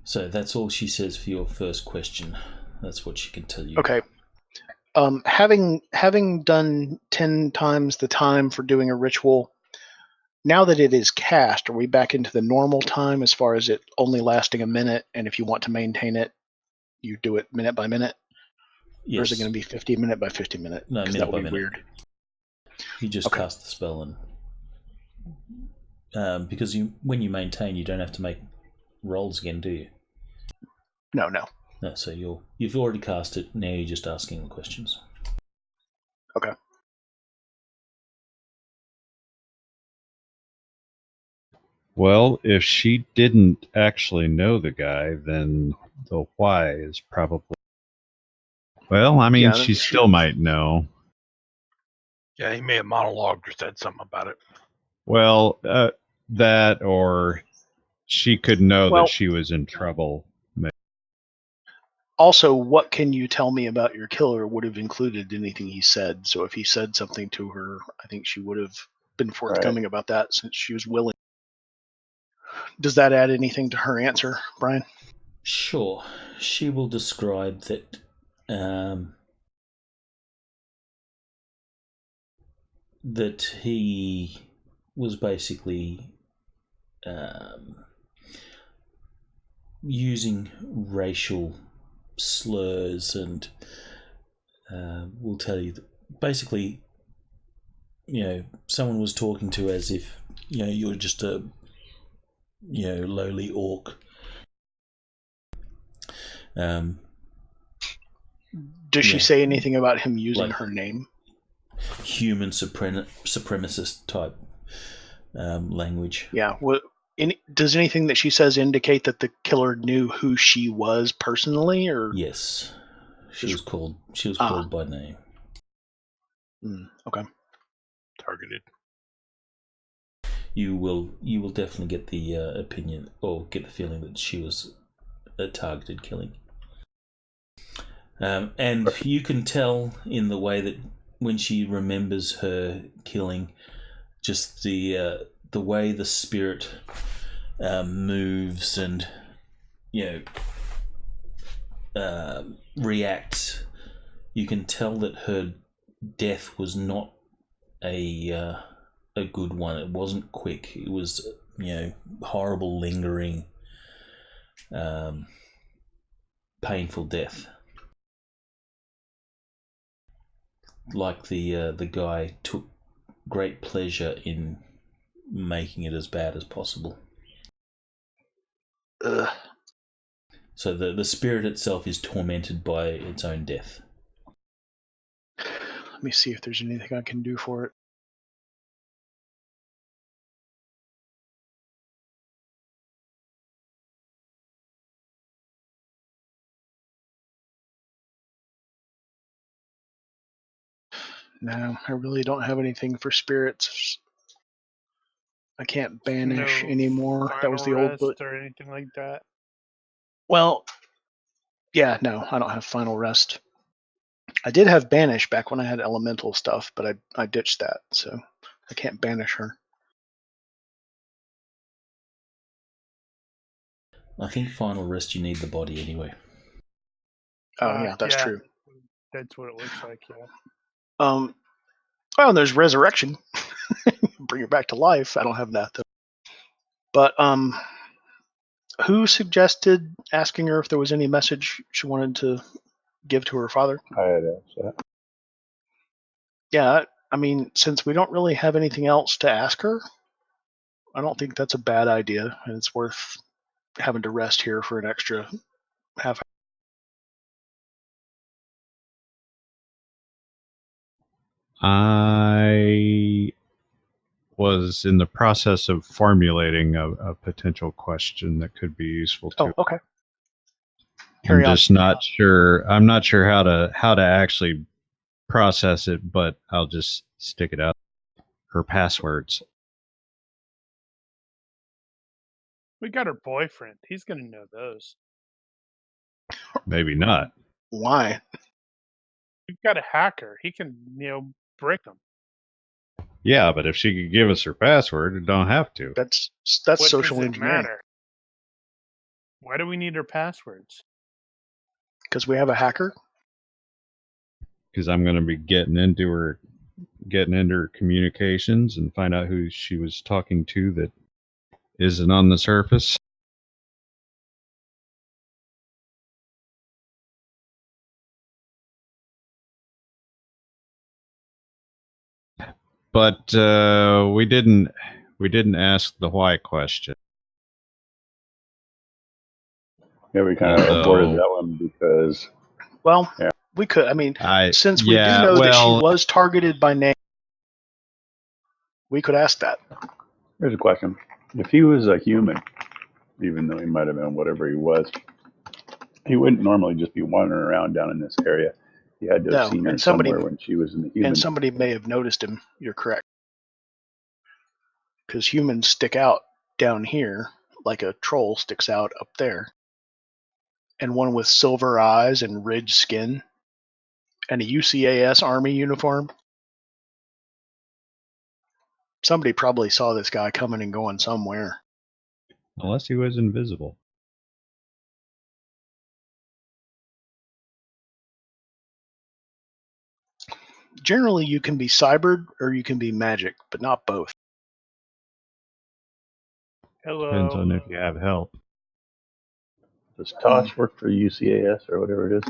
So that's all she says for your first question. That's what she can tell you. Okay. Having done 10 times the time for doing a ritual, now that it is cast, are we back into the normal time as far as it only lasting a minute, and if you want to maintain it, you do it minute by minute? Yes. Or is it going to be 50 minute by 50 minute? No, 'Cause minute that by would be minute. weird. You just Okay. cast the spell, and because when you maintain, you don't have to make rolls again, do you? No. No. So you've already cast it. Now you're just asking the questions. Okay. Well, if she didn't actually know the guy, then the why is probably... Well, I mean, Yeah, she still might know. Yeah, he may have monologued or said something about it. Well, that, or she could know Well- that she was in trouble. Also, what can you tell me about your killer would have included anything he said. So if he said something to her, I think she would have been forthcoming about that since she was willing. Does that add anything to her answer, Brian? Sure. She will describe that that he was basically using racial slurs, and we'll tell you that basically, someone was talking to as if, you're just a lowly orc. Does she Yeah. say anything about him using Like- her name? Human supremacist type language. Yeah. Does anything that she says indicate that the killer knew who she was personally, or? Yes, she was called by name. Okay. Targeted. You will definitely get the opinion or get the feeling that she was a targeted killing. And you can tell in the way that when she remembers her killing, just the way the spirit moves and reacts. You can tell that her death was not a good one. It wasn't quick. It was horrible, lingering, painful death. Like the guy took great pleasure in making it as bad as possible. Ugh. So the spirit itself is tormented by its own death. Let me see if there's anything I can do for it. No, I really don't have anything for spirits. I can't banish No anymore. That was the final old rest book. or anything like that. Well, yeah, no, I don't have final rest. I did have banish back when I had elemental stuff, but I ditched that, so I can't banish her. I think final rest you need the body anyway. Oh yeah, that's true. That's what it looks like. Yeah. Well, and there's resurrection. Bring her back to life. I don't have that though. But who suggested asking her if there was any message she wanted to give to her father? I had asked that. Yeah, I mean, since we don't really have anything else to ask her, I don't think that's a bad idea, and it's worth having to rest here for an extra half hour. I was in the process of formulating a potential question that could be useful to. Oh, okay. I'm just not sure. I'm not sure how to actually process it, but I'll just stick it out. Her passwords. We got her boyfriend. He's gonna know those. Maybe not. Why? We've got a hacker. He can, break them. Yeah, but if she could give us her password, it don't have to. That's What social does it engineering. matter? Why do we need her passwords? Because we have a hacker. Because I'm going to be getting into her communications and find out who she was talking to that isn't on the surface. But we didn't ask the why question. Yeah, we kind of avoided that one because. Well, we could. I mean, since we do know that she was targeted by name, we could ask that. Here's a question: if he was a human, even though he might have been whatever he was, he wouldn't normally just be wandering around down in this area. He had to have seen her somewhere when she was in the human. And somebody may have noticed him. You're correct. Because humans stick out down here like a troll sticks out up there. And one with silver eyes and ridged skin and a UCAS Army uniform. Somebody probably saw this guy coming and going somewhere. Unless he was invisible. Generally, you can be cybered or you can be magic, but not both. Hello. Depends on if you have help. Does Tosh work for UCAS or whatever it is?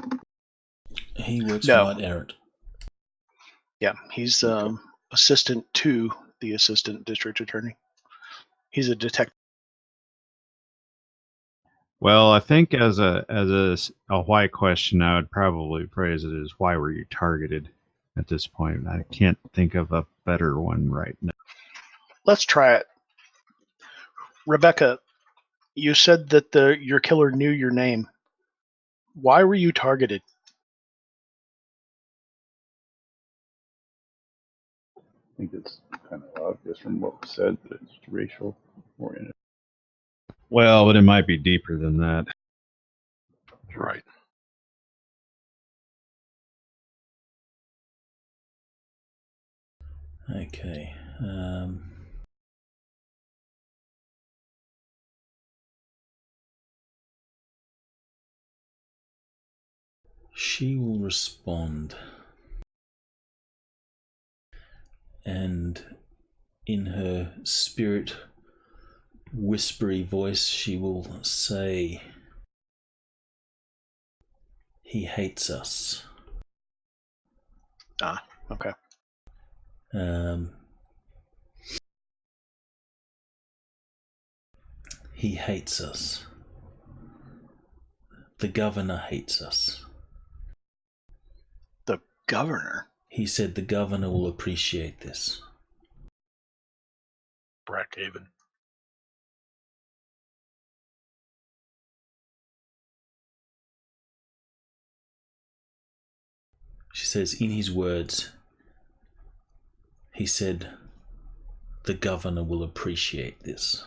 He works for Knight Errant. Yeah, he's assistant to the assistant district attorney. He's a detective. Well, I think as a why question, I would probably phrase it as why were you targeted at this point? I can't think of a better one right now. Let's try it. Rebecca, you said that your killer knew your name. Why were you targeted? I think it's kind of obvious from what was said that it's racial oriented. Well, but it might be deeper than that. Right. Okay. She will respond. And in her spirit, whispery voice, she will say, "He hates us." Ah, okay. He hates us. The governor hates us. The governor? He said the governor will appreciate this. Brackhaven. She says, in his words, he said, the governor will appreciate this.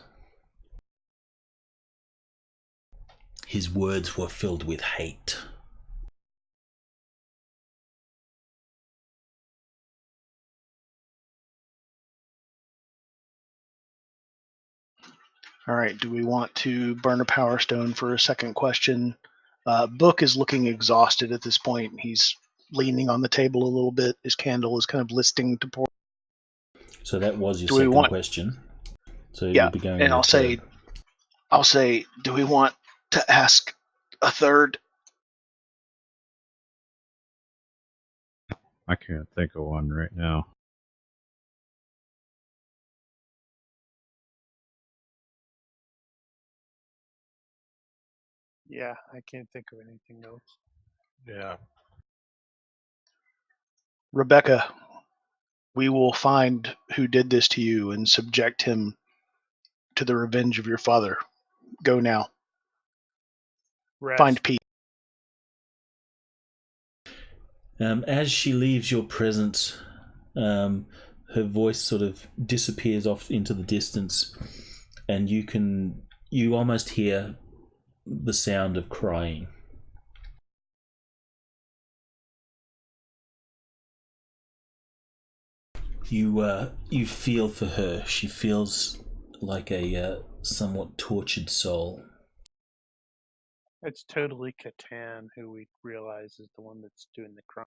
His words were filled with hate. All right, do we want to burn a power stone for a second question? Book is looking exhausted at this point. He's leaning on the table a little bit. His candle is kind of listing to pour. So that was your Do we second want- question. So Yeah, you'll be going and with I'll say, do we want to ask a third? I can't think of one right now. Yeah, I can't think of anything else. Yeah. Rebecca, we will find who did this to you and subject him to the revenge of your father. Go now. Rest. Find Pete. As she leaves your presence, her voice sort of disappears off into the distance, and you almost hear the sound of crying. You feel for her. She feels like a somewhat tortured soul. It's totally Catan who we realize is the one that's doing the crime.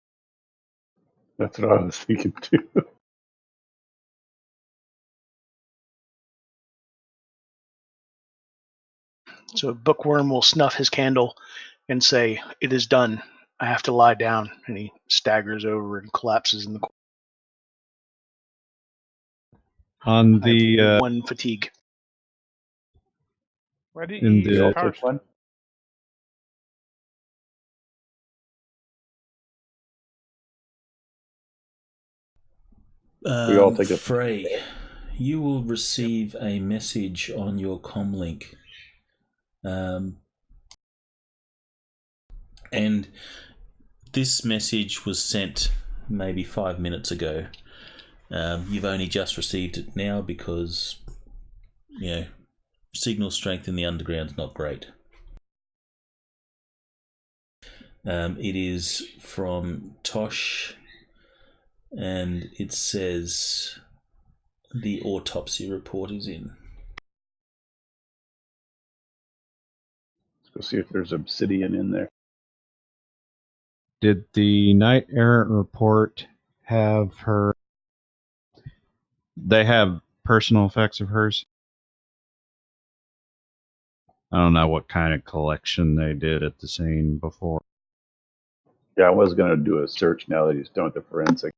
That's what I was thinking too. So Bookworm will snuff his candle and say, "It is done. I have to lie down." And he staggers over and collapses in the corner. On I have the one fatigue. Why did In you the- use We all power took one. We all take a Frey, you will receive a message on your comlink. And this message was sent maybe 5 minutes ago. You've only just received it now because, signal strength in the underground's not great. It is from Tosh, and it says the autopsy report is in. Let's go see if there's obsidian in there. Did the Knight Errant report have her? They have personal effects of hers. I don't know what kind of collection they did at the scene before. Yeah, I was going to do a search now that he's done with the forensic.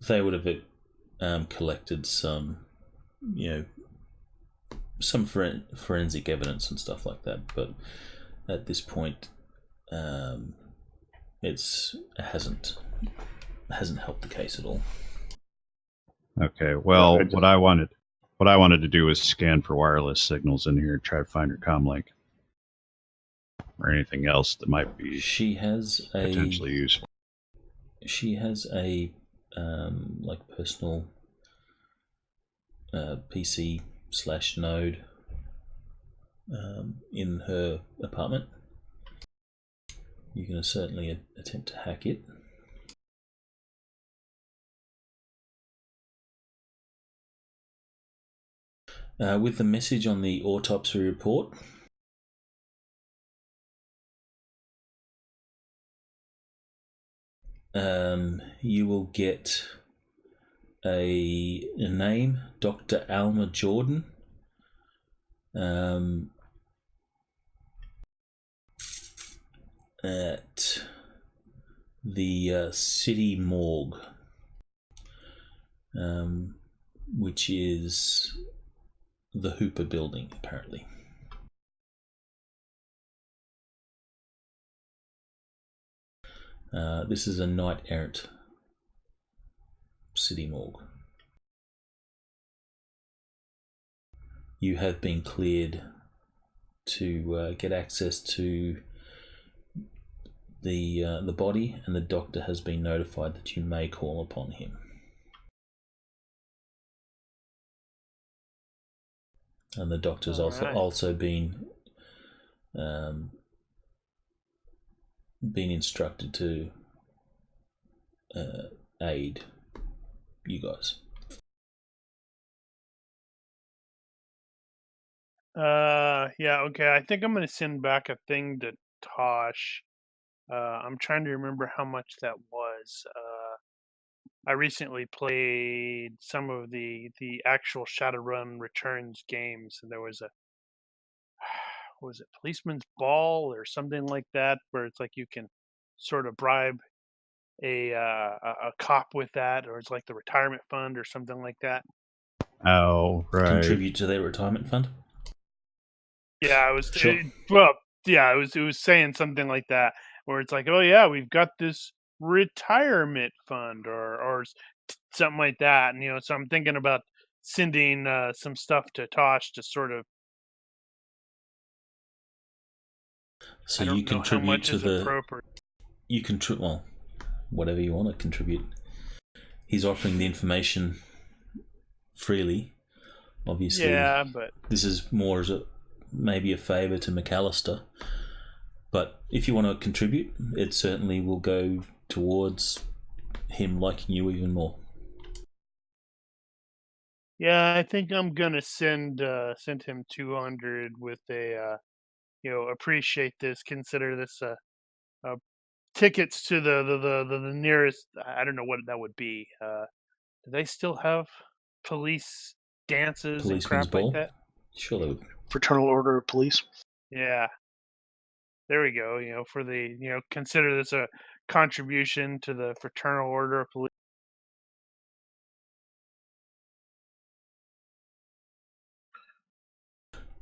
They would have collected some, some forensic evidence and stuff like that, but at this point, it hasn't helped the case at all. Okay. Well, I just- what I wanted to do was scan for wireless signals in here, try to find her comm link or anything else that might be She has potentially useful. She has a like personal PC / node in her apartment. You can certainly attempt to hack it. With the message on the autopsy report, you will get a name, Dr. Alma Jordan. At the city morgue, which is the Hooper building, apparently. This is a knight-errant city morgue. You have been cleared to get access to the body, and the doctor has been notified that you may call upon him. And the doctor's also been instructed to aid you guys. Yeah, okay. I think I'm gonna send back a thing to Tosh. I'm trying to remember how much that was. I recently played some of the actual Shadowrun Returns games, and there was a was it Policeman's Ball or something like that, where it's like you can sort of bribe a cop with that, or it's like the retirement fund or something like that. Oh, right. Contribute to their retirement fund. Yeah, it was Sure. it was saying something like that, where it's like, oh yeah, we've got this retirement fund or something like that, and so I'm thinking about sending some stuff to Tosh to sort of. So I don't you know contribute how much to is the. appropriate. You contribute whatever you want to contribute. He's offering the information freely. Obviously, Yeah, but this is more as maybe a favour to McAllister. But if you want to contribute, it certainly will go towards him liking you even more. yeah, I think I'm gonna send him 200 with a appreciate this, consider this tickets to the nearest. I don't know what that would be. Do they still have police dances and Policeman's crap like ball. that? Sure, they would. Fraternal Order of Police. Yeah. There we go. For the consider this a contribution to the Fraternal Order of Police.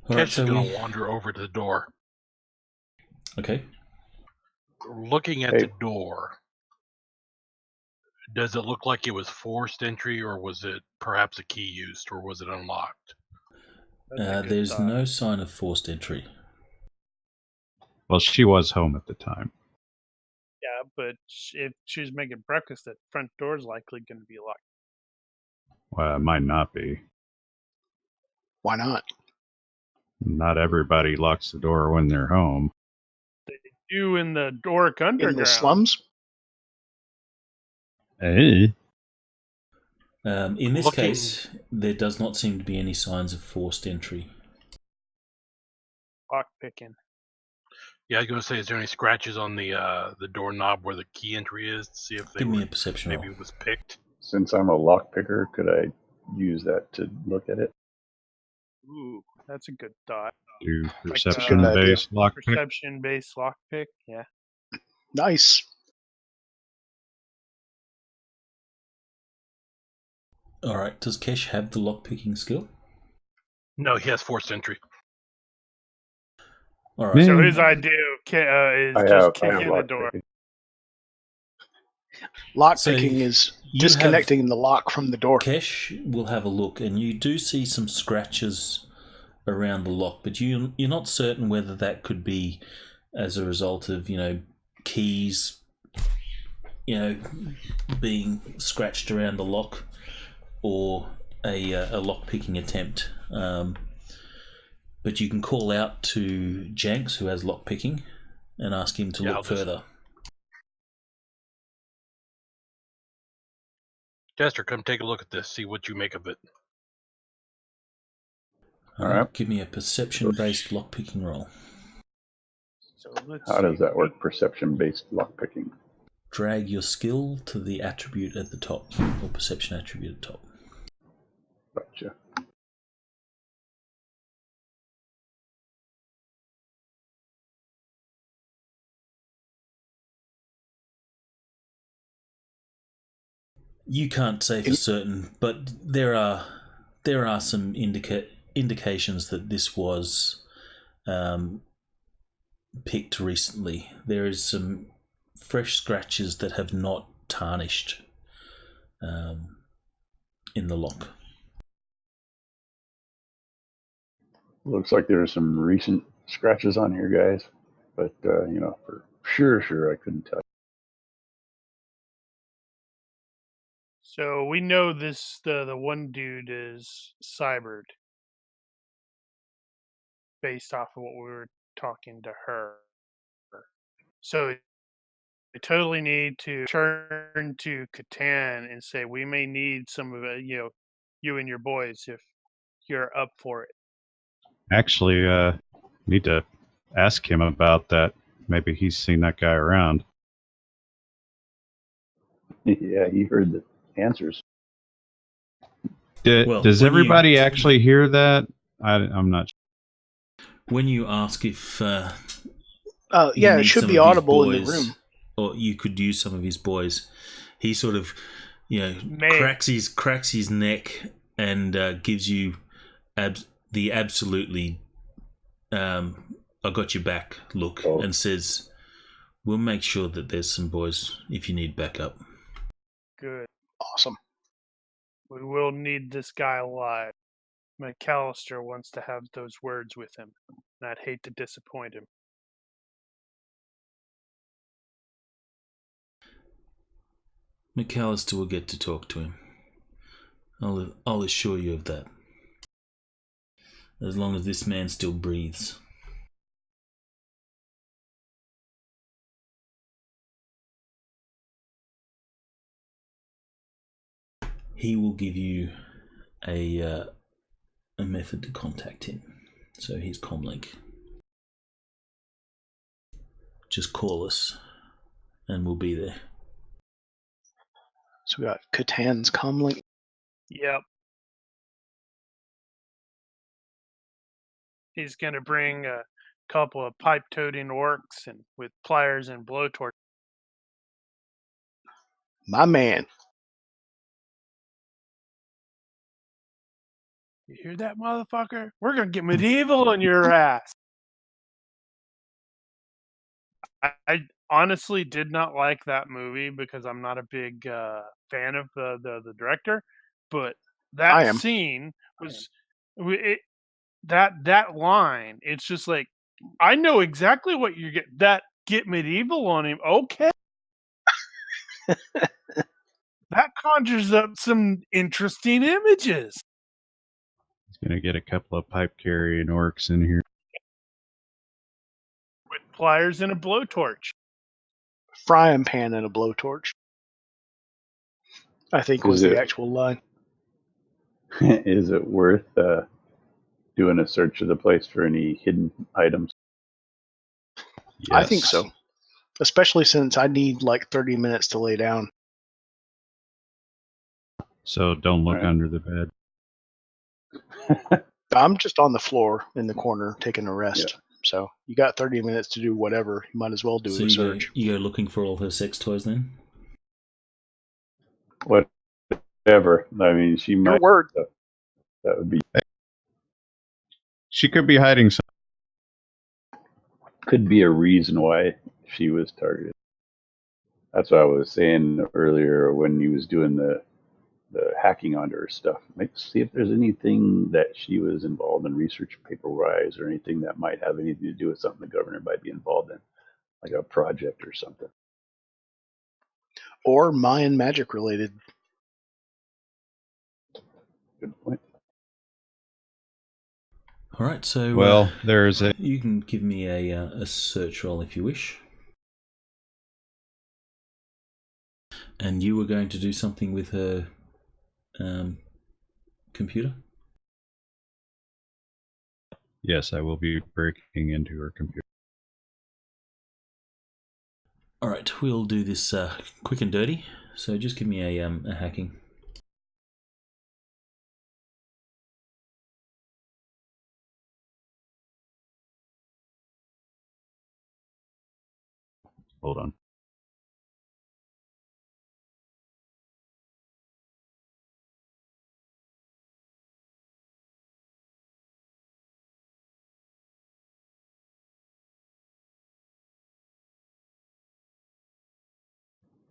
All right, Kesh so is going to wander over to the door. Okay. Looking at Hey. the door, does it look like it was forced entry, or was it perhaps a key used, or was it unlocked? That's a good There's thought. no sign of forced entry. Well, she was home at the time. Yeah, but if she's making breakfast, that front door's likely going to be locked. Well, it might not be. Why not? Not everybody locks the door when they're home. They do in the Dork Underground. In the slums? Hey. In this Looking- case, there does not seem to be any signs of forced entry. Lock picking. Yeah, I was going to say, is there any scratches on the doorknob where the key entry is to see if Give me a perception maybe roll. it was picked? Since I'm a lockpicker, could I use that to look at it? Ooh, that's a good thought. Do Like, perception-based lockpick. Perception-based lockpick. Yeah. Nice. All right. Does Kesh have the lockpicking skill? No, he has forced entry. All right. So Man. his idea is I just have kicking the lock door. picking. Lockpicking is you disconnecting the lock from the door. Kesh will have a look, and you do see some scratches around the lock, but you're not certain whether that could be as a result of keys being scratched around the lock, or a lock picking attempt. But you can call out to Janks, who has lock picking, and ask him to look further. Jester, come take a look at this. See what you make of it. All right. Give me a perception-based lockpicking roll. So let's How see. does that work? Perception-based lock picking. Drag your skill to the attribute at the top, or perception attribute at the top. Gotcha. You can't say for certain, but there are some indications that this was picked recently. There is some fresh scratches that have not tarnished in the lock. Looks like there are some recent scratches on here, guys. But, for sure, I couldn't tell. So we know this. The one dude is cybered, based off of what we were talking to her. So we totally need to turn to Catan and say we may need some of it, you and your boys, if you're up for it. Actually, need to ask him about that. Maybe he's seen that guy around. Yeah, he heard the answers. Does everybody actually hear that? I'm not sure. When you ask if it should be audible in the room, or you could use some of his boys, he sort of cracks his neck and gives you the absolutely I got your back look, and says, we'll make sure that there's some boys if you need backup. Good. Awesome. We will need this guy alive. McAllister wants to have those words with him, and I'd hate to disappoint him. McAllister will get to talk to him. I'll assure you of that. As long as this man still breathes. He will give you a method to contact him. So here's Comlink. Just call us, and we'll be there. So we got Catan's comlink. Yep. He's going to bring a couple of pipe-toting orcs and with pliers and blowtorch. My man. You hear that, motherfucker? We're going to get medieval on your ass. I honestly did not like that movie because I'm not a big fan of the director, but that scene was that line. It's just like, I know exactly what you get. That get medieval on him. Okay. That conjures up some interesting images. He's going to get a couple of pipe carrying orcs in here. With pliers and a blowtorch. Frying pan and a blowtorch, I think, was the actual line. Is it worth doing a search of the place for any hidden items? Yes. I think so. Especially since I need like 30 minutes to lay down. So don't look under the bed. I'm just on the floor in the corner taking a rest. Yeah. So you got 30 minutes to do whatever. You might as well do a search. You go looking for all her sex toys then? Whatever. I mean, she might. Your word. That would be. She could be hiding some. Could be a reason why she was targeted. That's what I was saying earlier when he was doing the hacking onto her stuff. Maybe see if there's anything that she was involved in research paper-wise or anything that might have anything to do with something the governor might be involved in, like a project or something. Or Mayan magic related. Good point. All right, so Well, there's a. you can give me a search roll if you wish. And you were going to do something with her computer? Yes, I will be breaking into her computer. All right, we'll do this quick and dirty. So just give me a hacking. Hold on.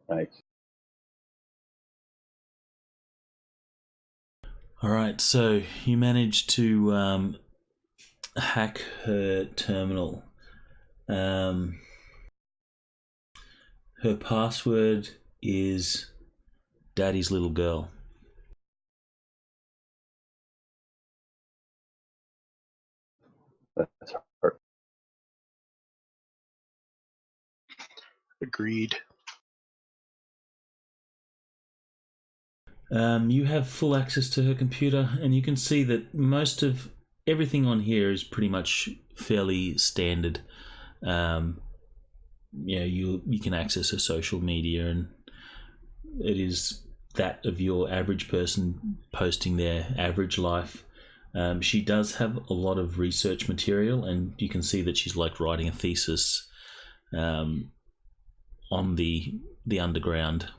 Nice. All right, so you managed to hack her terminal. Her password is Daddy's little girl. That's hard. Agreed. You have full access to her computer, and you can see that most of everything on here is pretty much fairly standard. You can access her social media, and it is that of your average person posting their average life. She does have a lot of research material, and you can see that she's like writing a thesis on the underground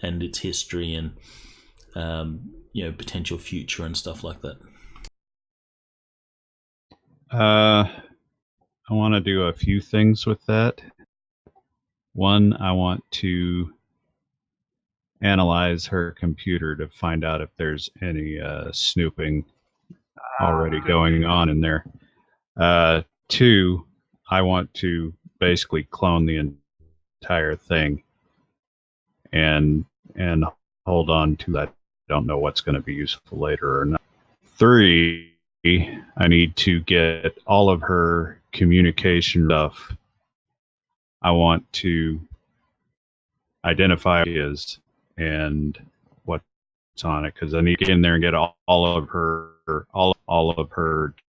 and its history and potential future and stuff like that. I want to do a few things with that. One, I want to analyze her computer to find out if there's any snooping already going on in there. Two, I want to basically clone the entire thing and hold on to that. Don't know what's going to be useful later or not. Three, I need to get all of her communication stuff. I want to identify what it is and what's on it, because I need to get in there and get all of her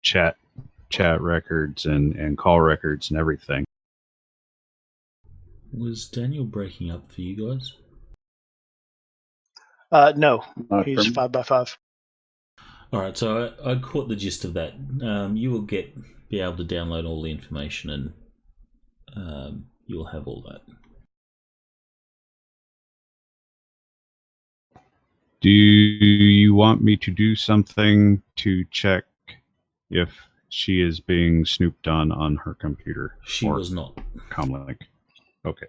chat records and call records and everything. Was Daniel breaking up for you guys? No, Not he's from- 5x5. All right, so I caught the gist of that. You will be able to download all the information, and you'll have all that. Do you want me to do something to check if she is being snooped on her computer? She was not. Comlink. Okay.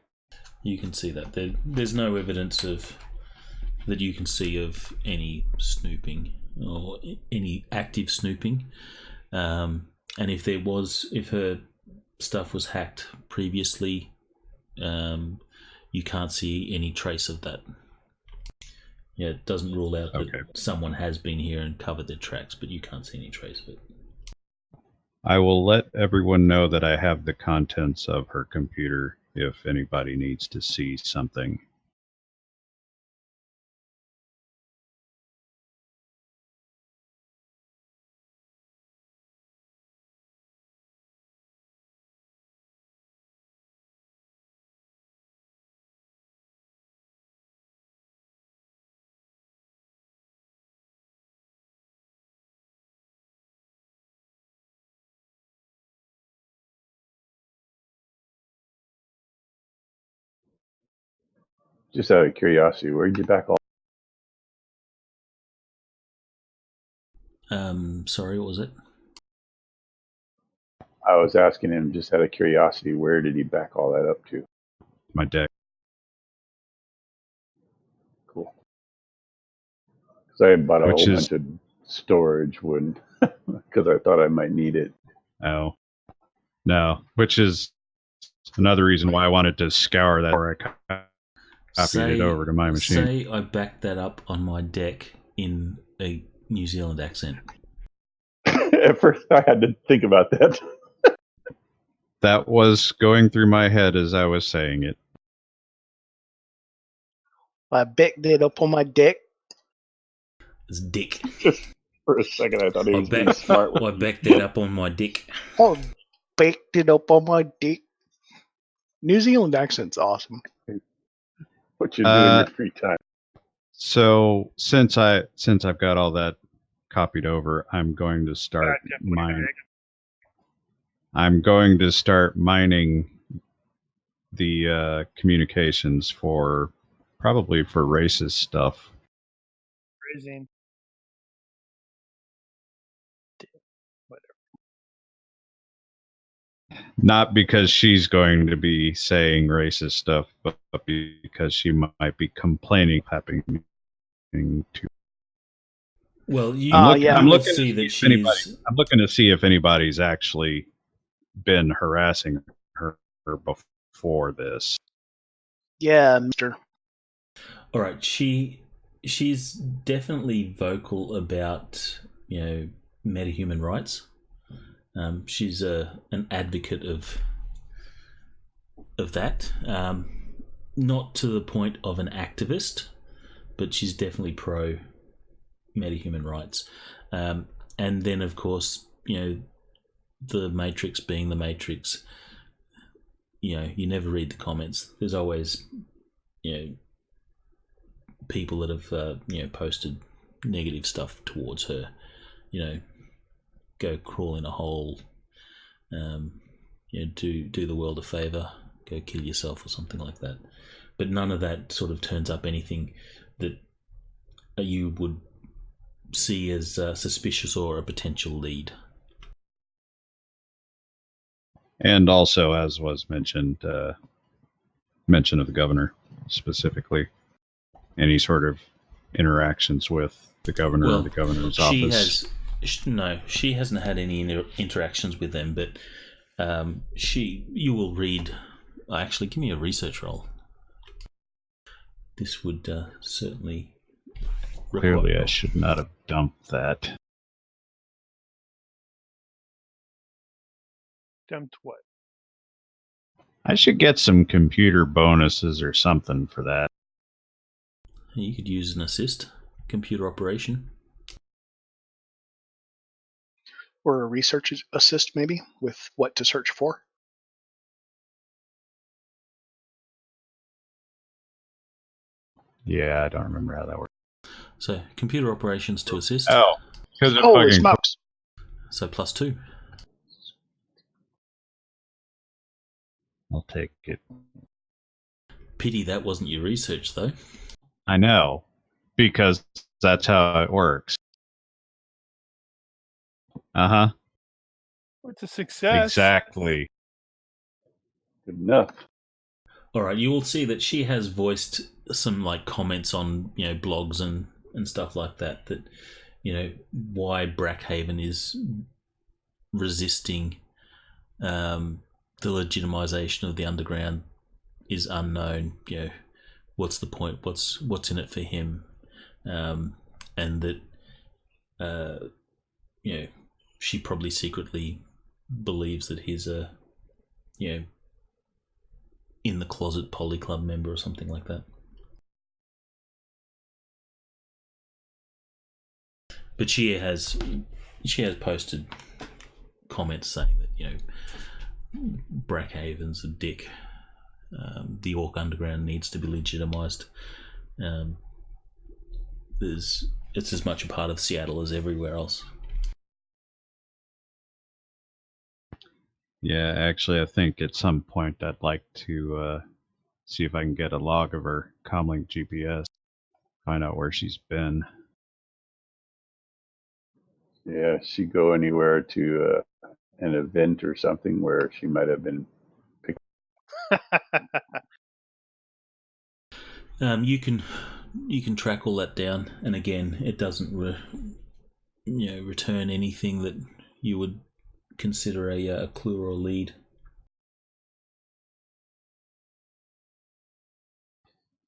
You can see that there's no evidence that you can see of any snooping or any active snooping. And if her stuff was hacked previously, you can't see any trace of that. Yeah, it doesn't rule out that someone has been here and covered their tracks, but you can't see any trace of it. I will let everyone know that I have the contents of her computer if anybody needs to see something. Just out of curiosity, where did you back all? Sorry, what was it? I was asking him just out of curiosity, where did he back all that up to? My deck. Cool. Because I bought a Which whole is- bunch of storage wood because I thought I might need it. Oh. No. Which is another reason why I wanted to scour that before I copied it over to my machine. Say I backed that up on my deck in a New Zealand accent. At first, I had to think about that. That was going through my head as I was saying it. I backed it up on my deck. It's dick. For a second, I thought he I was being backed, smart. I backed that up on my dick. Oh, backed it up on my dick. New Zealand accent's awesome. What you do in your free time? So since I've got all that copied over, I'm going to start mining. I'm going to start mining the communications for probably for racist stuff. Raising. Not because she's going to be saying racist stuff, but because she might be complaining happening to. Well, you, yeah. I'm you will looking see to that see if anybody- she's. I'm looking to see if anybody's actually been harassing her before this. Yeah, Mister. All right, she's definitely vocal about metahuman rights. She's an advocate of that. Not to the point of an activist, but she's definitely pro metahuman rights. And then, of course, the Matrix being the Matrix. You never read the comments. There's always people that have posted negative stuff towards her. Go crawl in a hole. Do the world a favor. Go kill yourself or something like that. But none of that sort of turns up anything that you would see as suspicious or a potential lead. And also, as was mentioned, mention of the governor specifically, any sort of interactions with the governor or the governor's office. She hasn't had any interactions with them, but you will read. Actually, give me a research roll. This would certainly. Clearly, I should not have dumped that. Dumped what? I should get some computer bonuses or something for that. You could use an assist, computer operation. Or a research assist, maybe, with what to search for. Yeah, I don't remember how that works. So, computer operations to assist. Oh, because it Holy fucking smokes! So +2. I'll take it. Pity that wasn't your research, though. I know, because that's how it works. Uh-huh. It's a success. Exactly. Good enough. All right, you will see that she has voiced some comments on blogs and stuff like that. That why Brackhaven is resisting the legitimization of the underground is unknown. What's the point? What's in it for him? And that she probably secretly believes that he's a in the closet poly club member or something like that. But she has posted comments saying that Brackhaven's a dick. The Orc Underground needs to be legitimized. It's as much a part of Seattle as everywhere else. Yeah, actually, I think at some point I'd like to see if I can get a log of her comlink GPS, find out where she's been. Yeah, she go anywhere to an event or something where she might have been picked? You can track all that down, and again, it doesn't return anything that you would consider a clue or a lead.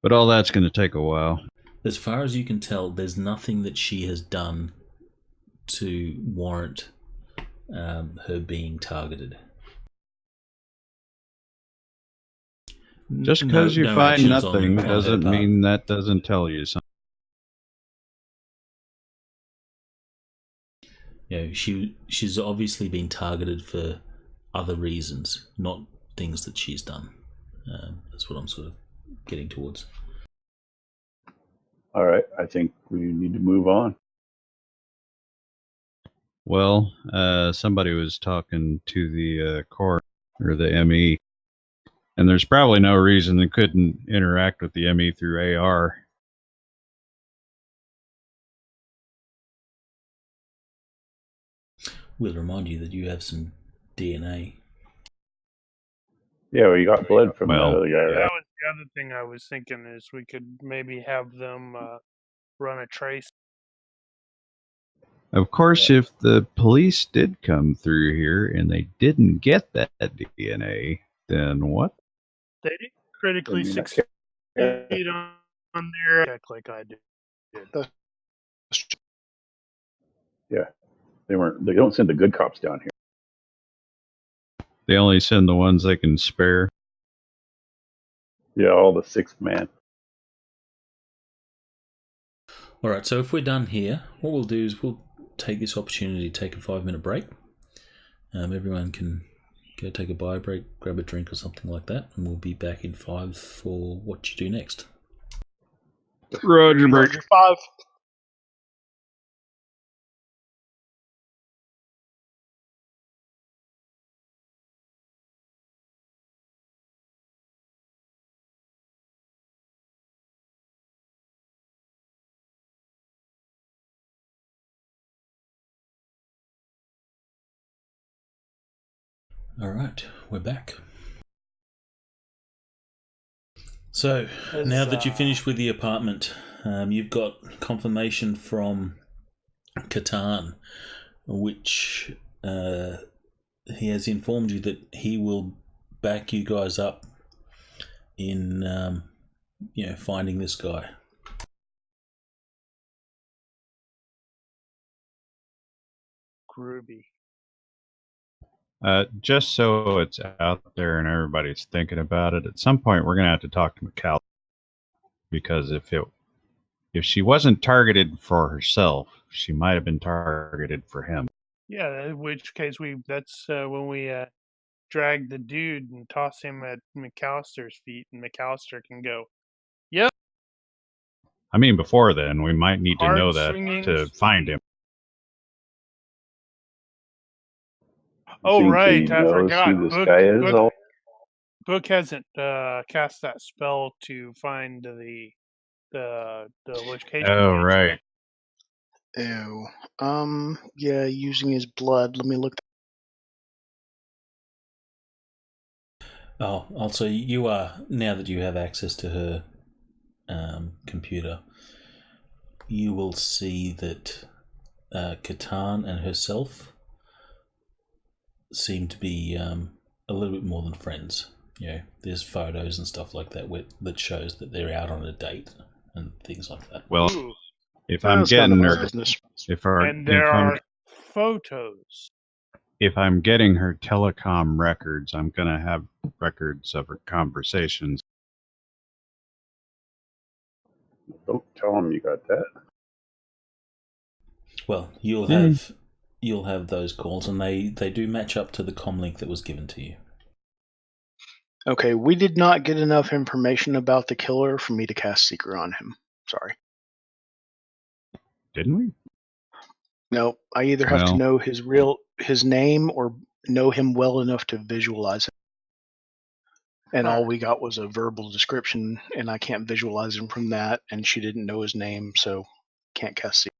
But all that's going to take a while. As far as you can tell, there's nothing that she has done to warrant her being targeted. Just because you find actions nothing on her doesn't part. mean that doesn't tell you something. She's obviously been targeted for other reasons, not things that she's done. That's what I'm sort of getting towards. All right, I think we need to move on. Well, somebody was talking to the court or the ME, and there's probably no reason they couldn't interact with the ME through AR. We'll remind you that you have some DNA. Yeah, we got blood from Well, that other guy, That right? was the other thing I was thinking is we could maybe have them run a trace. Of course, if the police did come through here and they didn't get that DNA, then what? They didn't critically Then you're not succeed caring. on their check like I did. Yeah, they don't send the good cops down here. They only send the ones they can spare. Yeah, all the sixth man. All right, so if we're done here, what we'll do is we'll take this opportunity to take a 5-minute break. Everyone can go take a bio break, grab a drink or something like that, and we'll be back in 5 for what you do next. Roger, Roger 5. All right, we're back. So, now that you've finished with the apartment, you've got confirmation from Catan, which he has informed you that he will back you guys up in finding this guy. Groovy. Just so it's out there and everybody's thinking about it, at some point we're going to have to talk to McCall, because if she wasn't targeted for herself, she might have been targeted for him. Yeah, in which case that's when we drag the dude and toss him at McAllister's feet, and McAllister can go, "Yep." I mean, before then, we might need to Hard know that swinging. to find him. Oh, Think right, he I knows forgot. who this guy is. Book hasn't cast that spell to find the location. Oh, right. Ew. Yeah, using his blood. Let me look. Oh, also, you are, now that you have access to her computer, you will see that Catan and herself seem to be a little bit more than friends. There's photos and stuff like that that shows that they're out on a date and things like that. Well, Ooh, if I'm That's none getting of my her, business. and there are photos. if I'm getting her telecom records, I'm going to have records of her conversations. Don't tell him you got that. Well, you'll have those calls, and they do match up to the comlink that was given to you. Okay, we did not get enough information about the killer for me to cast Seeker on him. Sorry. Didn't we? No, I either have to know his name or know him well enough to visualize him. And all we got was a verbal description, and I can't visualize him from that, and she didn't know his name, so can't cast Seeker.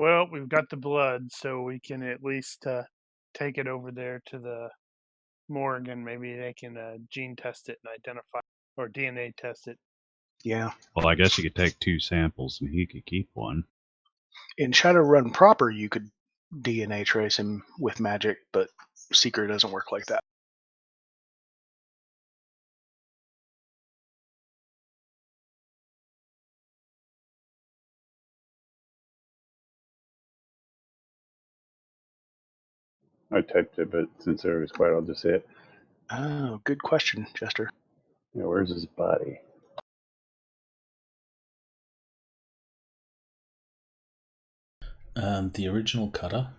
Well, we've got the blood, so we can at least take it over there to the morgue, and maybe they can gene test it and identify, or DNA test it. Yeah. Well, I guess you could take 2 samples and he could keep one. In Shadowrun proper, you could DNA trace him with magic, but Secret doesn't work like that. I typed it, but since there was quiet, I'll just say it. Oh, good question, Jester. Yeah, where's his body? The original cutter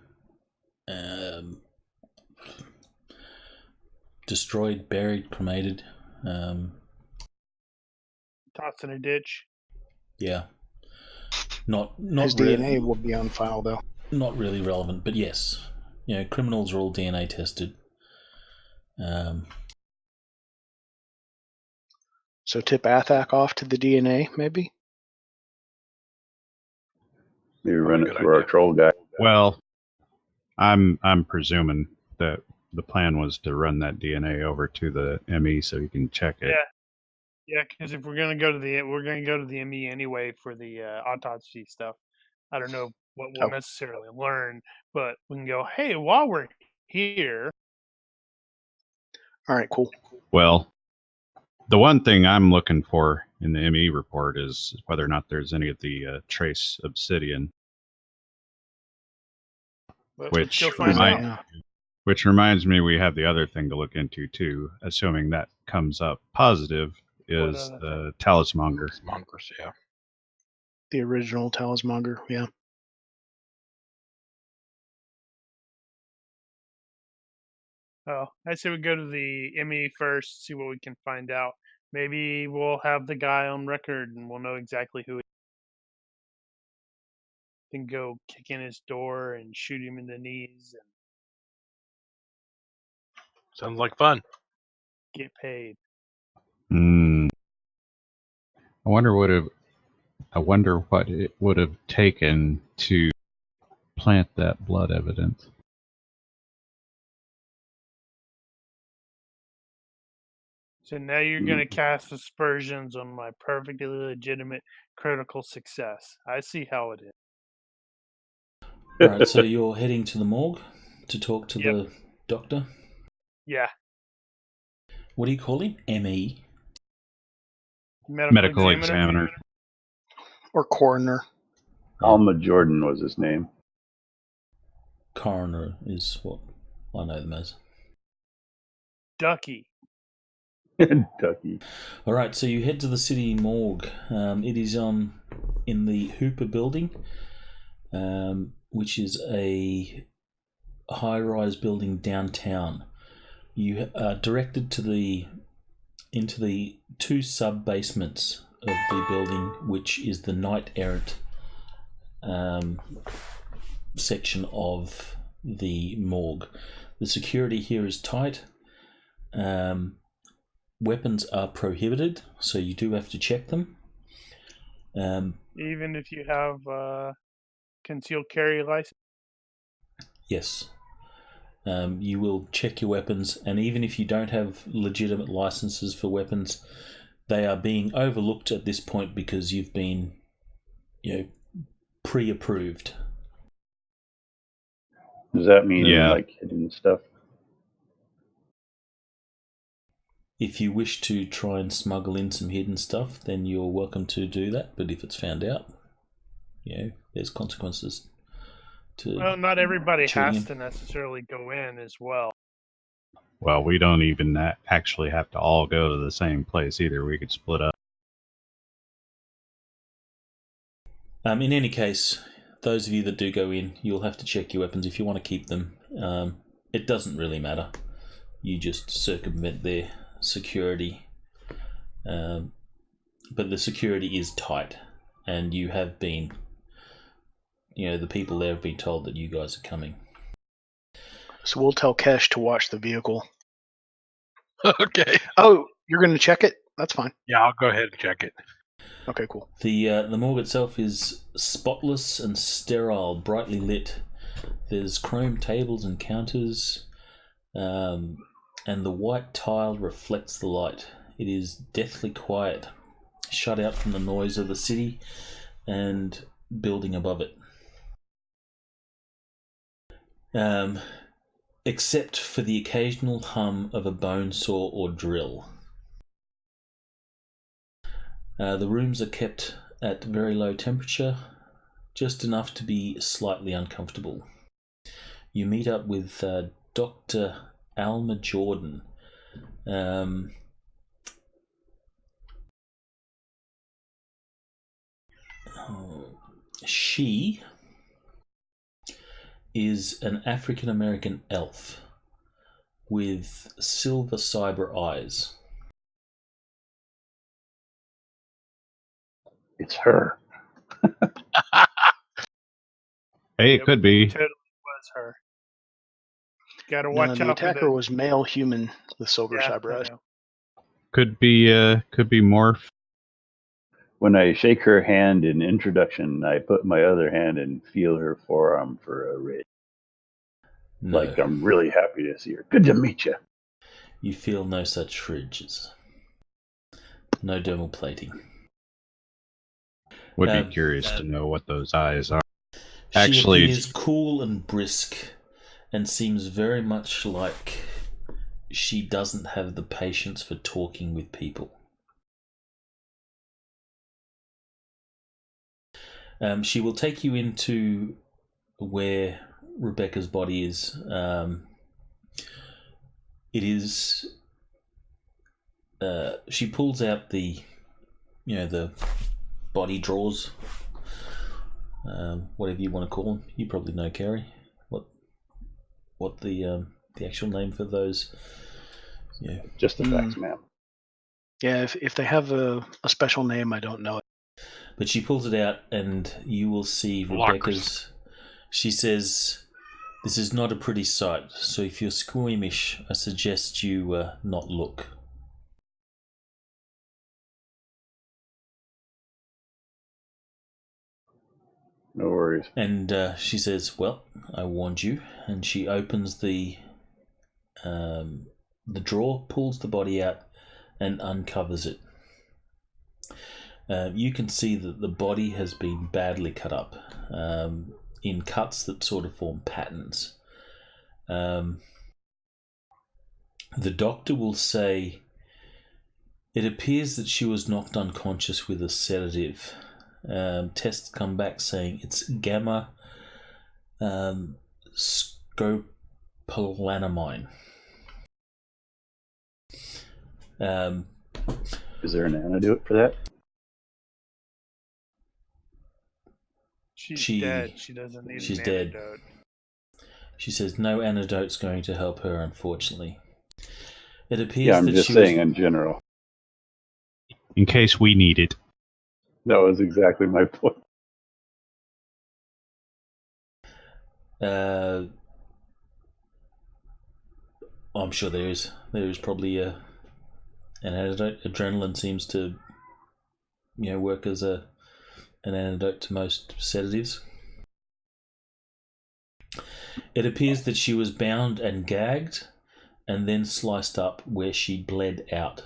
destroyed, buried, cremated. Tossed in a ditch. Yeah, not His DNA will be on file, though. not really relevant, but yes, criminals are all DNA tested. So tip Athak off to the DNA, maybe? Maybe Probably run a it good through our idea. troll guy. Well, I'm presuming that the plan was to run that DNA over to the ME so he can check it. Yeah, because if we're gonna go to the ME anyway for the autopsy stuff. I don't know what we'll necessarily learn, but we can go. Hey, while we're here, All right, cool. Well, the one thing I'm looking for in the ME report is whether or not there's any of the trace obsidian, but which we'll still find remind- out. which reminds me we have the other thing to look into too, assuming that comes up positive, is other the talismonger. Mongers, yeah. The original talismonger, yeah. Oh, I say we go to the ME first, see what we can find out. Maybe we'll have the guy on record, and we'll know exactly who. Can go kick in his door and shoot him in the knees and Sounds like fun. get paid. I wonder what it would have taken to plant that blood evidence. So now you're going to cast aspersions on my perfectly legitimate critical success. I see how it is. All right, so you're heading to the morgue to talk to Yep. the doctor. Yeah. What do you call him? ME. Medical examiner. Or coroner. Alma Jordan was his name. Coroner is what I know them as. Ducky. Ducky. All right, so you head to the city morgue. It is in the Hooper building, which is a high-rise building downtown. You are directed into the 2 sub-basements of the building, which is the Knight Errant section of the morgue. The security here is tight. Weapons are prohibited, so you do have to check them. Even if you have concealed carry license? Yes. You will check your weapons, and even if you don't have legitimate licenses for weapons, they are being overlooked at this point because you've been, pre-approved. Does that mean Yeah. like hidden stuff? If you wish to try and smuggle in some hidden stuff, then you're welcome to do that. But if it's found out, there's consequences. Well, not everybody tuning has in. to necessarily go in as well. Well, we don't even actually have to all go to the same place either. We could split up. In any case, those of you that do go in, you'll have to check your weapons if you want to keep them. It doesn't really matter. You just circumvent their security. But the security is tight, and you have been, the people there have been told that you guys are coming. So we'll tell Kesh to watch the vehicle. Okay. Oh, you're going to check it? That's fine. Yeah, I'll go ahead and check it. Okay, cool. The morgue itself is spotless and sterile, brightly lit. There's chrome tables and counters, and the white tile reflects the light. It is deathly quiet, shut out from the noise of the city and building above it. Except for the occasional hum of a bone saw or drill. The rooms are kept at very low temperature, just enough to be slightly uncomfortable. You meet up with Dr. Alma Jordan. She is an African American elf with silver cyber eyes. It's her. Hey, it Yep, could be. totally was her. Got to No, watch the out for attacker the. was male human with silver Yeah, cyber I eyes. know. Could be morph. When I shake her hand in introduction, I put my other hand and feel her forearm for a ridge. No, Like I'm really happy to see her. Good to meet you. you feel no such ridges. No dermal plating. Would be curious to know what those eyes are. She Actually, appears cool and brisk and seems very much like she doesn't have the patience for talking with people. She will take you into where Rebecca's body is. It is. She pulls out the body drawers, whatever you want to call them. You probably know, Carrie, what the actual name for those. Yeah, Just the facts, ma'am. Yeah, if they have a special name, I don't know it. but she pulls it out, and you will see Rebecca's. She says, "This is not a pretty sight, so if you're squeamish, I suggest you not look." No worries. And she says, "Well, I warned you." And she opens the drawer, pulls the body out, and uncovers it. You can see that the body has been badly cut up in cuts that sort of form patterns. The doctor will say, "It appears that she was knocked unconscious with a sedative. Tests come back saying it's gamma scopolamine." Is there an antidote for that? She's dead. She doesn't need she's an dead. antidote. She says no antidote's going to help her, unfortunately. It appears Yeah, I'm that just she saying was, in general. in case we need it. That was exactly my point. I'm sure there is probably an antidote. Adrenaline seems to work as an antidote to most sedatives. It appears that she was bound and gagged and then sliced up where she bled out.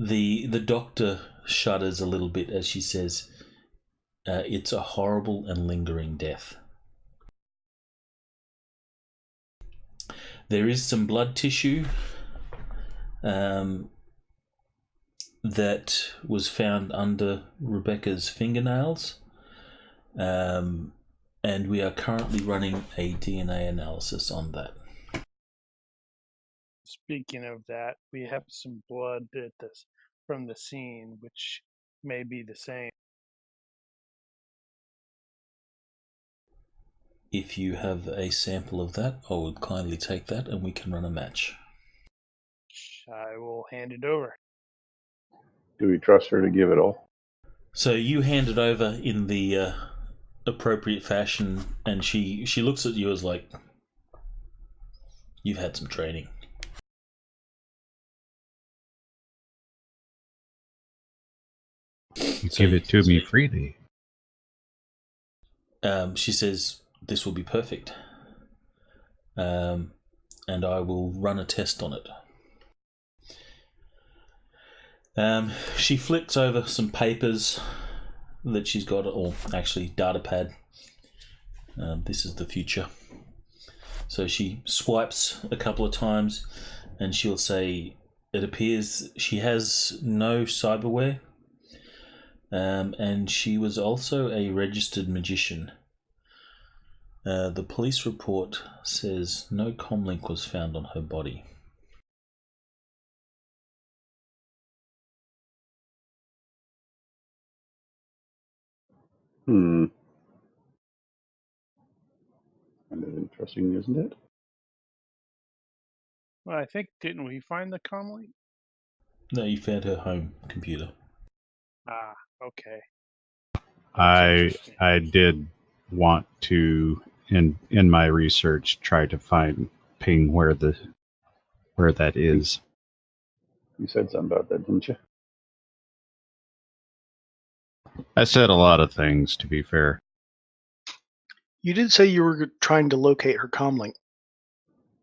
The doctor shudders a little bit as she says, "It's a horrible and lingering death." There is some blood tissue that was found under Rebecca's fingernails, and we are currently running a DNA analysis on that. Speaking of that, we have some blood from the scene, which may be the same. If you have a sample of that, I would kindly take that and we can run a match. I will hand it over. Do we trust her to give it all? So you hand it over in the appropriate fashion, and she looks at you as like, "You've had some training." Give it to me freely. She says, this will be perfect. And I will run a test on it. She flicks over some papers that she's got, or actually data pad. This is the future. So she swipes a couple of times and she'll say, it appears she has no cyberware. And she was also a registered magician. The police report says no comlink was found on her body. Kind of interesting, isn't it? Well, I think, didn't we find the comlink? No, you found her home computer. Ah, okay. I did want to, in my research, try to ping where that is. You said something about that, didn't you? I said a lot of things, to be fair. You did say you were trying to locate her comlink.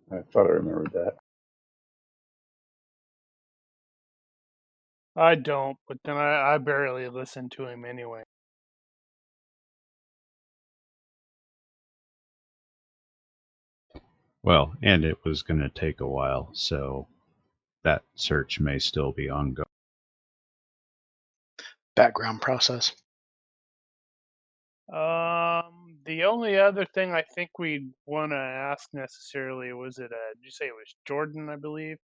I thought I remembered that. I don't, but then I barely listen to him anyway. Well, and it was going to take a while, so that search may still be ongoing. Background process. The only other thing I think we'd want to ask necessarily was it, did you say it was Jordan, I believe?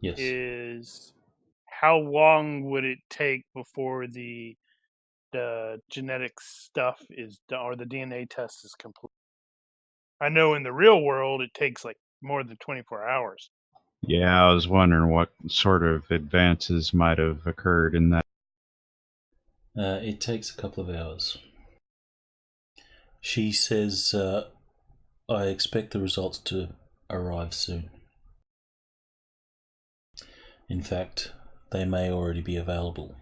Yes. Is how long would it take before the genetic stuff is done, or the DNA test is complete? I know in the real world it takes like more than 24 hours. Yeah, I was wondering what sort of advances might have occurred in that. It takes a couple of hours. She says, I expect the results to arrive soon. In fact, they may already be available.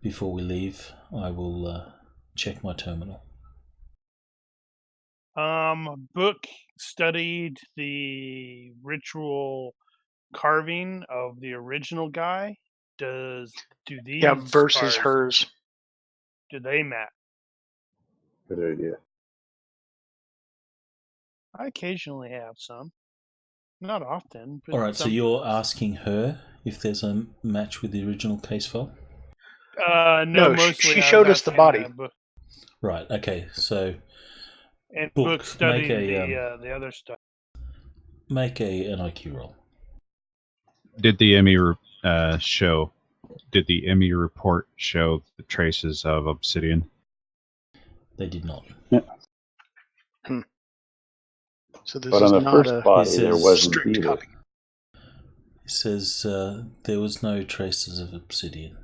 Before we leave, I will check my terminal. Book studied the ritual carving of the original guy. Do these versus scars, hers? do they match? Good idea. I occasionally have some. Not often. But All right, so you're asking her if there's a match with the original case file? No, mostly she showed us the body. Right, okay, so And Book, Book studied make the other stuff. make an IQ roll. Did the Emmy report show the traces of obsidian? They did not. So this But is on the not first a body, This there is wasn't strict either. copy. It says there was no traces of obsidian.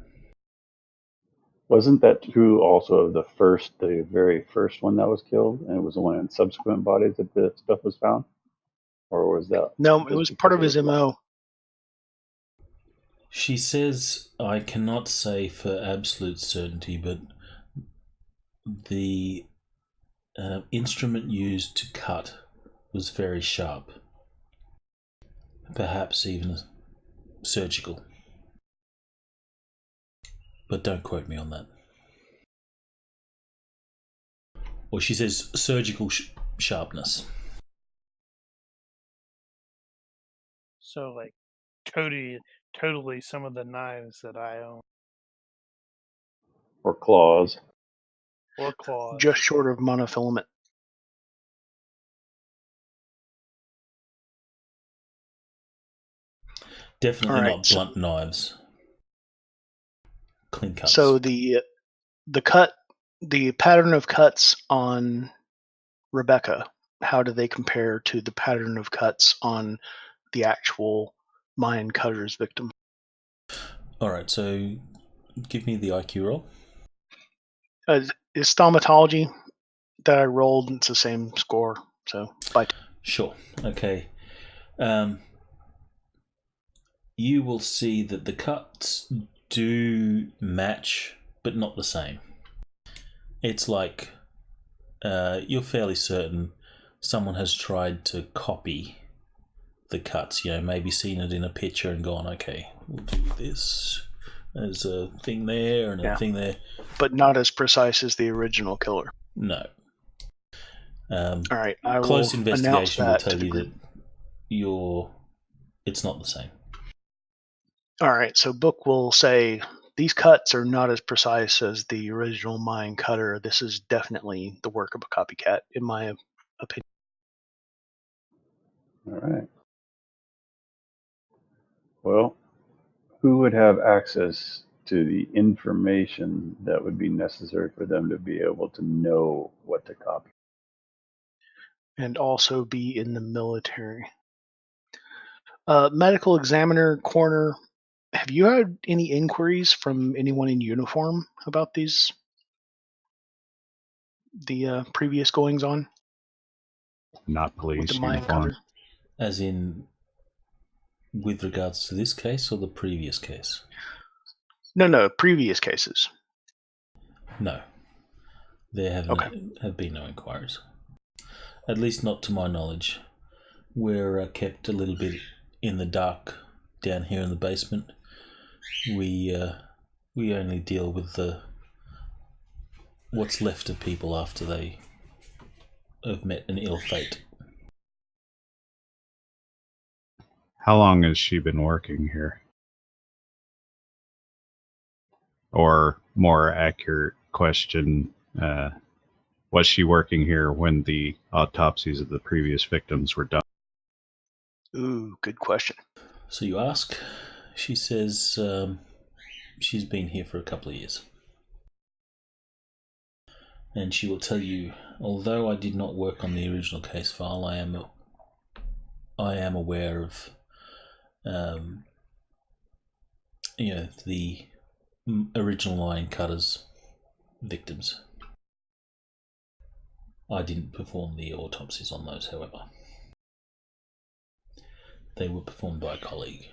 Wasn't that true also of the very first one that was killed, and it was only in subsequent bodies that the stuff was found? Or was that No, it just was because part of it his was MO. She says, I cannot say for absolute certainty, but the instrument used to cut was very sharp. Perhaps even surgical. But don't quote me on that. Or she says surgical sharpness. So like totally some of the knives that I own. or claws. Or claws. Just short of monofilament. Definitely All right, not blunt knives. Clean cuts. So the pattern of cuts on Rebecca, how do they compare to the pattern of cuts on the actual Mayan cutter's victim? Alright, so give me the IQ roll. Is stomatology that I rolled, it's the same score. So by Sure. Okay. You will see that the cuts do match, but not the same. It's like you're fairly certain someone has tried to copy the cuts, maybe seen it in a picture and gone, okay, we'll do this. There's a thing there and a thing there. But not as precise as the original killer. No. All right, I Close will investigation will announce that tell to the you group. that it's not the same. All right, so Book will say, these cuts are not as precise as the original mine cutter. This is definitely the work of a copycat, in my opinion. All right. Well, who would have access to the information that would be necessary for them to be able to know what to copy? And also be in the military. Medical examiner, coroner, have you had any inquiries from anyone in uniform about the previous goings on Not with police the mine uniform. cutter? As in, with regards to this case or the previous case? No, previous cases. No. There have been no inquiries. At least not to my knowledge. We're kept a little bit in the dark down here in the basement. We only deal with what's left of people after they have met an ill fate. How long has she been working here? Or, more accurate question, was she working here when the autopsies of the previous victims were done? Ooh, good question. So you ask. She says she's been here for a couple of years. And she will tell you, although I did not work on the original case file, I am aware of the original line cutters victims. I didn't perform the autopsies on those, however. They were performed by a colleague.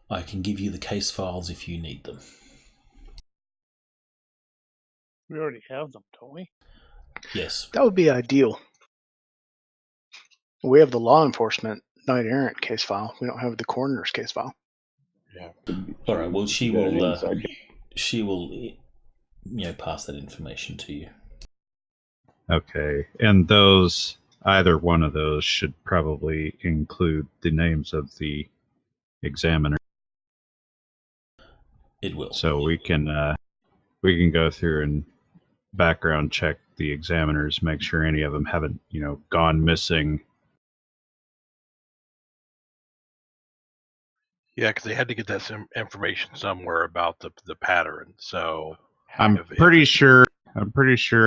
I can give you the case files if you need them. We already have them, don't we? Yes. That would be ideal. We have the law enforcement Knight Errant case file. We don't have the coroner's case file. Yeah. All right. Well, she Got an will. inside She will, pass that information to you. Okay, and those, either one of those should probably include the names of the examiner. It will. So we can go through and background check the examiners, make sure any of them haven't, gone missing. Yeah, because they had to get that information somewhere about the pattern. So I'm if pretty sure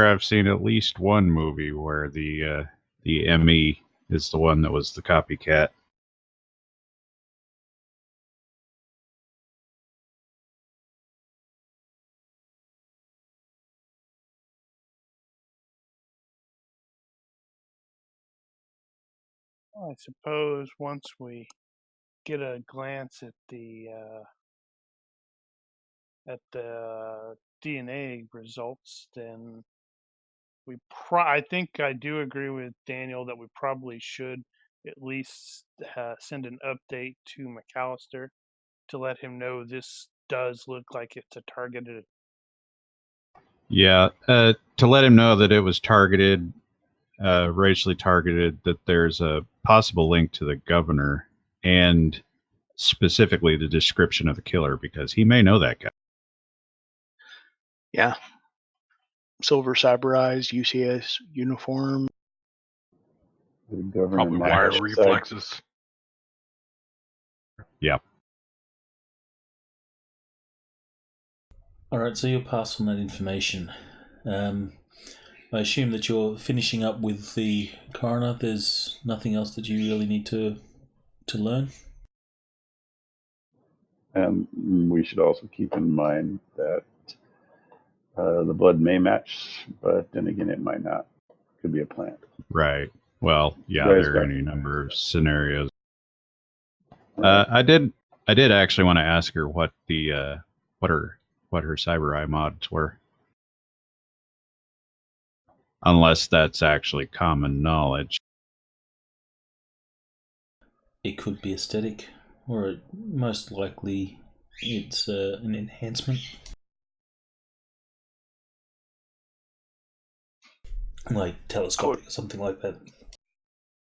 I've seen at least one movie where the ME is the one that was the copycat. I suppose once we get a glance at the DNA results, then I think I do agree with Daniel that we probably should at least send an update to McAllister to let him know this does look like it's a targeted. Yeah, to let him know that it was targeted, racially targeted, that there's a possible link to the governor, and specifically the description of the killer, because he may know that guy. Yeah. Silver cyber eyes, UCS uniform. the governor probably might wire have side- reflexes. Yeah. All right, so you'll pass on that information. I assume that you're finishing up with the coroner. There's nothing else that you really need to learn. We should also keep in mind that the blood may match, but then again, it might not. Could be a plant. Right. Well, yeah, Guys, there are any number of scenarios. I did I did actually want to ask her what the what her cyber eye mods were. Unless that's actually common knowledge. It could be aesthetic, or most likely it's an enhancement. Like telescopic or something like that.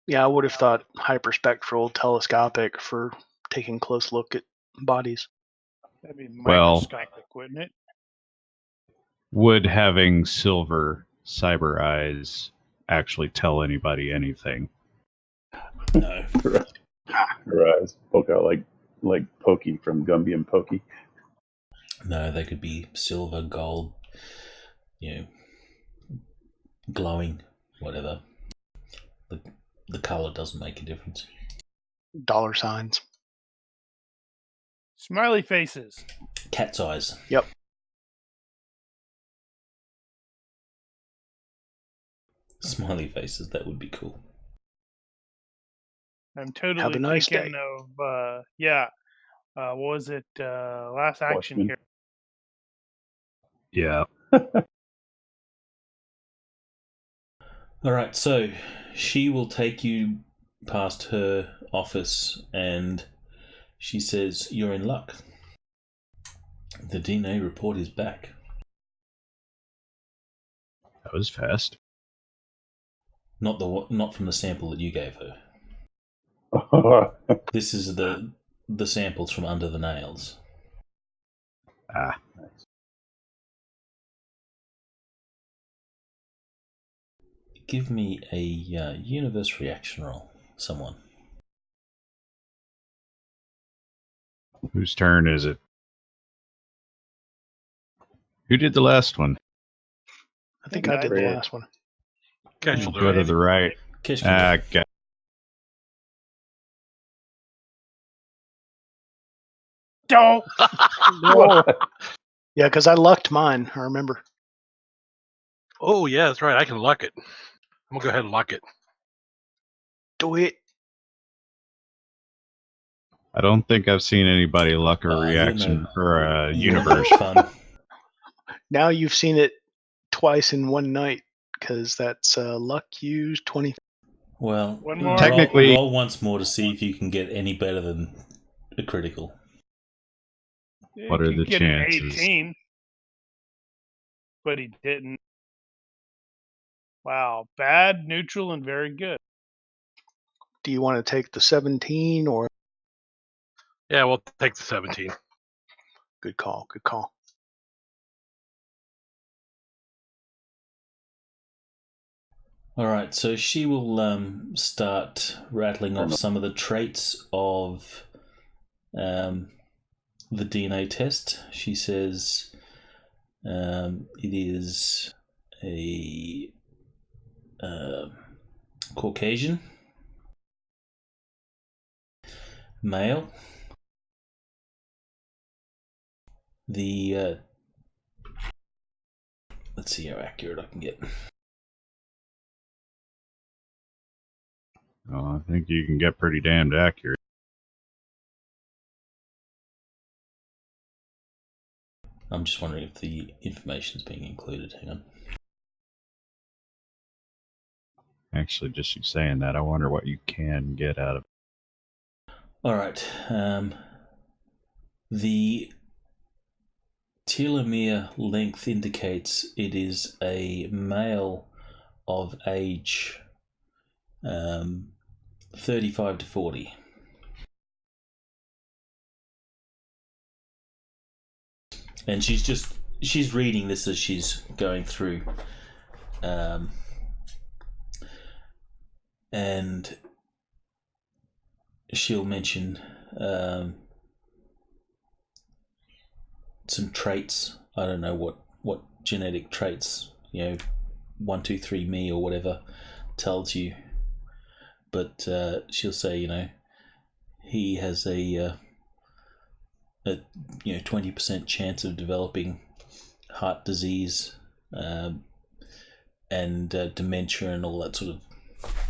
Yeah, I would have thought hyperspectral, telescopic for taking a close look at bodies. That'd be Well- microscopic, wouldn't it? Would having silver cyber eyes actually tell anybody anything? No. Her eyes poke out like Pokey from Gumby and Pokey. No, they could be silver, gold, glowing, whatever. The colour doesn't make a difference. Dollar signs. Smiley faces. Cat's eyes. Yep. Smiley faces, that would be cool. I'm totally Have a nice thinking day. of what was it? Last Action Watchmen. Hero. Yeah. Alright, so she will take you past her office and she says, "You're in luck. The DNA report is back." That was fast. Not from the sample that you gave her. This is the samples from under the nails. Ah. Give me a universe reaction roll, someone. Whose turn is it? Who did the last one? I think I did the did. last one. Cash will do Go to it. the right. Kish can do it. Don't. No. Yeah, because I lucked mine. I remember. Oh, yeah, that's right. I can lock it. I'm going to go ahead and lock it. Do it. I don't think I've seen anybody luck a You reaction know- or a you know universe. it's fun. Now you've seen it twice in one night, because that's luck used 20. Well, One more. Technically- roll once more to see if you can get any better than a critical. What are You the could get an chances? 18, but he didn't. Wow, bad, neutral, and very good. Do you want to take the 17 or? Yeah, we'll take the 17. Good call. Good call. All right, so she will start rattling off some of the traits of the DNA test. She says it is a Caucasian, male. The let's see how accurate I can get. Oh, I think you can get pretty damned accurate. I'm just wondering if the information is being included. Hang on. Actually, just you saying that, I wonder what you can get out of it. All right. The telomere length indicates it is a male of age 35 to 40. And she's reading this as she's going through. And she'll mention some traits. I don't know what genetic traits, 1, 2, 3 me or whatever tells you. But she'll say, he has a 20% chance of developing heart disease and dementia and all that sort of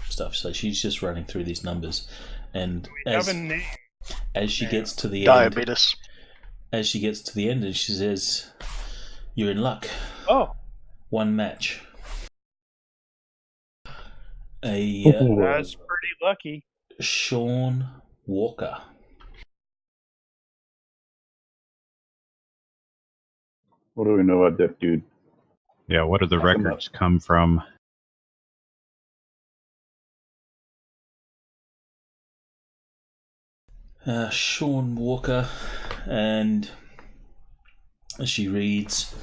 stuff. So she's just running through these numbers, and We have a name. As she Yeah. gets to the Diabetes. end, and she says, "You're in luck. Oh, One match." that's pretty lucky. Sean Walker. What do we know about that dude? Yeah, what do the Look 'em records come from? Sean Walker, and she reads,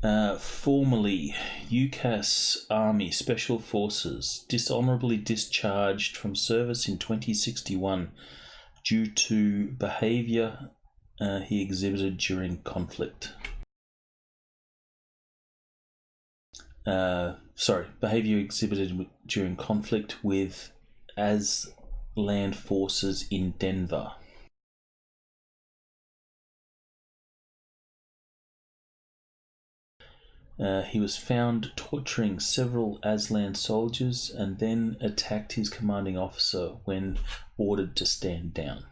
formerly UCAS Army Special Forces, dishonorably discharged from service in 2061 due to behavior he exhibited during conflict. Behavior exhibited during conflict with land forces in Denver. He was found torturing several Aslan soldiers and then attacked his commanding officer when ordered to stand down.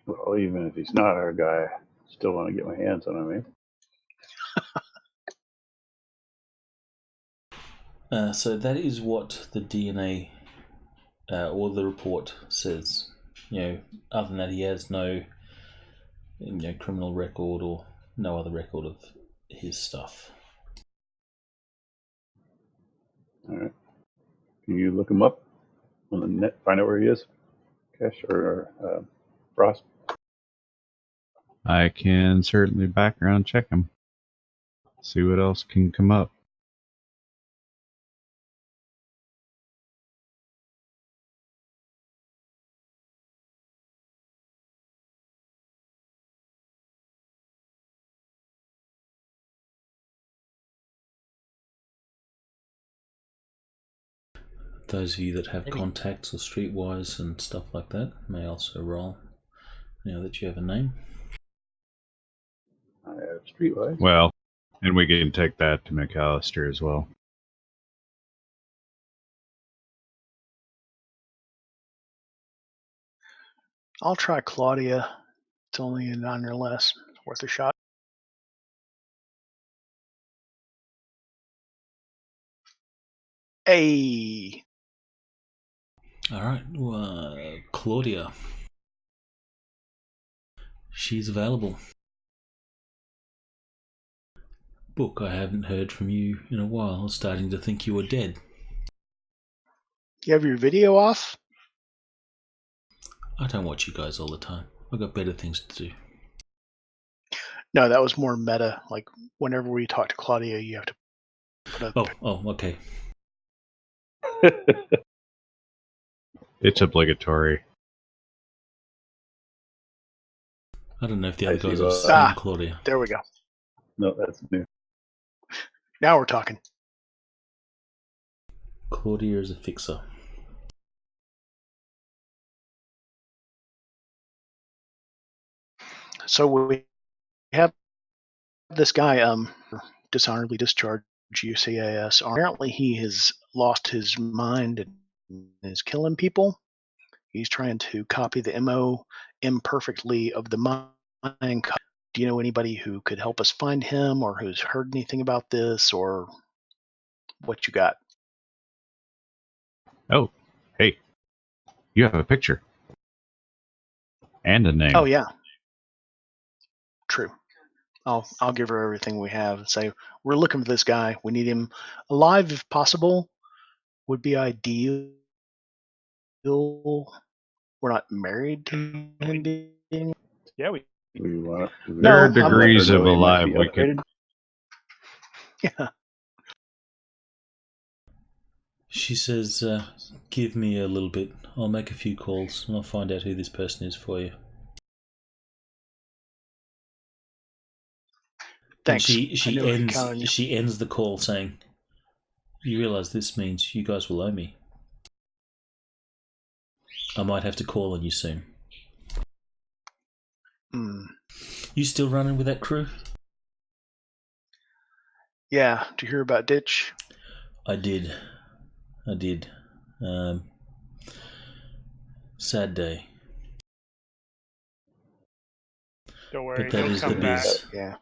Well, even if he's not our guy, still want to get my hands on him, eh? So that is what the DNA or the report says. Other than that, he has no criminal record or no other record of his stuff. All right. Can you look him up on the net, find out where he is? Cash or Frost? I can certainly background check them. See what else can come up. Those of you that have contacts or streetwise and stuff like that may also roll now that you have a name. I have Streetwise. Well, and we can take that to McAllister as well. I'll try Claudia. It's only a 9 or less. Worth a shot. Hey. All right, Claudia. She's available. Book, I haven't heard from you in a while. I was starting to think you were dead. You have your video off? I don't watch you guys all the time. I've got better things to do. No, that was more meta. Like, whenever we talk to Claudia, you have to put up. Oh, okay. It's obligatory. I don't know if the other I see guys have what- seen Claudia. There we go. No, that's new. Now we're talking. Claudia is a fixer. So we have this guy, dishonorably discharged UCAS. Apparently, he has lost his mind and is killing people. He's trying to copy the MO imperfectly of the mind. Do you know anybody who could help us find him, or who's heard anything about this, or what you got? Oh, hey, you have a picture and a name. Oh yeah, true. I'll give her everything we have and say we're looking for this guy. We need him alive if possible. Would be ideal. We're not married to him being. Yeah, we. We want, There are No, I'm- degrees of Let her know he might alive be we could. upgraded. Yeah. She says, give me a little bit. I'll make a few calls and I'll find out who this person is for you. Thanks. And I knew I could count on you. she ends the call saying, "You realise this means you guys will owe me. I might have to call on you soon." You still running with that crew? Yeah. Do you hear about Ditch? I did. Sad day. Don't worry, But that he'll is the come back. biz. Yeah.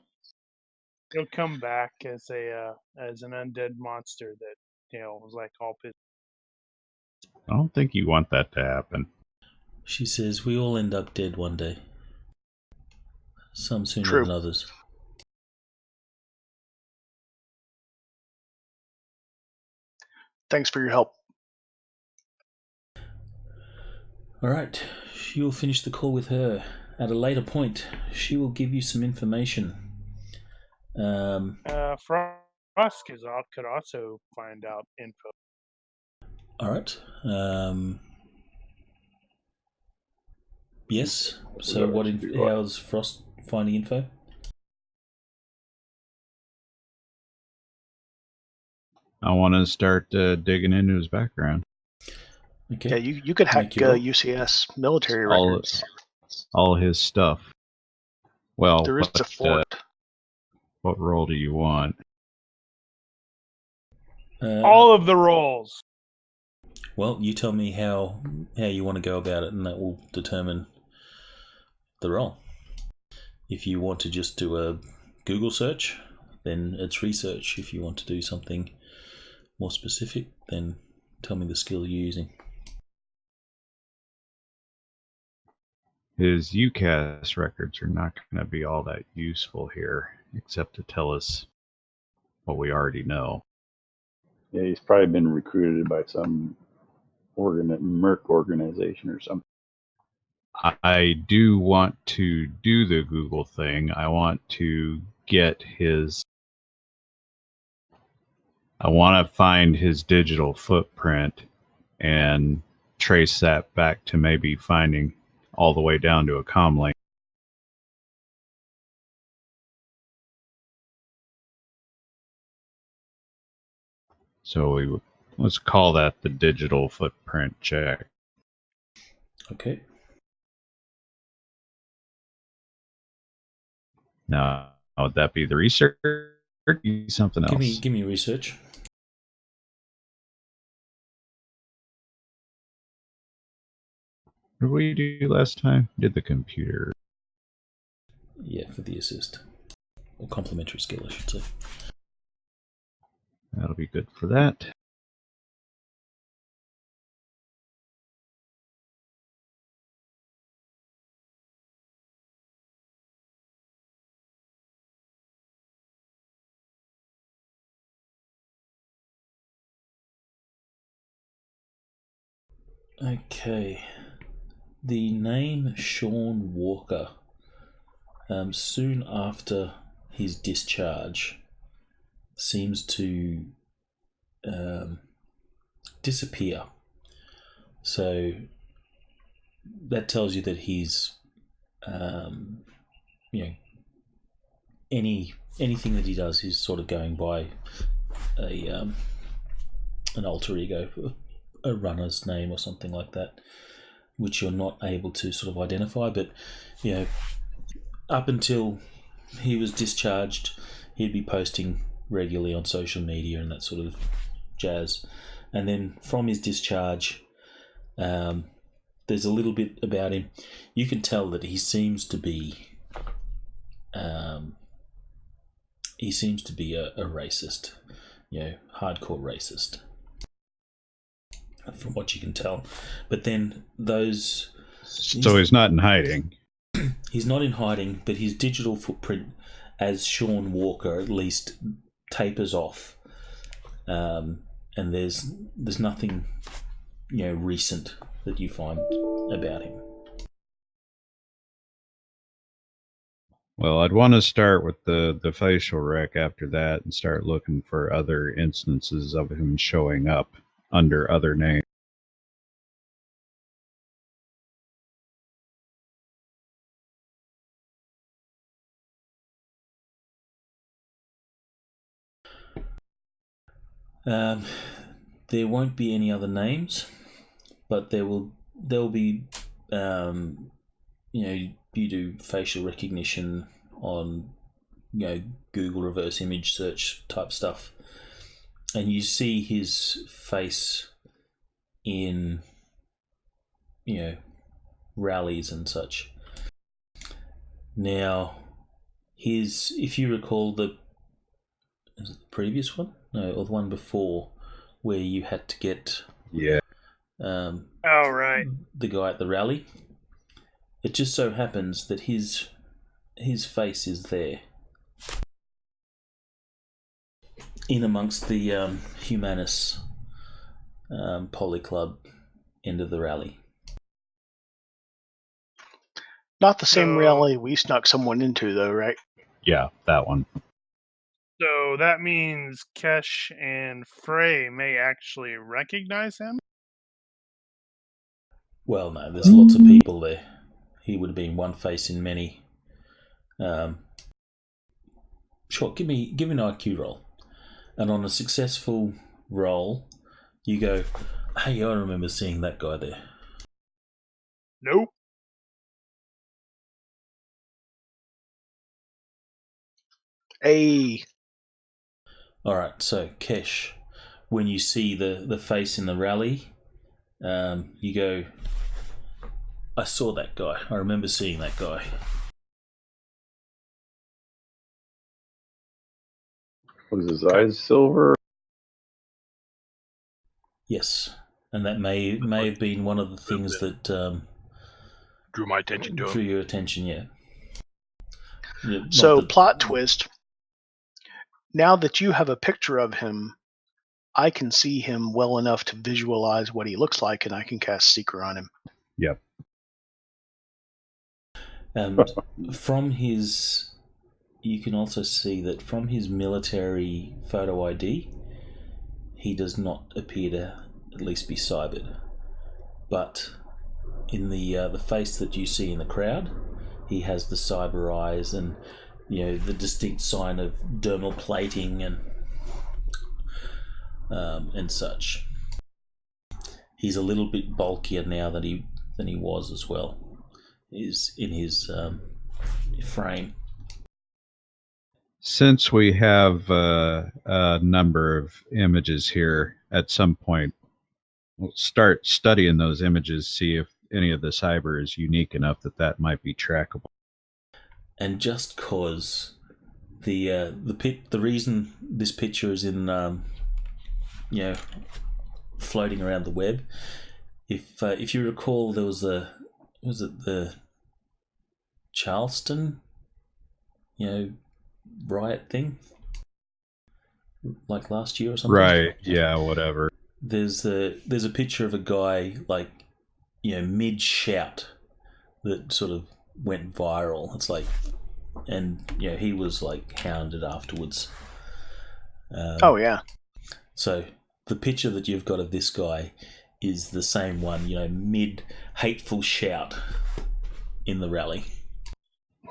He'll come back as an undead monster that was like all pissed. I don't think you want that to happen. She says we all end up dead one day. Some sooner True. than others. Thanks for your help. Alright, you'll finish the call with her. At a later point, she will give you some information. Frost could also find out info. Alright. Yes. So how's Frost finding info? I want to start digging into his background. Okay. Yeah, you could hack Make your roll. UCS military All records. all his stuff. Well, There is a fort. What role do you want? All of the roles. Well, you tell me how you want to go about it, and that will determine the role. If you want to just do a Google search, then it's research. If you want to do something more specific, then tell me the skill you're using. His UCAS records are not going to be all that useful here, except to tell us what we already know. Yeah, he's probably been recruited by some Merc organization or something. I do want to do the Google thing. I want to I want to find his digital footprint and trace that back to maybe finding all the way down to a comm link. So let's call that the digital footprint check. Okay. Now, would that be the research or something else? Give me research. What did we do last time? Did the computer. Yeah, for the assist. Or complementary skill, I should say. That'll be good for that. Okay. The name Sean Walker, soon after his discharge, seems to disappear. So that tells you that he's, anything that he does, he's sort of going by an alter ego, a runner's name or something like that, which you're not able to sort of identify. But up until he was discharged, he'd be posting regularly on social media and that sort of jazz. And then from his discharge, there's a little bit about him. You can tell that he seems to be a racist, hardcore racist, from what you can tell. But then So he's not in hiding. He's not in hiding, but his digital footprint as Sean Walker at least tapers off, and there's nothing recent that you find about him. Well, I'd want to start with the facial rec after that and start looking for other instances of him showing up under other names. There won't be any other names, but there'll be you do facial recognition on, Google reverse image search type stuff, and you see his face in, rallies and such. Now, if you recall is it the previous one? No, or the one before, where you had to get right. the guy at the rally. It just so happens that his face is there in amongst the Humanus Poly Club end of the rally. Not the same So- rally we snuck someone into, though, right? Yeah, that one. So that means Kesh and Frey may actually recognize him? Well, no, there's lots of people there. He would have been one face in many. Sure, give me an IQ roll, and on a successful roll, you go, "Hey, I remember seeing that guy there." Nope. Hey, All right, so Kesh, when you see the face in the rally, you go, "I saw that guy. I remember seeing that guy." Was his eyes silver? Yes, and that may have been one of the things that Drew my attention to drew him. your attention. Yeah. Not so that- plot twist. Now that you have a picture of him, I can see him well enough to visualize what he looks like, and I can cast Seeker on him. Yep. And from his, you can also see that from his military photo ID, he does not appear to at least be cybered. But in the face that you see in the crowd, he has the cyber eyes and the distinct sign of dermal plating and such. He's a little bit bulkier now than he was as well. Is in his frame. Since we have a number of images here, at some point, we'll start studying those images, see if any of the cyber is unique enough that might be trackable. And just cause the reason this picture is in floating around the web, if you recall, there was the Charleston riot thing, like last year or something. Right? Yeah. Whatever. There's a picture of a guy mid shout that sort of went viral. It's like, and he was like hounded afterwards. Oh yeah. So the picture that you've got of this guy is the same one, mid hateful shout in the rally.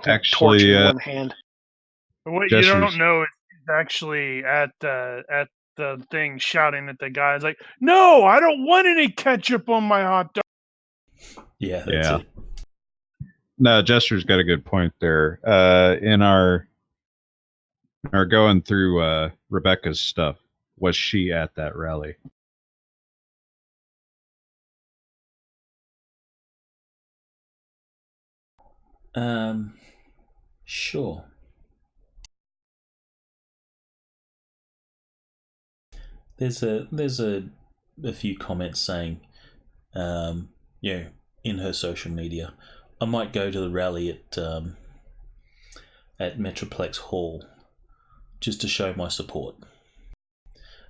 Actually, torch in one hand. But what Jester's- you don't know is he's actually at the thing shouting at the guys like, "No, I don't want any ketchup on my hot dog." Yeah, that's Yeah. it. No, Jester's got a good point there. In our going through Rebecca's stuff, was she at that rally? Sure. There's a few comments saying, in her social media, I might go to the rally at Metroplex Hall just to show my support.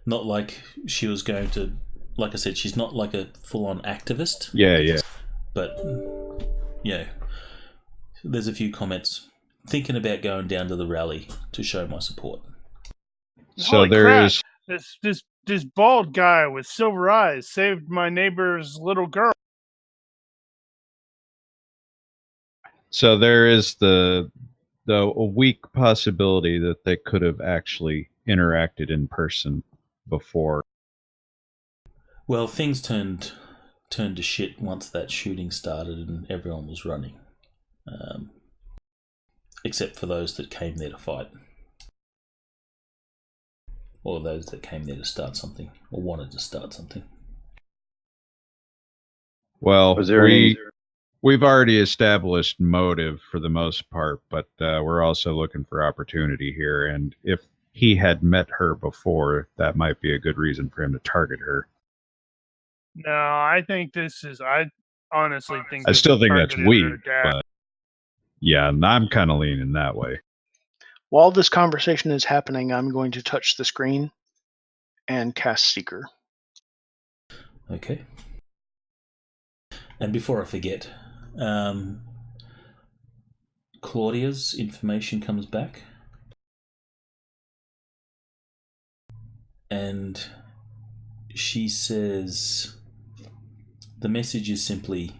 Not like she was going to, like I said, she's not like a full-on activist. Yeah. But there's a few comments thinking about going down to the rally to show my support. So Holy there crap. is. This bald guy with silver eyes saved my neighbor's little girl. So there is a weak possibility that they could have actually interacted in person before. Well, things turned to shit once that shooting started and everyone was running. except for those that came there to fight, or those that came there to start something, or wanted to start something. Well, Was there we've already established motive for the most part, but we're also looking for opportunity here. And if he had met her before, that might be a good reason for him to target her. No, I think this is. I honestly think. I this still is think that's targeted at her weak, dad. but yeah, and I'm kind of leaning that way. While this conversation is happening, I'm going to touch the screen and cast Seeker. Okay. And before I forget, Claudia's information comes back, and she says the message is simply,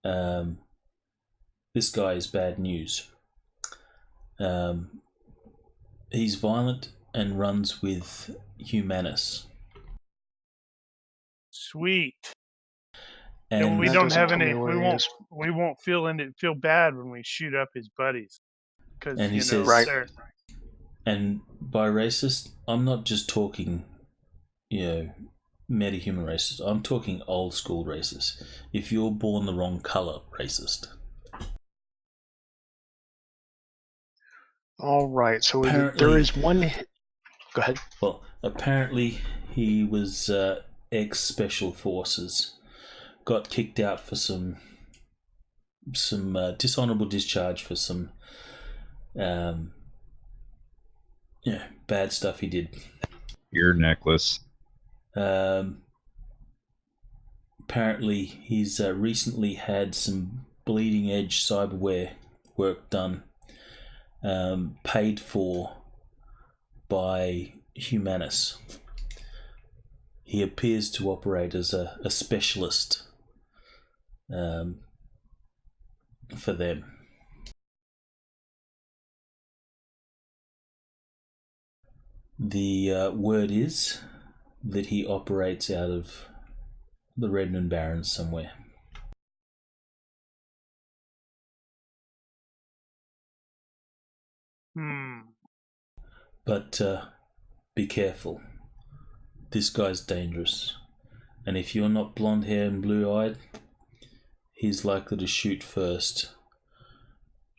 this guy is bad news. He's violent and runs with Humanus. Sweet. And And we that don't doesn't have tell any. me where We he won't. is. We won't feel bad when we shoot up his buddies, because And he says- Right. And by racist, I'm not just talking, metahuman racist. I'm talking old school racist. If you're born the wrong color, racist. All right. So Apparently- there is one. Go ahead. Well, apparently he was ex-special forces. Got kicked out for some dishonorable discharge for some bad stuff he did. Ear necklace. Apparently he's recently had some bleeding edge cyberware work done, paid for by Humanus. He appears to operate as a specialist for them. The word is that he operates out of the Redmond Barrens somewhere. But be careful. This guy's dangerous. And if you're not blonde hair and blue eyed, he's likely to shoot first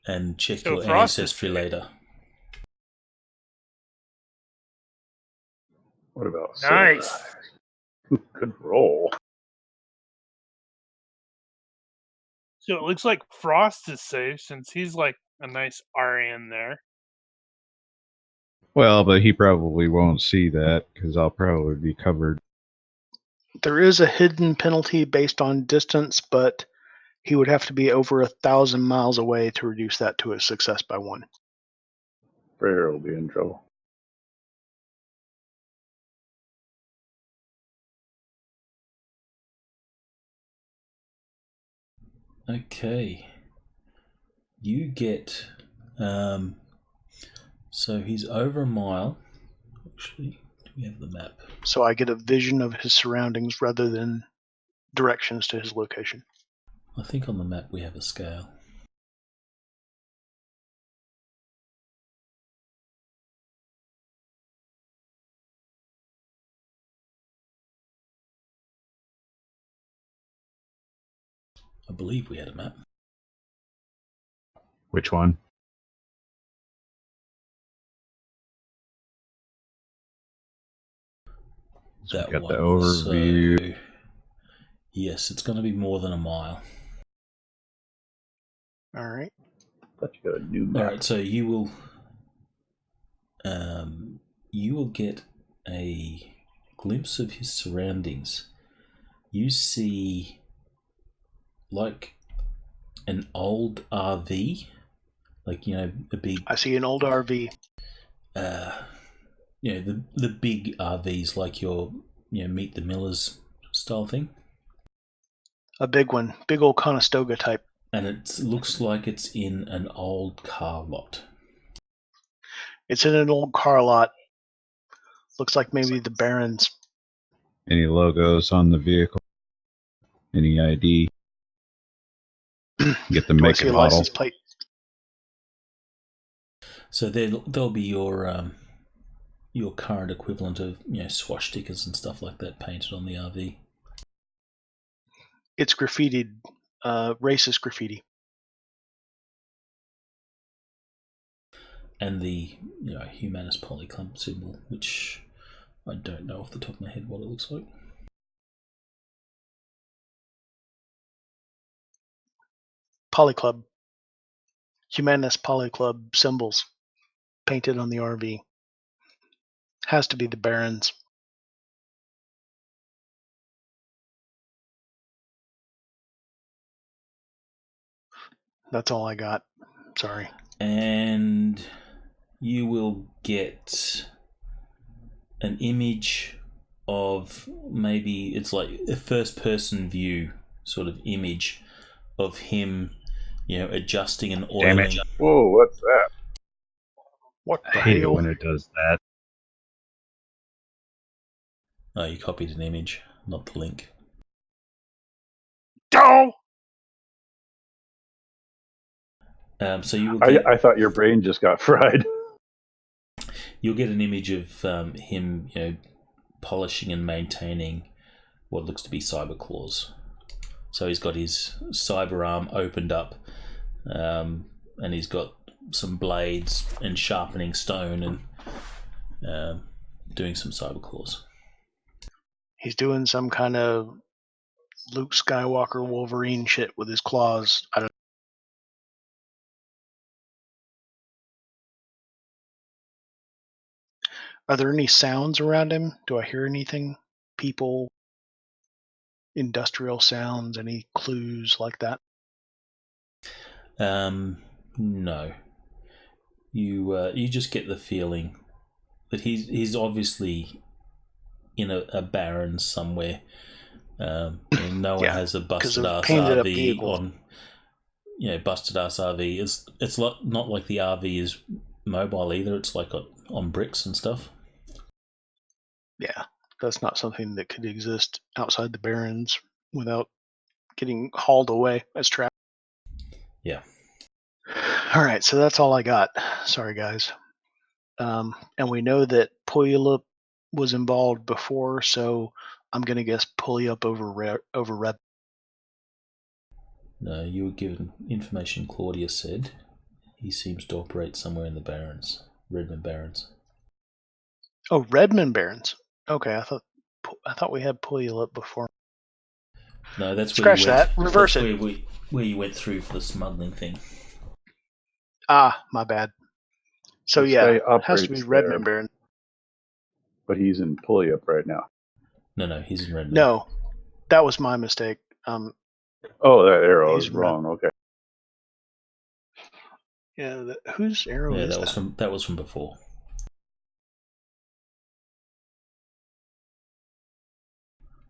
and check So your Frost is ancestry safe. later. What about Nice. Silver? Good roll. So it looks like Frost is safe since he's like a nice RN there. Well, but he probably won't see that because I'll probably be covered. There is a hidden penalty based on distance, but he would have to be over 1,000 miles away to reduce that to a success by 1. Frere will be in trouble. Okay. You get... so he's over a mile. Actually, do we have the map? So I get a vision of his surroundings rather than directions to his location. I think on the map we have a scale. I believe we had a map. Which one? So we got the overview. So, yes, it's going to be more than a mile. All right. Thought you got a new map. All right, so you will get a glimpse of his surroundings. You see, like, an old RV, like, a big. I see an old RV. The big RVs, like your Meet the Millers style thing. A big one. Big old Conestoga type. And it looks like it's in an old car lot. It's in an old car lot. Looks like maybe the Barons. Any logos on the vehicle? Any ID? Get the Do I make see and a model. license plate? So there'll be your current equivalent of swastikas and stuff like that painted on the RV. It's graffitied, racist graffiti. And the Humanist Polyclub symbol, which I don't know off the top of my head what it looks like. Polyclub. Humanist Polyclub symbols painted on the RV. Has to be the Barons. That's all I got. Sorry. And you will get an image of, maybe it's like a first person view sort of image of him, adjusting and Damn oiling. it. Whoa, what's that? What I the hate it hell? when it does that. Oh, you copied an image, not the link. Oh! So you will get, I thought your brain just got fried. you'll get an image of him, polishing and maintaining what looks to be cyber claws. So he's got his cyber arm opened up, and he's got some blades and sharpening stone and doing some cyber claws. He's doing some kind of Luke Skywalker Wolverine shit with his claws. I don't. Are there any sounds around him? Do I hear anything? People, industrial sounds, any clues like that? No. You just get the feeling that he's obviously in a barren somewhere. No one Yeah, has a 'cause busted of ass painted up RV vehicles. on. Busted ass RV. It's not like the RV is mobile either. It's like on bricks and stuff. Yeah, that's not something that could exist outside the Barrens without getting hauled away as trash. Yeah. All right, so that's all I got. Sorry, guys. And we know that Puyallup was involved before, so I'm gonna guess Puyallup over Red. No, you were given information. Claudia said he seems to operate somewhere in the Barrens, Redmond Barrens. Oh, Redmond Barrens. Okay, I thought we had Puyallup before. No, that's Scratch where you that. went. Reverse That's it. where you went through for the smuggling thing. Ah, my bad. So This yeah, guy it has to be operates Redmond there, Barrens. but he's in Puyallup right now. No, he's in Redmond. No, that was my mistake. Oh, that arrow He's is wrong. Okay. Yeah, whose arrow Yeah, is that was from before.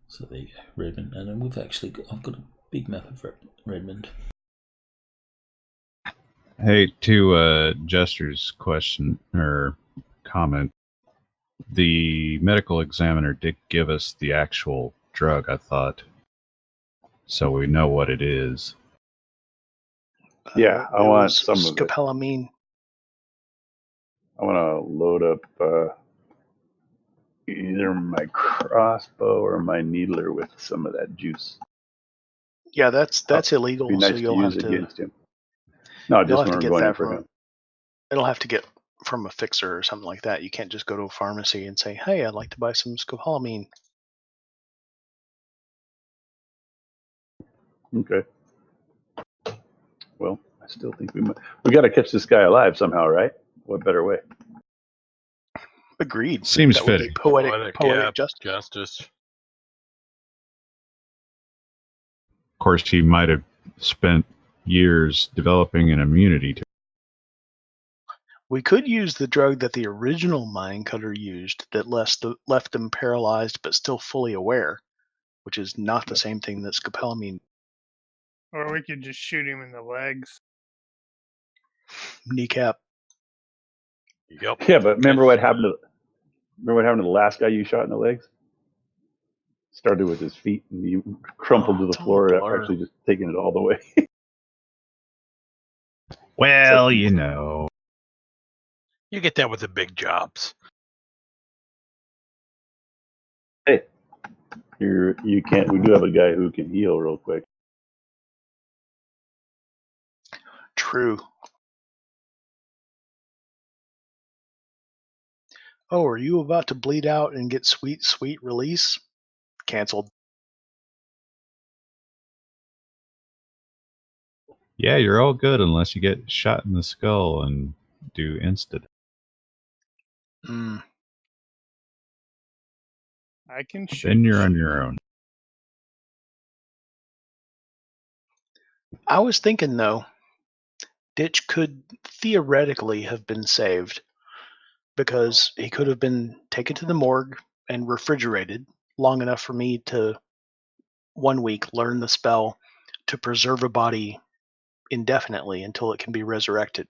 So there you go, Redmond, and then I've got a big map of Redmond. Hey, to Jester's question or comment, the medical examiner did give us the actual drug, I thought, so we know what it is. Yeah, I it want was some of it. scopolamine. I want to load up either my crossbow or my needler with some of that juice. Yeah, that's illegal. Be So nice to use against him. No, you'll just have when to we're get going in that for from. him. It'll have to get from a fixer or something like that. You can't just go to a pharmacy and say, "Hey, I'd like to buy some scopolamine." Okay. Well, I still think we got to catch this guy alive somehow, right? What better way? Agreed. Seems That would fitting. be poetic Yeah, justice. justice. Of course, he might have spent years developing an immunity to. We could use the drug that the original mine cutter used that left them paralyzed but still fully aware, which is not the same thing that scopolamine. Or we could just shoot him in the legs. Kneecap. Yep. Yeah, but remember what happened to the last guy you shot in the legs? Started with his feet and you crumpled to the It's all a floor, blur. actually just taking it all the way. Well, you know. You get that with the big jobs. Hey, you can't. We do have a guy who can heal real quick. True. Oh, are you about to bleed out and get sweet, sweet release? Canceled. Yeah, you're all good unless you get shot in the skull and do instant. Mm. I can shoot. Then you're on your own. I was thinking, though, Ditch could theoretically have been saved because he could have been taken to the morgue and refrigerated long enough for me to 1 week learn the spell to preserve a body indefinitely until it can be resurrected.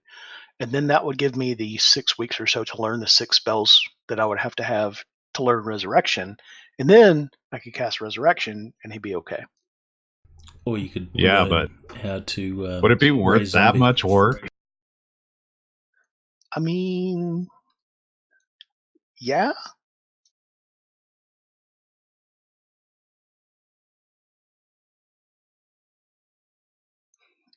And then that would give me the 6 weeks or so to learn the 6 spells that I would have to learn resurrection. And then I could cast resurrection and he'd be okay. Or you could Yeah, learn but how to. would it be worth raise that zombie. much work? I mean, yeah.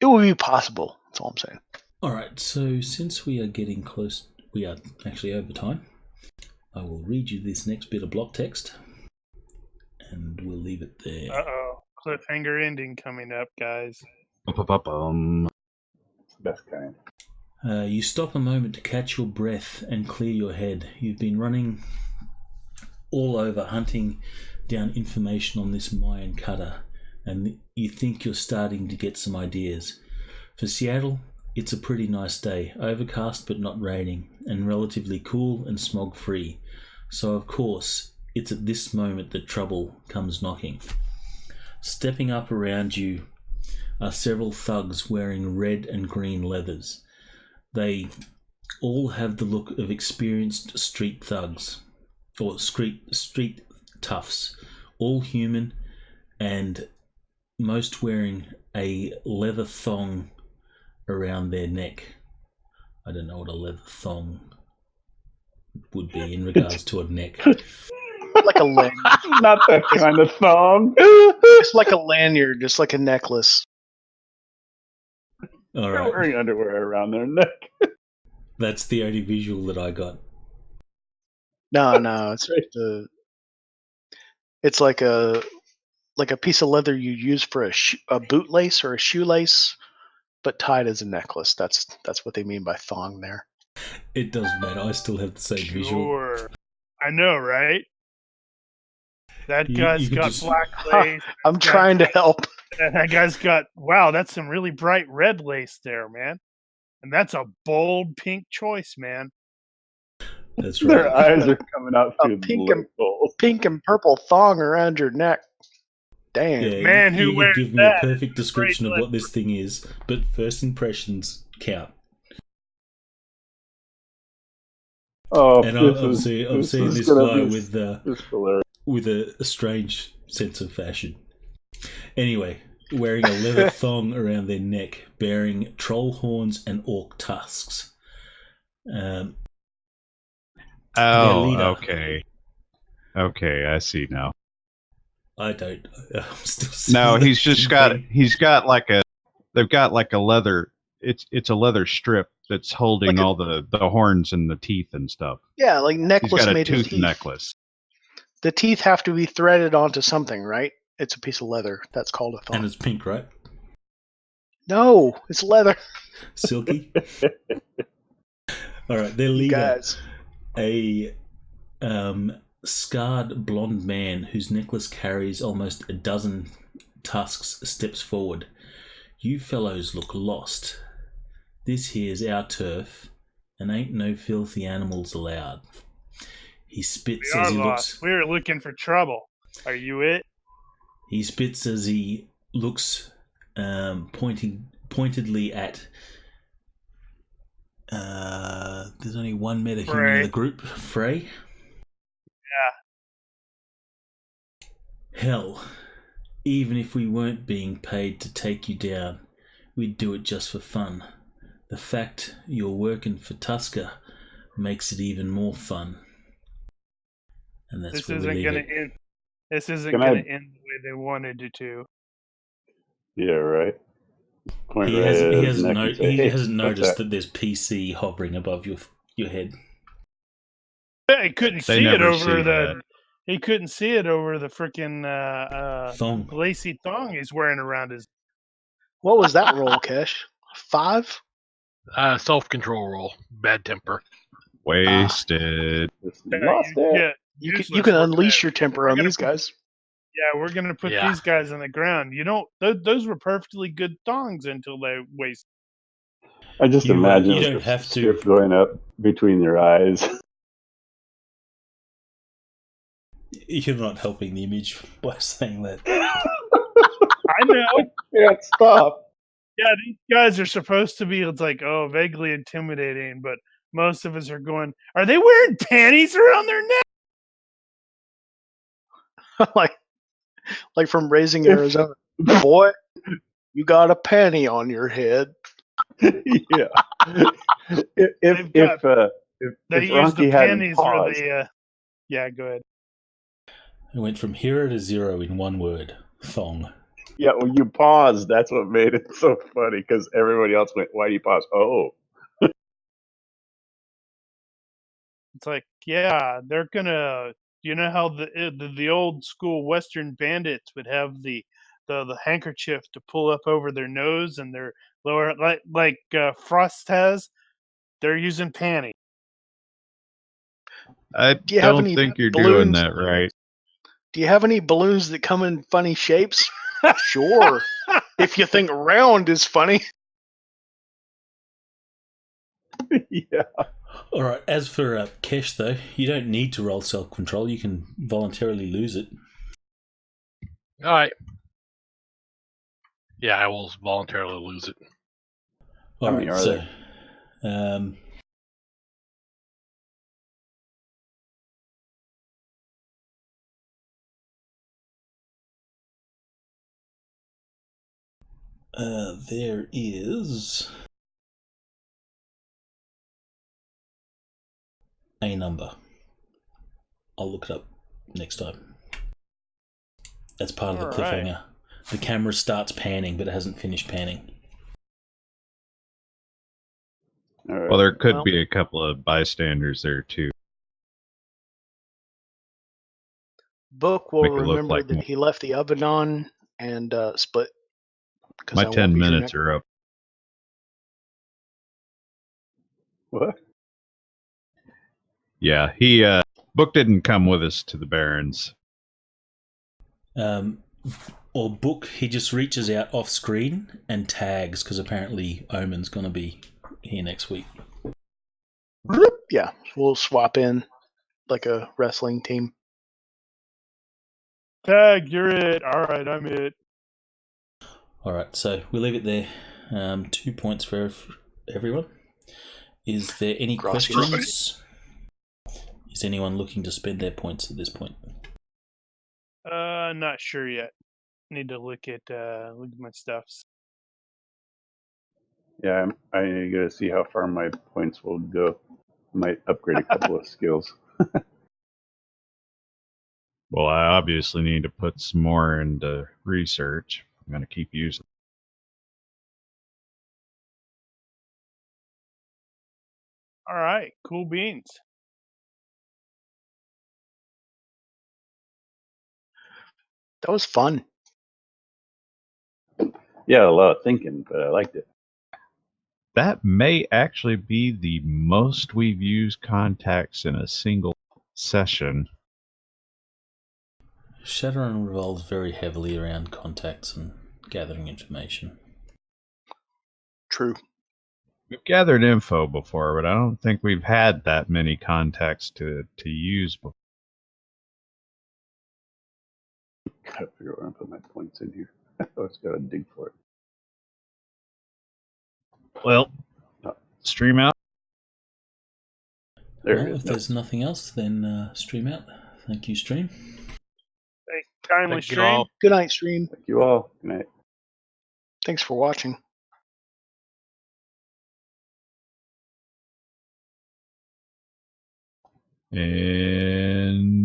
It would be possible. That's all I'm saying. All right. So since we are getting close, we are actually over time. I will read you this next bit of block text, and we'll leave it there. Uh-oh. Cliffhanger ending coming up, guys. Best kind. You stop a moment to catch your breath and clear your head. You've been running all over hunting down information on this Mayan cutter, and you think you're starting to get some ideas. For Seattle, it's a pretty nice day, overcast but not raining, and relatively cool and smog-free. So of course, it's at this moment that trouble comes knocking. Stepping up around you are several thugs wearing red and green leathers. They all have the look of experienced street thugs, or street toughs, all human, and most wearing a leather thong around their neck. I don't know what a leather thong would be in regards to a neck. Like a lanyard. Not that kind of thong. It's like a lanyard, just like a necklace. All They're right, wearing underwear around their neck. that's the only visual that I got. No, it's like a piece of leather you use for a bootlace or a shoelace, but tied as a necklace. That's what they mean by thong there. It doesn't matter. I still have the same visual. Sure. I know, right? That You guy's could got just- black lace. I'm trying to help. And that guy's got, wow, that's some really bright red lace there, man. And that's a bold pink choice, man. That's Their right. eyes are coming out A through the pink blue holes. Pink and purple thong around your neck. Damn. Yeah, Man who you wears could give me a that perfect description of bracelet. what this thing is, but first impressions count. Oh, And this I'm is seeing is this gonna guy be with hilarious. with a strange sense of fashion. Anyway, wearing a leather thong around their neck, bearing troll horns and orc tusks. Oh, leader. Okay, I see now. I don't. I'm still seeing No, the he's just same got thing. they've got like a leather, it's a leather strip that's holding Like a- all the horns and the teeth and stuff. Yeah, like He's necklace got a made of tooth teeth. necklace. The teeth have to be threaded onto something, right? It's a piece of leather. That's called a And thong. it's pink, right? No, it's leather. Silky. All right, their You leader, guys. a scarred blonde man whose necklace carries almost a dozen tusks, steps forward. You fellows look lost. This here's our turf, and ain't no filthy animals allowed. He spits We are as he lost. looks. We were looking for trouble. Are you it? He spits as he looks, pointedly at. There's only one metahuman Frey. in the group, Frey. Yeah. Hell, even if we weren't being paid to take you down, we'd do it just for fun. the fact you're working for Tusker makes it even more fun. And that's This where we isn't leave gonna it. end. This isn't Can gonna I- end the way they wanted it to. Yeah, right. Point He right hasn't, at he his hasn't, neck and say, he "Hey, hasn't what's noticed that?" that there's PC hovering above your head. He couldn't They see it never over see the. that. He couldn't see it over the freaking Thong. lacy thong he's wearing around his. What was that roll, Kesh? 5? Self-control roll. Bad temper. Wasted. Just lost it. Yeah, You useless. can We're unleash gonna- your temper we're on gonna these put- guys. Yeah, we're gonna put Yeah. these guys on the ground. You don't. Those were perfectly good thongs until they waste. I just You imagine don't the have to. strip going up between their eyes. You're not helping the image by saying that. I know. Can't stop. Yeah, these guys are supposed to be. It's like, oh, vaguely intimidating, but most of us are going. Are they wearing panties around their neck? like from Raising Arizona. Boy, you got a panty on your head. Yeah. If They've got- if They use the Ronnke hadn't panties for paused, the. Yeah, go ahead. It went from hero to zero in one word. Thong. yeah, when you paused, that's what made it so funny because everybody else went, "Why do you pause?" Oh, It's like, yeah, they're gonna. You know how the old school Western bandits would have the handkerchief to pull up over their nose and their lower, like Frost has. They're using panties. I Do you have don't any think you're doing balloons? that right. Do you have any balloons that come in funny shapes? Sure. If you think round is funny. yeah. All right. As for Kesh, though, you don't need to roll self-control. You can voluntarily lose it. All right. Yeah, I will voluntarily lose it. All How many right. are So, there is a number. I'll look it up next time. That's part of the All right. cliffhanger. The camera starts panning, but it hasn't finished panning. All right. Well, there could Well- be a couple of bystanders there too. Book will Make it look remember like that more. he left the oven on and split. 'Cause My I won't 10 be here minutes next- are up. What? Yeah, he Book didn't come with us to the Barrens. Or Book, he just reaches out off screen and tags because apparently Omen's going to be here next week. Yeah, we'll swap in like a wrestling team. Tag, you're it. All right, I'm it. All right, so we'll leave it there. 2 points for everyone. Is there any Cross your questions? Is anyone looking to spend their points at this point? Not sure yet. Need to look at my stuffs. Yeah, I gotta see how far my points will go. Might upgrade a couple of skills. Well, I obviously need to put some more into research. I'm going to keep using. All right, cool beans. That was fun. Yeah, a lot of thinking, but I liked it. That may actually be the most we've used contacts in a single session. Shadowrun revolves very heavily around contacts and gathering information. True. We've gathered info before, but I don't think we've had that many contacts to use before. Gotta figure out where to put my points in here. I just gotta dig for it. Well, stream out. There Well, it if is. there's nothing else, then stream out. Thank you, stream. Hey, kindly Thank you stream. all. Good night, stream. Thank you all. Good night. Thanks for watching. And